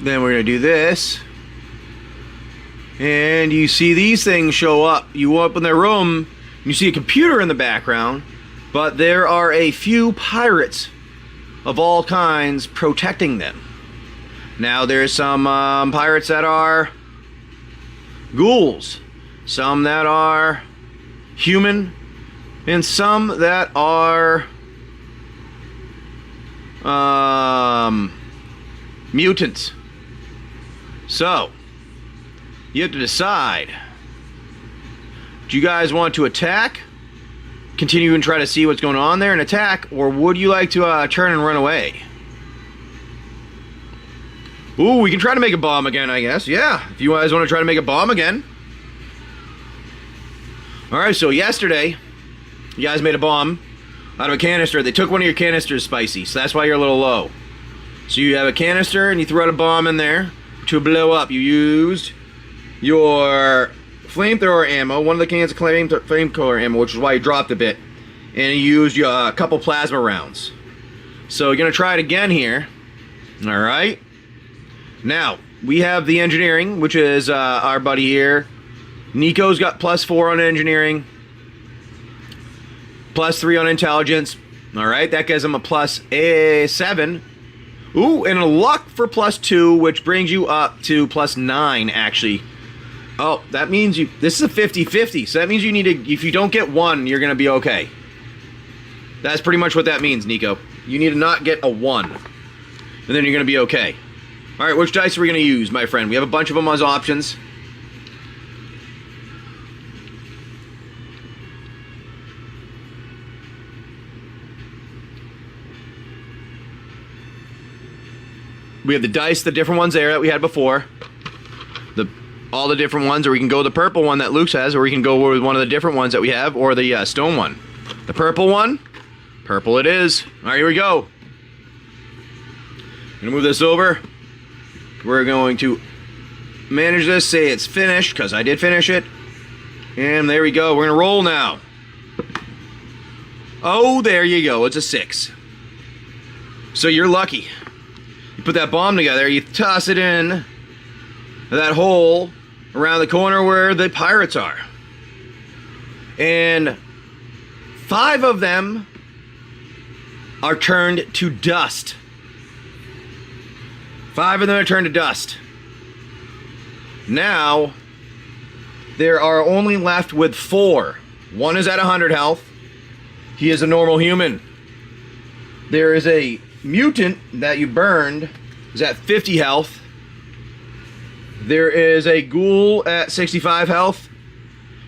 Then we're going to do this. And you see these things show up. You open their room, and you see a computer in the background, but there are a few pirates of all kinds protecting them. Now there's some pirates that are ghouls, some that are human, and some that are mutants. So, you have to decide. Do you guys want to attack? Continue and try to see what's going on there and attack? Or would you like to turn and run away? Ooh, we can try to make a bomb again, I guess. Yeah, if you guys want to try to make a bomb again. Alright, so yesterday, you guys made a bomb out of a canister. They took one of your canisters, Spicy, so that's why you're a little low. So you have a canister and you threw out a bomb in there to blow up. You used your flamethrower ammo, one of the cans of flamethrower ammo, which is why you dropped a bit, and you used a couple plasma rounds. So you're gonna try it again here. All right. Now we have the engineering, which is our buddy here. Nico's got +4 on engineering, +3 on intelligence. All right, that gives him a +7. Ooh, and a luck for +2, which brings you up to +9, actually. Oh, that means this is a 50-50, so that means you need to, if you don't get 1, you're going to be okay. That's pretty much what that means, Nico. You need to not get a 1, and then you're going to be okay. All right, which dice are we going to use, my friend? We have a bunch of them as options. We have the dice, the different ones there that we had before. All the different ones, or we can go the purple one that Luke's has, or we can go with one of the different ones that we have, or the stone one. The purple one, purple it is. All right, here we go. I'm gonna move this over. We're going to manage this, say it's finished, because I did finish it. And there we go, we're gonna roll now. Oh, there you go, it's a 6. So you're lucky. You put that bomb together, you toss it in that hole around the corner where the pirates are. And 5 of them are turned to dust. 5 of them are turned to dust. Now, there are only left with 4. One is at 100 health. He is a normal human. There is a mutant that you burned, is at 50 health. There is a ghoul at 65 health.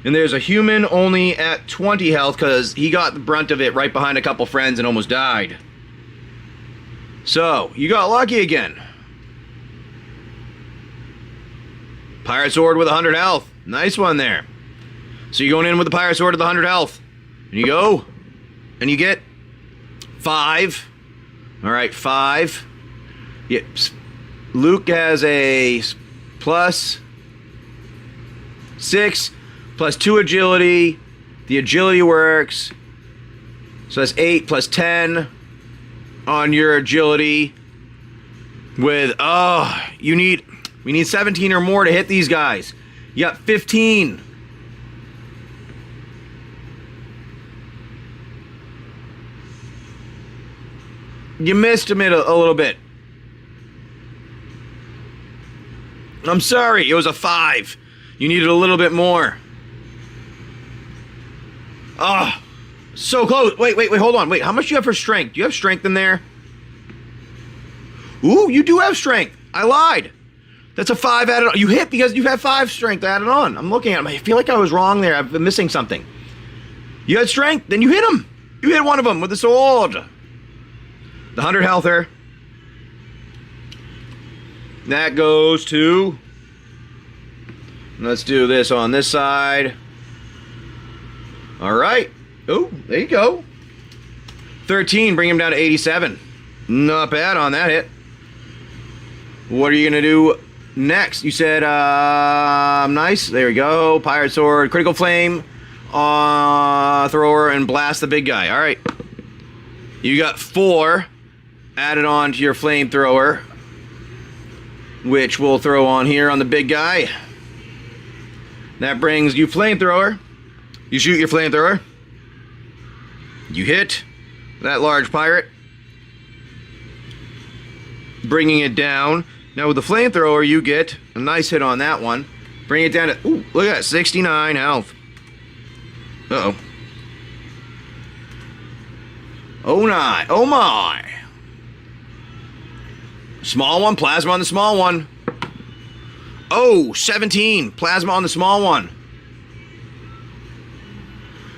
And there's a human only at 20 health because he got the brunt of it right behind a couple friends and almost died. So, you got lucky again. Pirate Sword with 100 health. Nice one there. So you're going in with the Pirate Sword with 100 health. And you go. And you get 5. Alright, 5. Yep. Luke has a plus 6 plus 2 agility. The agility works. So that's 8 plus 10 on your agility. With, we need 17 or more to hit these guys. You got 15. You missed him a little bit. I'm sorry, it was a 5. You needed a little bit more. Oh, so close. Wait, hold on. Wait, how much do you have for strength? Do you have strength in there? Ooh, you do have strength. I lied. That's a 5 added on. You hit because you have 5 strength added on. I'm looking at him. I feel like I was wrong there. I've been missing something. You had strength, then you hit him. You hit one of them with the sword. The 100 healther. That goes to... Let's do this on this side. Alright. Oh, there you go. 13, bring him down to 87. Not bad on that hit. What are you going to do next? You said, nice. There we go. Pirate Sword, Critical Flame, Thrower, and Blast the big guy. Alright. You got 4 added on to your Flamethrower, which we'll throw on here on the big guy. That brings you Flamethrower. You shoot your Flamethrower. You hit that large pirate, bringing it down. Now with the Flamethrower, you get a nice hit on that one. Bring it down to, ooh, look at that, 69 health. Uh-oh. Oh, my. Oh, my. Small one, plasma on the small one. Oh, 17. Plasma on the small one.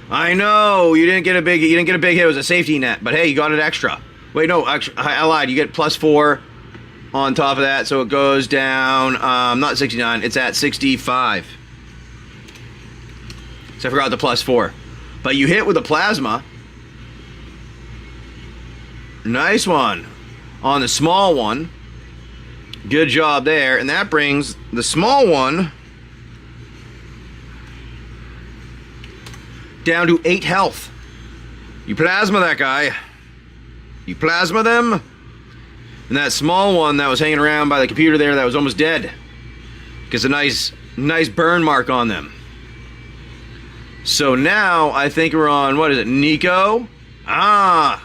I know, you didn't get a big hit. It was a safety net, but hey, you got it extra. Wait, no, actually, I lied. You get plus 4 on top of that, so it goes down, not 69, it's at 65. So I forgot the plus 4. But you hit with the plasma. Nice one on the small one. Good job there. And that brings the small one down to 8 health. You plasma that guy. You plasma them. And that small one that was hanging around by the computer there that was almost dead gets a nice burn mark on them. So now I think we're on, what is it, Nico? Ah,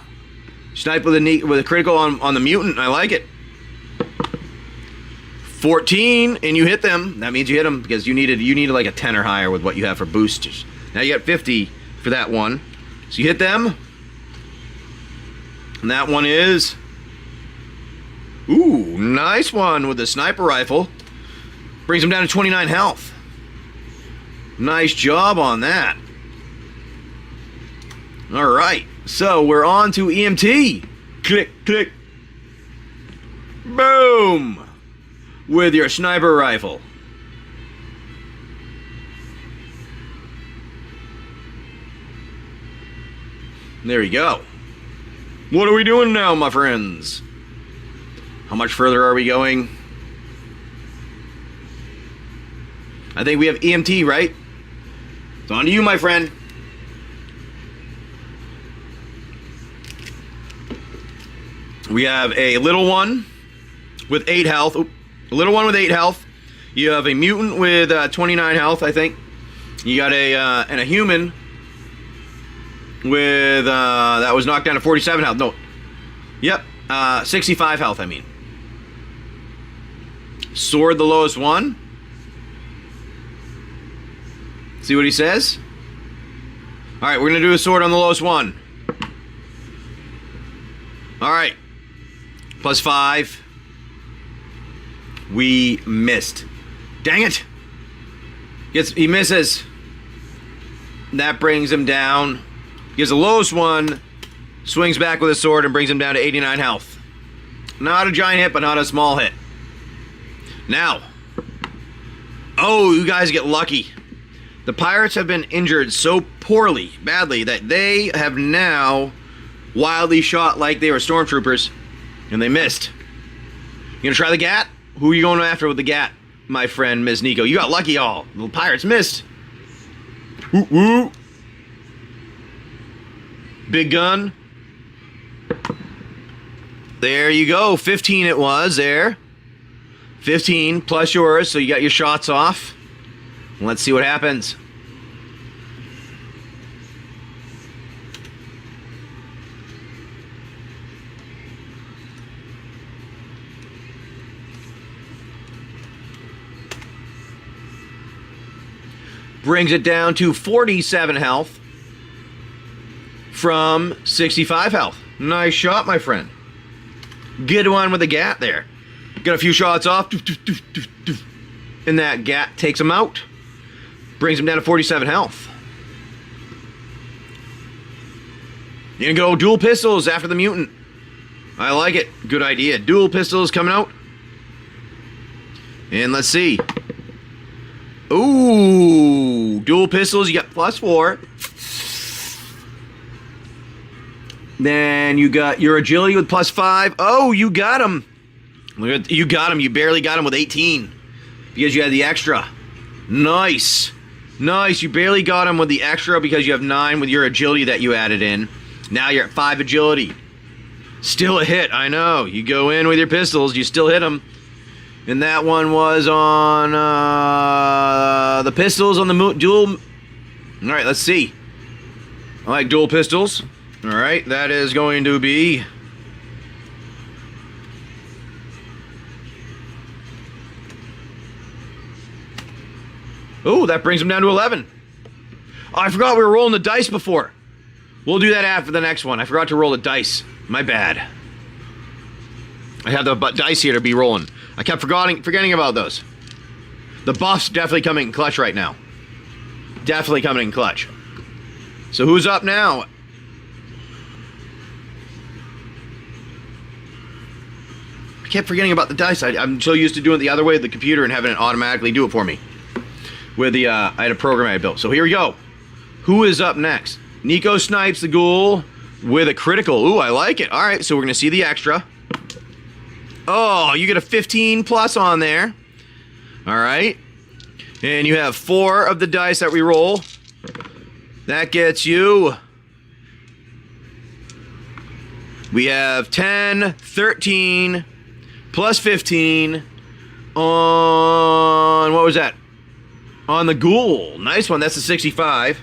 snipe with a critical on the mutant. I like it. 14, and you hit them. That means you hit them because you needed like a 10 or higher with what you have for boosters. Now you got 50 for that one. So you hit them. And that one is, ooh, nice one with the sniper rifle. Brings them down to 29 health. Nice job on that. All right, so we're on to EMT. Click, click. Boom. With your sniper rifle. There you go. What are we doing now, my friends? How much further are we going? I think we have EMT, right? It's on to you, my friend. We have a little one with 8 health. Oop, a little one with 8 health. You have a mutant with 29 health, I think. You got and a human with that was knocked down to 47 health. No, yep, 65 health. I mean, sword the lowest one. See what he says? Alright, we're going to do a sword on the lowest one. Alright. +5. We missed. Dang it! He misses. That brings him down. Gives the lowest one. Swings back with a sword and brings him down to 89 health. Not a giant hit, but not a small hit. Now. Oh, you guys get lucky. The pirates have been injured so poorly, badly, that they have now wildly shot like they were stormtroopers, and they missed. You gonna try the gat? Who are you going after with the gat, my friend, Ms. Nico? You got lucky, all. The pirates missed. Woo woo. Big gun. There you go. 15 it was there. 15 plus yours, so you got your shots off. Let's see what happens. Brings it down to 47 health from 65 health. Nice shot, my friend. Good one with the gat there. Got a few shots off. And that gat takes him out. Brings him down to 47 health. You're gonna go dual pistols after the mutant. I like it. Good idea. Dual pistols coming out. And let's see. Ooh, dual pistols. You got +4. Then you got your agility with +5. Oh, you got him. Look at, you got him. You barely got him with 18 because you had the extra. Nice. Nice. You barely got him with the extra because you have 9 with your agility that you added in. Now you're at 5 agility. Still a hit. I know. You go in with your pistols. You still hit him. And that one was on the pistols on the dual. All right, let's see. I like dual pistols. All right, that is going to be. Oh, that brings him down to 11. Oh, I forgot we were rolling the dice before. We'll do that after the next one. I forgot to roll the dice. My bad. I have the dice here to be rolling. I kept forgetting about those. The buff's definitely coming in clutch right now. Definitely coming in clutch. So who's up now? I kept forgetting about the dice. I'm so used to doing it the other way with the computer and having it automatically do it for me. With the, I had a program I built. So here we go. Who is up next? Nico snipes the ghoul with a critical. Ooh, I like it. All right, so we're going to see the extra. Oh, you get a 15 plus on there. All right. And you have 4 of the dice that we roll. That gets you. We have 10, 13, plus 15 on, what was that? On the ghoul. Nice one. That's a 65.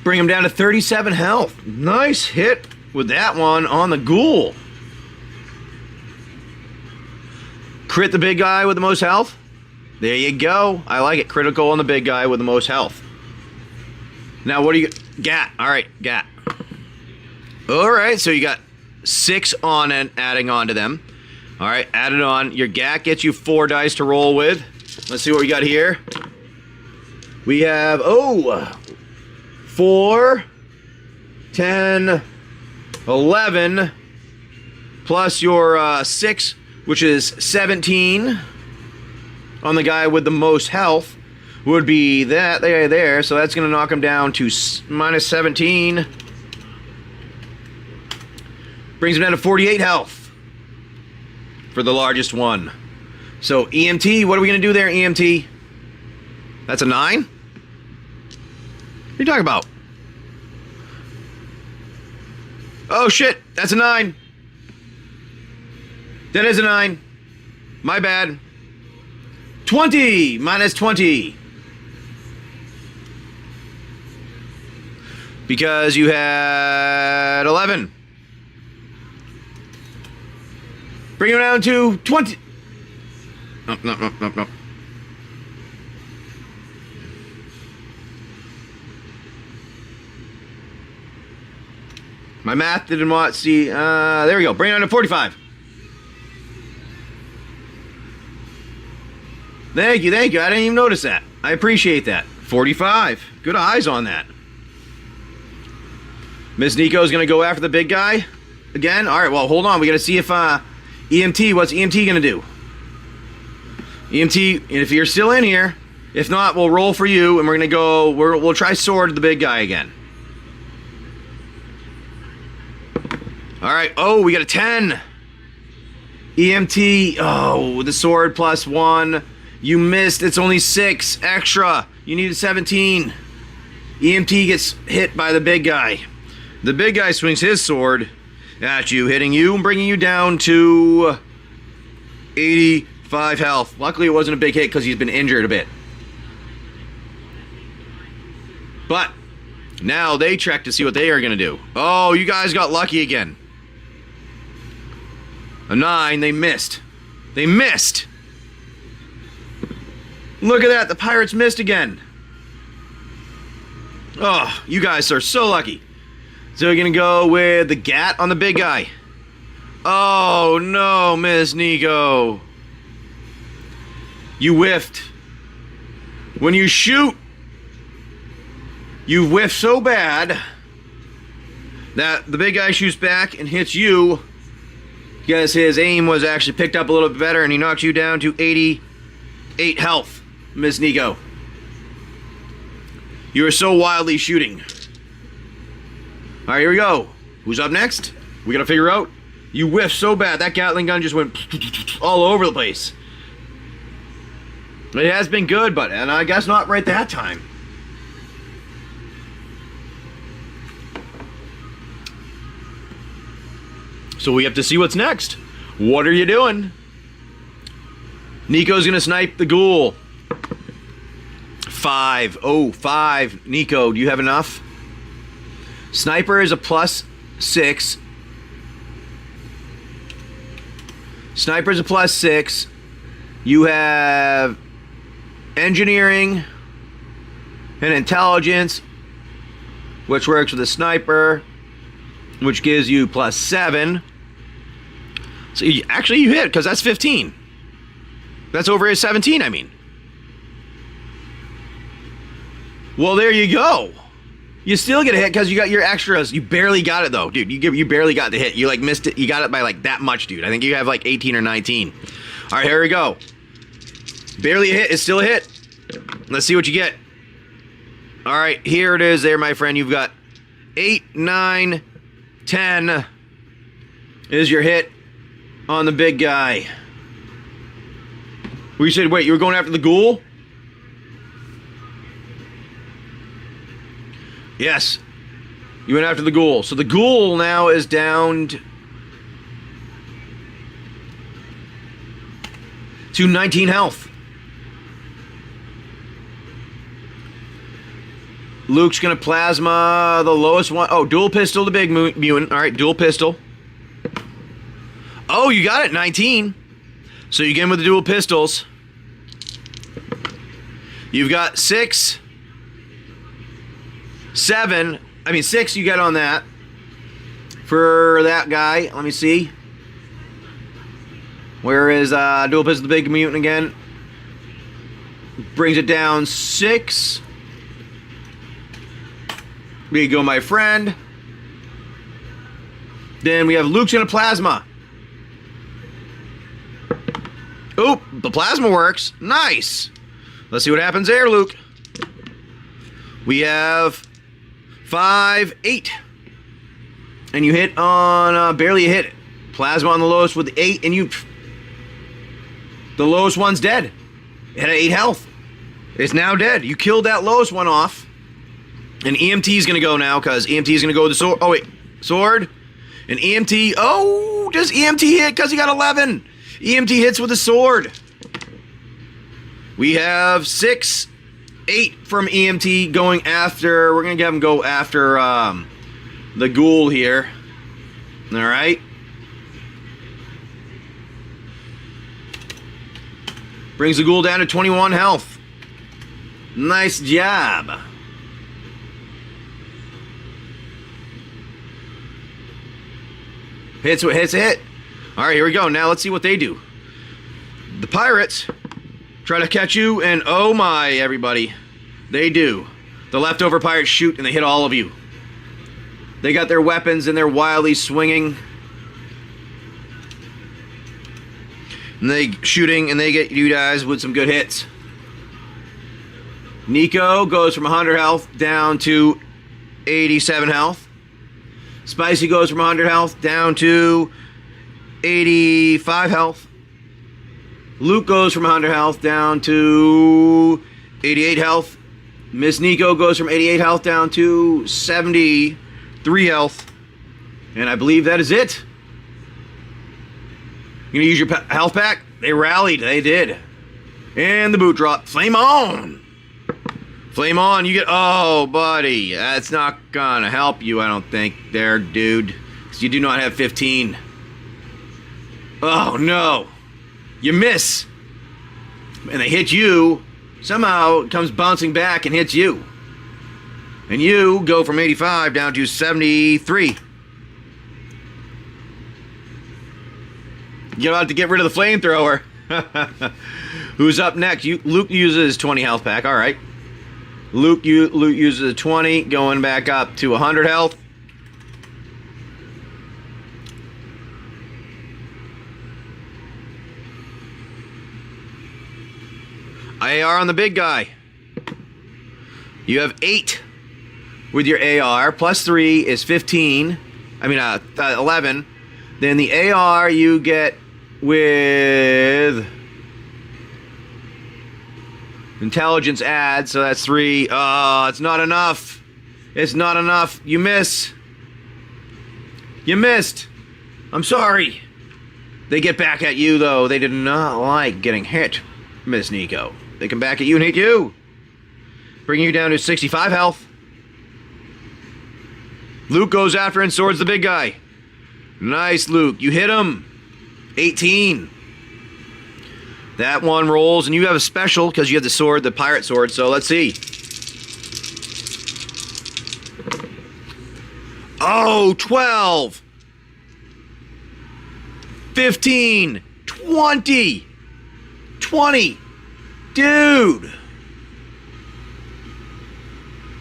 Bring him down to 37 health. Nice hit with that one on the ghoul. Crit the big guy with the most health. There you go. I like it. Critical on the big guy with the most health. Now what do you... Gat. All right, gat. All right, so you got 6 on and adding on to them. All right, added on. Your gat gets you 4 dice to roll with. Let's see what we got here. We have... Oh... 4, 10, 11, plus your 6, which is 17 on the guy with the most health, would be that there. So that's going to knock him down to minus 17. Brings him down to 48 health for the largest one. So EMT, what are we going to do there, EMT? That's a 9? What are you talking about? Oh shit, that's a 9. That is a 9. My bad. 20 minus 20. Because you had 11. Bring him down to 20. No. My math didn't want to see. There we go. Bring it down to 45. Thank you. I didn't even notice that. I appreciate that. 45. Good eyes on that. Miss Nico's gonna go after the big guy again. All right. Well, hold on. We gotta see if EMT. What's EMT gonna do? EMT. If you're still in here, if not, we'll roll for you, and we're gonna go. We'll try sword the big guy again. All right. Oh, we got a 10. EMT. Oh, the sword plus 1. You missed. It's only 6 extra. You need a 17. EMT gets hit by the big guy. The big guy swings his sword at you, hitting you and bringing you down to 85 health. Luckily, it wasn't a big hit because he's been injured a bit. But now they check to see what they are going to do. Oh, you guys got lucky again. A 9. They missed. They missed. Look at that. The pirates missed again. Oh, you guys are so lucky. So we're going to go with the GAT on the big guy. Oh, no, Miss Nico. You whiffed. When you shoot, you whiff so bad that the big guy shoots back and hits you. Because his aim was actually picked up a little bit better, and he knocks you down to 88 health, Miss Nico. You are so wildly shooting. All right, here we go. Who's up next? We got to figure out. You whiffed so bad. That Gatling gun just went all over the place. It has been good, but and I guess not right that time. So we have to see what's next. What are you doing? Nico's gonna snipe the ghoul. 5. Oh, 5. Nico, do you have enough? Sniper is a +6. Sniper is a +6. You have engineering and intelligence, which works with a sniper, which gives you +7. So you hit, because that's 15. That's over his 17, I mean. Well, there you go. You still get a hit because you got your extras. You barely got it, though, dude. You barely got the hit. You, like, missed it. You got it by, like, that much, dude. I think you have, like, 18 or 19. All right, here we go. Barely a hit. It's still a hit. Let's see what you get. All right, here it is there, my friend. You've got 8, 9, 10 is your hit on the big guy. We said, wait, you were going after the ghoul? Yes. You went after the ghoul. So the ghoul now is down to 19 health. Luke's gonna plasma the lowest one. Oh, dual pistol the big mutant. All right, dual pistol. Oh, you got it, 19. So you get him with the dual pistols. You've got 6, 7. I mean 6 you get on that. For that guy, let me see. Where is dual pistol the big mutant again? Brings it down 6. There you go, my friend. Then we have Luke's in a plasma. Oop, the plasma works. Nice. Let's see what happens there, Luke. We have 5, 8. And you hit on, barely a hit. Plasma on the lowest with 8, and the lowest one's dead. It had 8 health. It's now dead. You killed that lowest one off. And EMT's gonna go now, because EMT's gonna go with the sword. Oh, wait. Sword. And EMT. Oh, does EMT hit? Because he got 11. EMT hits with a sword. We have 6, 8 from EMT going after... We're going to have him go after the ghoul here. Alright. Brings the ghoul down to 21 health. Nice job. Hits what hits a hit. Alright, here we go. Now let's see what they do. The pirates try to catch you, and oh my, everybody. They do. The leftover pirates shoot and they hit all of you. They got their weapons and they're wildly swinging. And they shooting and they get you guys with some good hits. Nico goes from 100 health down to 87 health. Spicy goes from 100 health down to 85 health. Luke goes from 100 health down to 88 health. Miss Nico goes from 88 health down to 73 health. And I believe that is it. You gonna use your health pack? They rallied, they did. And the boot drop. Flame on! Flame on, you get... Oh, buddy. That's not gonna help you, I don't think, there, dude. Because you do not have 15. Oh, no. You miss. And they hit you. Somehow it comes bouncing back and hits you. And you go from 85 down to 73. You're about to get rid of the flamethrower. Who's up next? Luke uses 20 health pack. All right. Luke uses a 20, going back up to 100 health. AR on the big guy. You have 8 with your AR. Plus 3 is 15. 11. Then the AR you get with intelligence add, so that's 3. Oh, it's not enough. It's not enough. You miss. You missed. I'm sorry. They get back at you, though. They did not like getting hit, Miss Nico. They come back at you and hit you. Bringing you down to 65 health. Luke goes after and swords the big guy. Nice, Luke. You hit him. 18. That one rolls, and you have a special because you have the sword, the pirate sword. So let's see. Oh, 12. 15. 20. 20. Dude.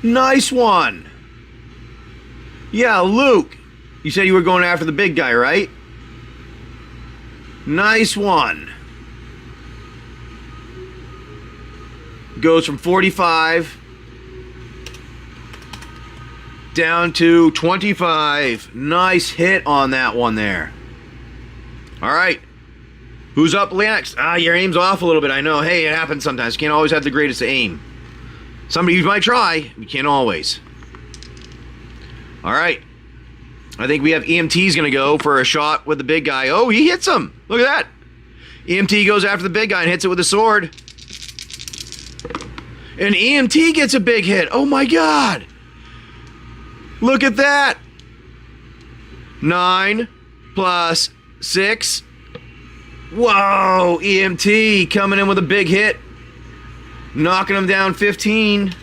Nice one. Yeah, Luke. You said you were going after the big guy, right? Nice one. Goes from 45 down to 25. Nice hit on that one there. All right. Who's up next? Your aim's off a little bit, I know. Hey, it happens sometimes. You can't always have the greatest aim. Somebody might try. You can't always. All right. I think we have EMT's going to go for a shot with the big guy. Oh, he hits him. Look at that. EMT goes after the big guy and hits it with a sword. And EMT gets a big hit. Oh, my God. Look at that. 9 plus 6. Whoa, EMT coming in with a big hit. Knocking him down 15.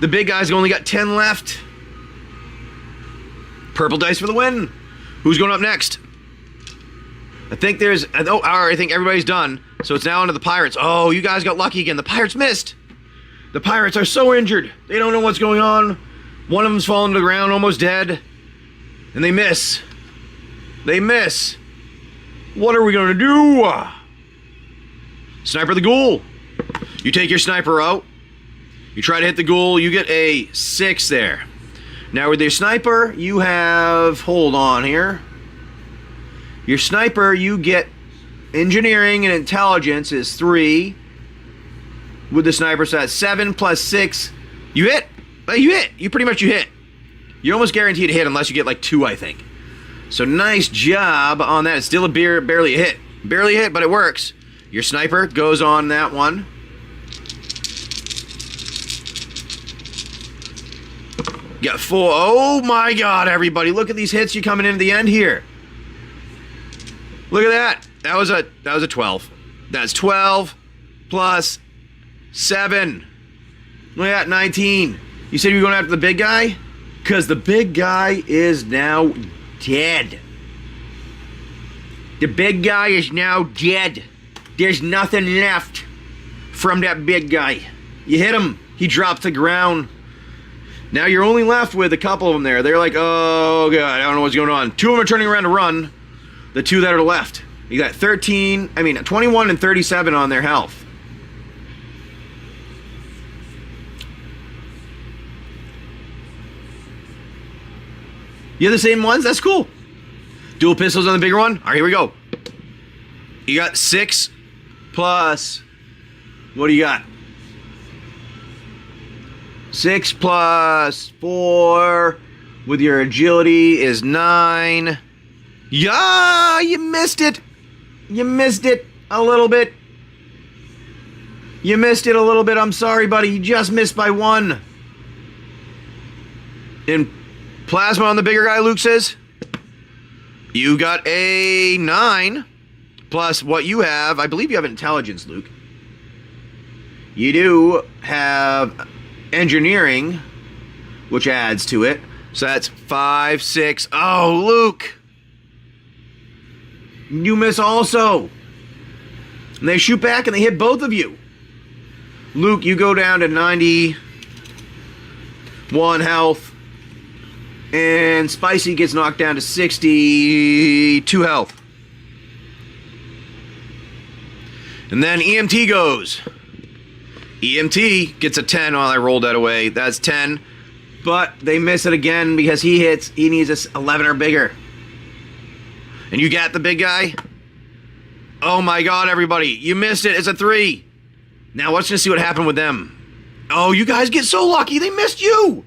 The big guy's only got 10 left. Purple dice for the win. Who's going up next? I think there's... Oh, I think everybody's done. So it's now onto the pirates. Oh, you guys got lucky again. The pirates missed. The pirates are so injured. They don't know what's going on. One of them's fallen to the ground, almost dead. And they miss. They miss. What are we going to do? Sniper the ghoul. You take your sniper out. You try to hit the ghoul. You get a 6 there. Now with your sniper, you have... Hold on here. Your sniper, you get engineering and intelligence is 3. With the sniper, so that's 7 plus 6. You hit. You hit. You pretty much hit. You're almost guaranteed to hit unless you get like 2, I think. So nice job on that. It's still barely a hit. Barely a hit, but it works. Your sniper goes on that one. You got 4. Oh my God, everybody. Look at these hits you coming into the end here. Look at that. That was a 12. That's 12 plus 7. Look at that, 19. You said you were going after the big guy? Because the big guy is now dead. The big guy is now dead. There's nothing left from that big guy. You hit him. He drops to the ground. Now you're only left with a couple of them there. They're like, oh God, I don't know what's going on. 2 of them are turning around to run. The 2 that are left. You got 21 and 37 on their health. You have the same ones? That's cool. Dual pistols on the bigger one. All right, here we go. You got 6 plus... What do you got? 6 plus 4 with your agility is 9. Yeah, you missed it. You missed it a little bit. You missed it a little bit. I'm sorry, buddy. You just missed by 1. In plasma on the bigger guy, Luke says. You got a 9 plus what you have. I believe you have intelligence, Luke. You do have engineering, which adds to it. So that's 5, 6. Oh, Luke. You miss also. And they shoot back and they hit both of you. Luke, you go down to 91 health. And Spicy gets knocked down to 62 health. And then EMT goes. EMT gets a 10. Oh, I rolled that away. That's 10. But they miss it again because he needs a 11 or bigger. And you got the big guy? Oh my God, everybody. You missed it. It's a 3. Now let's just see what happened with them. Oh, you guys get so lucky. They missed you.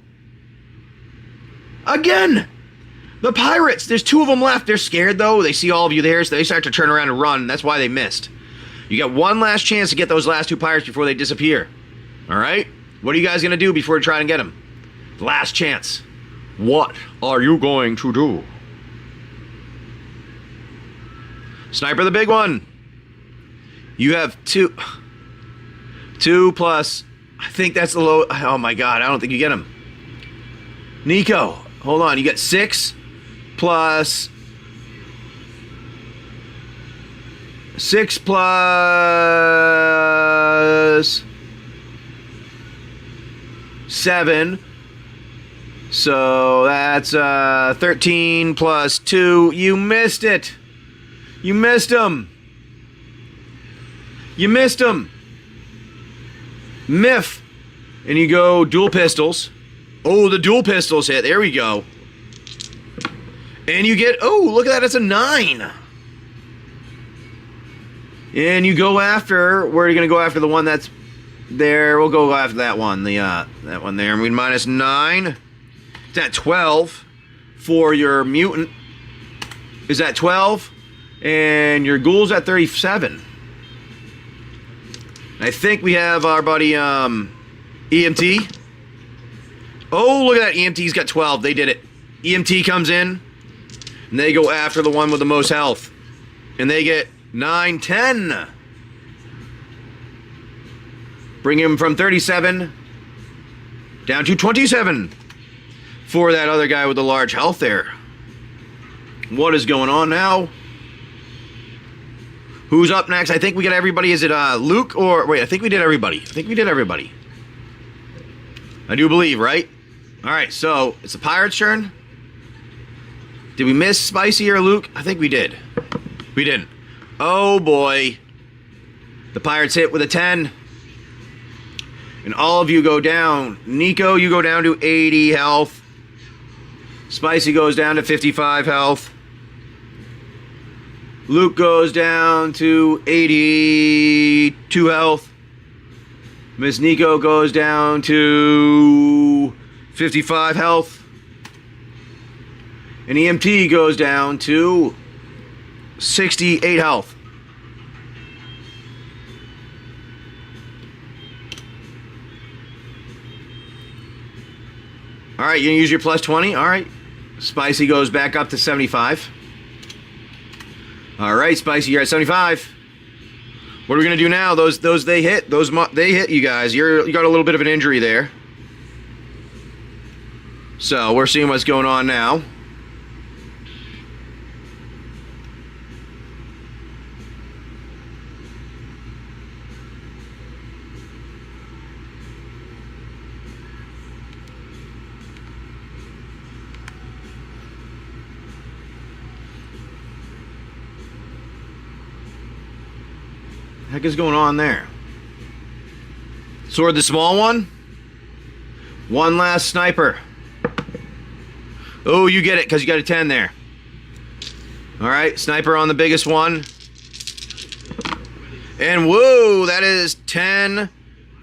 Again. The pirates. There's 2 of them left. They're scared, though. They see all of you there, so they start to turn around and run. That's why they missed. You got one last chance to get those last 2 pirates before they disappear. All right? What are you guys going to do before you try and get them? Last chance. What are you going to do? Sniper the big one. You have 2 plus... I think that's the low... Oh my God, I don't think you get him. Nico, hold on. You got 6 plus... 6 plus 7. So that's 13 plus 2. You missed it. You missed him. You missed him. Miff. And you go dual pistols. Oh, the dual pistols hit. There we go. And you get... Oh, look at that. It's a 9. And you go after... Where are you going to go after the one that's there? We'll go after that one. That one there. I mean, minus 9. It's at 12 for your mutant. Is that 12? And your ghoul's at 37. I think we have our buddy EMT. Oh, look at that. EMT's got 12. They did it. EMT comes in. And they go after the one with the most health. And they get 9, 10. Bring him from 37 down to 27 for that other guy with the large health there. What is going on now? Who's up next? I think we got everybody. Is it Luke or... Wait, I think we did everybody. I think we did everybody. I do believe, right? Alright, so it's the pirate's turn. Did we miss Spicy or Luke? I think we did. We didn't. Oh boy. The pirates hit with a 10. And all of you go down. Nico, you go down to 80 health. Spicy goes down to 55 health. Luke goes down to 82 health. Miss Nico goes down to 55 health. And EMT goes down to 68 health. All right, you gonna use your plus 20? All right. Spicy goes back up to 75. All right, Spicy, you're at 75. What are we gonna do now? Those they hit. They hit you guys. You got a little bit of an injury there. So we're seeing what's going on now. Heck is going on there? Sword the small one. One last sniper. Oh, you get it because you got a 10 there. All right, sniper on the biggest one. And whoa, that is 10,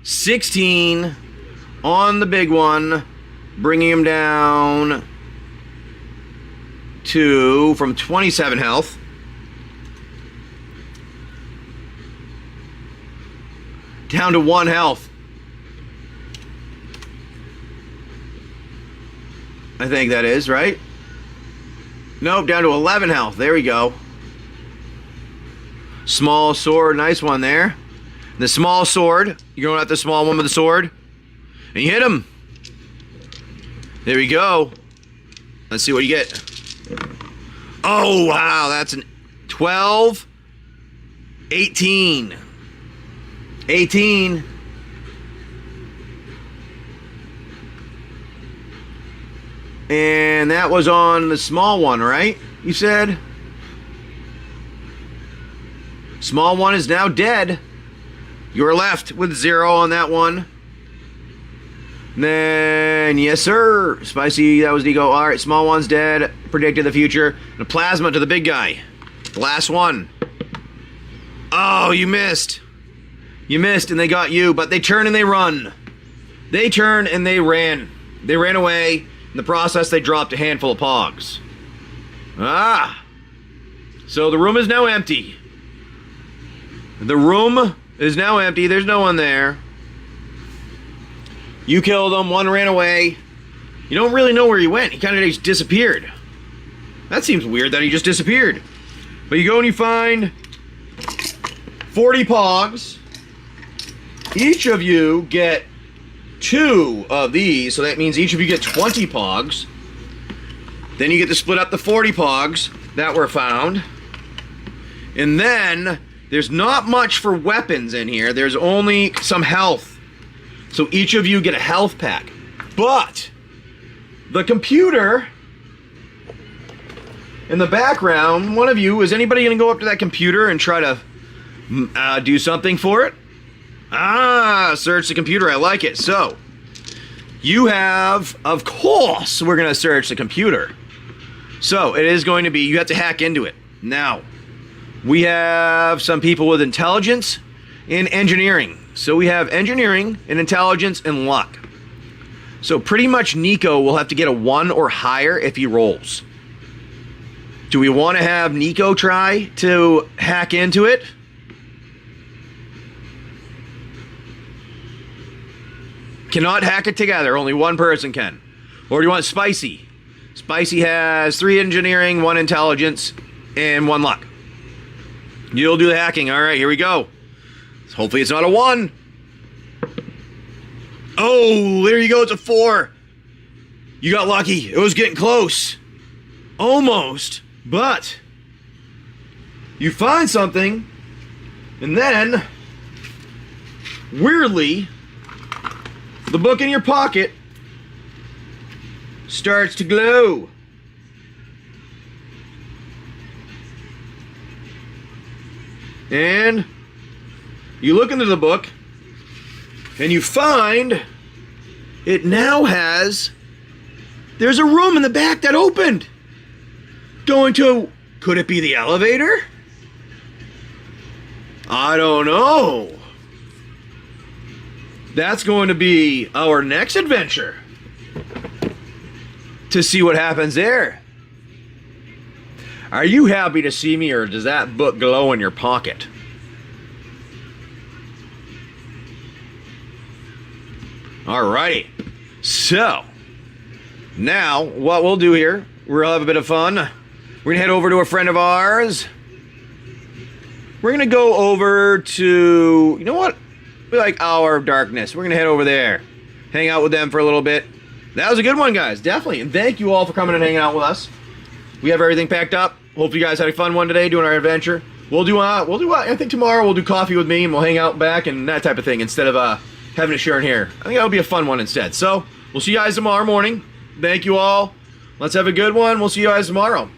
16 on the big one, bringing him down to from 27 health. Down to 1 health. I think that is, right? Nope, down to 11 health. There we go. Small sword, nice one there. The small sword, you're going at the small one with the sword. And you hit him. There we go. Let's see what you get. Oh, wow, that's an 12, 18. 18. And that was on the small one, right? You said? Small one is now dead. You're left with 0 on that one. Then, yes, sir. Spicy, that was Nico. All right, small one's dead. Predicted the future. And a plasma to the big guy. The last one. Oh, you missed. You missed and they got you, but they turn and they run. They turned and they ran. They ran away. In the process, they dropped a handful of pogs. Ah! So the room is now empty. The room is now empty. There's no one there. You killed him. One ran away. You don't really know where he went. He kind of just disappeared. That seems weird that he just disappeared. But you go and you find 40 pogs. Each of you get 2 of these, so that means each of you get 20 pogs. Then you get to split up the 40 pogs that were found. And then there's not much for weapons in here. There's only some health. So each of you get a health pack. But the computer in the background, one of you, is anybody going to go up to that computer and try to do something for it? Ah, search the computer. I like it. So, you have, of course, we're going to search the computer. So, it is going to be, you have to hack into it. Now, we have some people with intelligence and engineering. So, we have engineering and intelligence and luck. So, pretty much Nico will have to get a 1 or higher if he rolls. Do we want to have Nico try to hack into it? Cannot hack it together. Only one person can. Or do you want Spicy? Spicy has 3 engineering, 1 intelligence, and 1 luck. You'll do the hacking. All right, here we go. Hopefully it's not a 1. Oh, there you go. It's a 4. You got lucky. It was getting close. Almost. But you find something, and then, weirdly, the book in your pocket starts to glow. And you look into the book and you find it now has, there's a room in the back that opened. Going to, could it be the elevator? I don't know. That's going to be our next adventure. To see what happens there. Are you happy to see me, or does that book glow in your pocket? Alrighty. So, Now, what we'll do here, we'll have a bit of fun. We're gonna head over to a friend of ours. We're gonna go over to, you know what? We like Hour of Darkness. We're gonna head over there, hang out with them for a little bit. That was a good one, guys, definitely. And thank you all for coming and hanging out with us. We have everything packed up. Hope you guys had a fun one today doing our adventure. We'll do I think tomorrow we'll do coffee with me and we'll hang out back and that type of thing instead of having to share in here. I think that'll be a fun one instead. So we'll see you guys tomorrow morning. Thank you all. Let's have a good one. We'll see you guys tomorrow.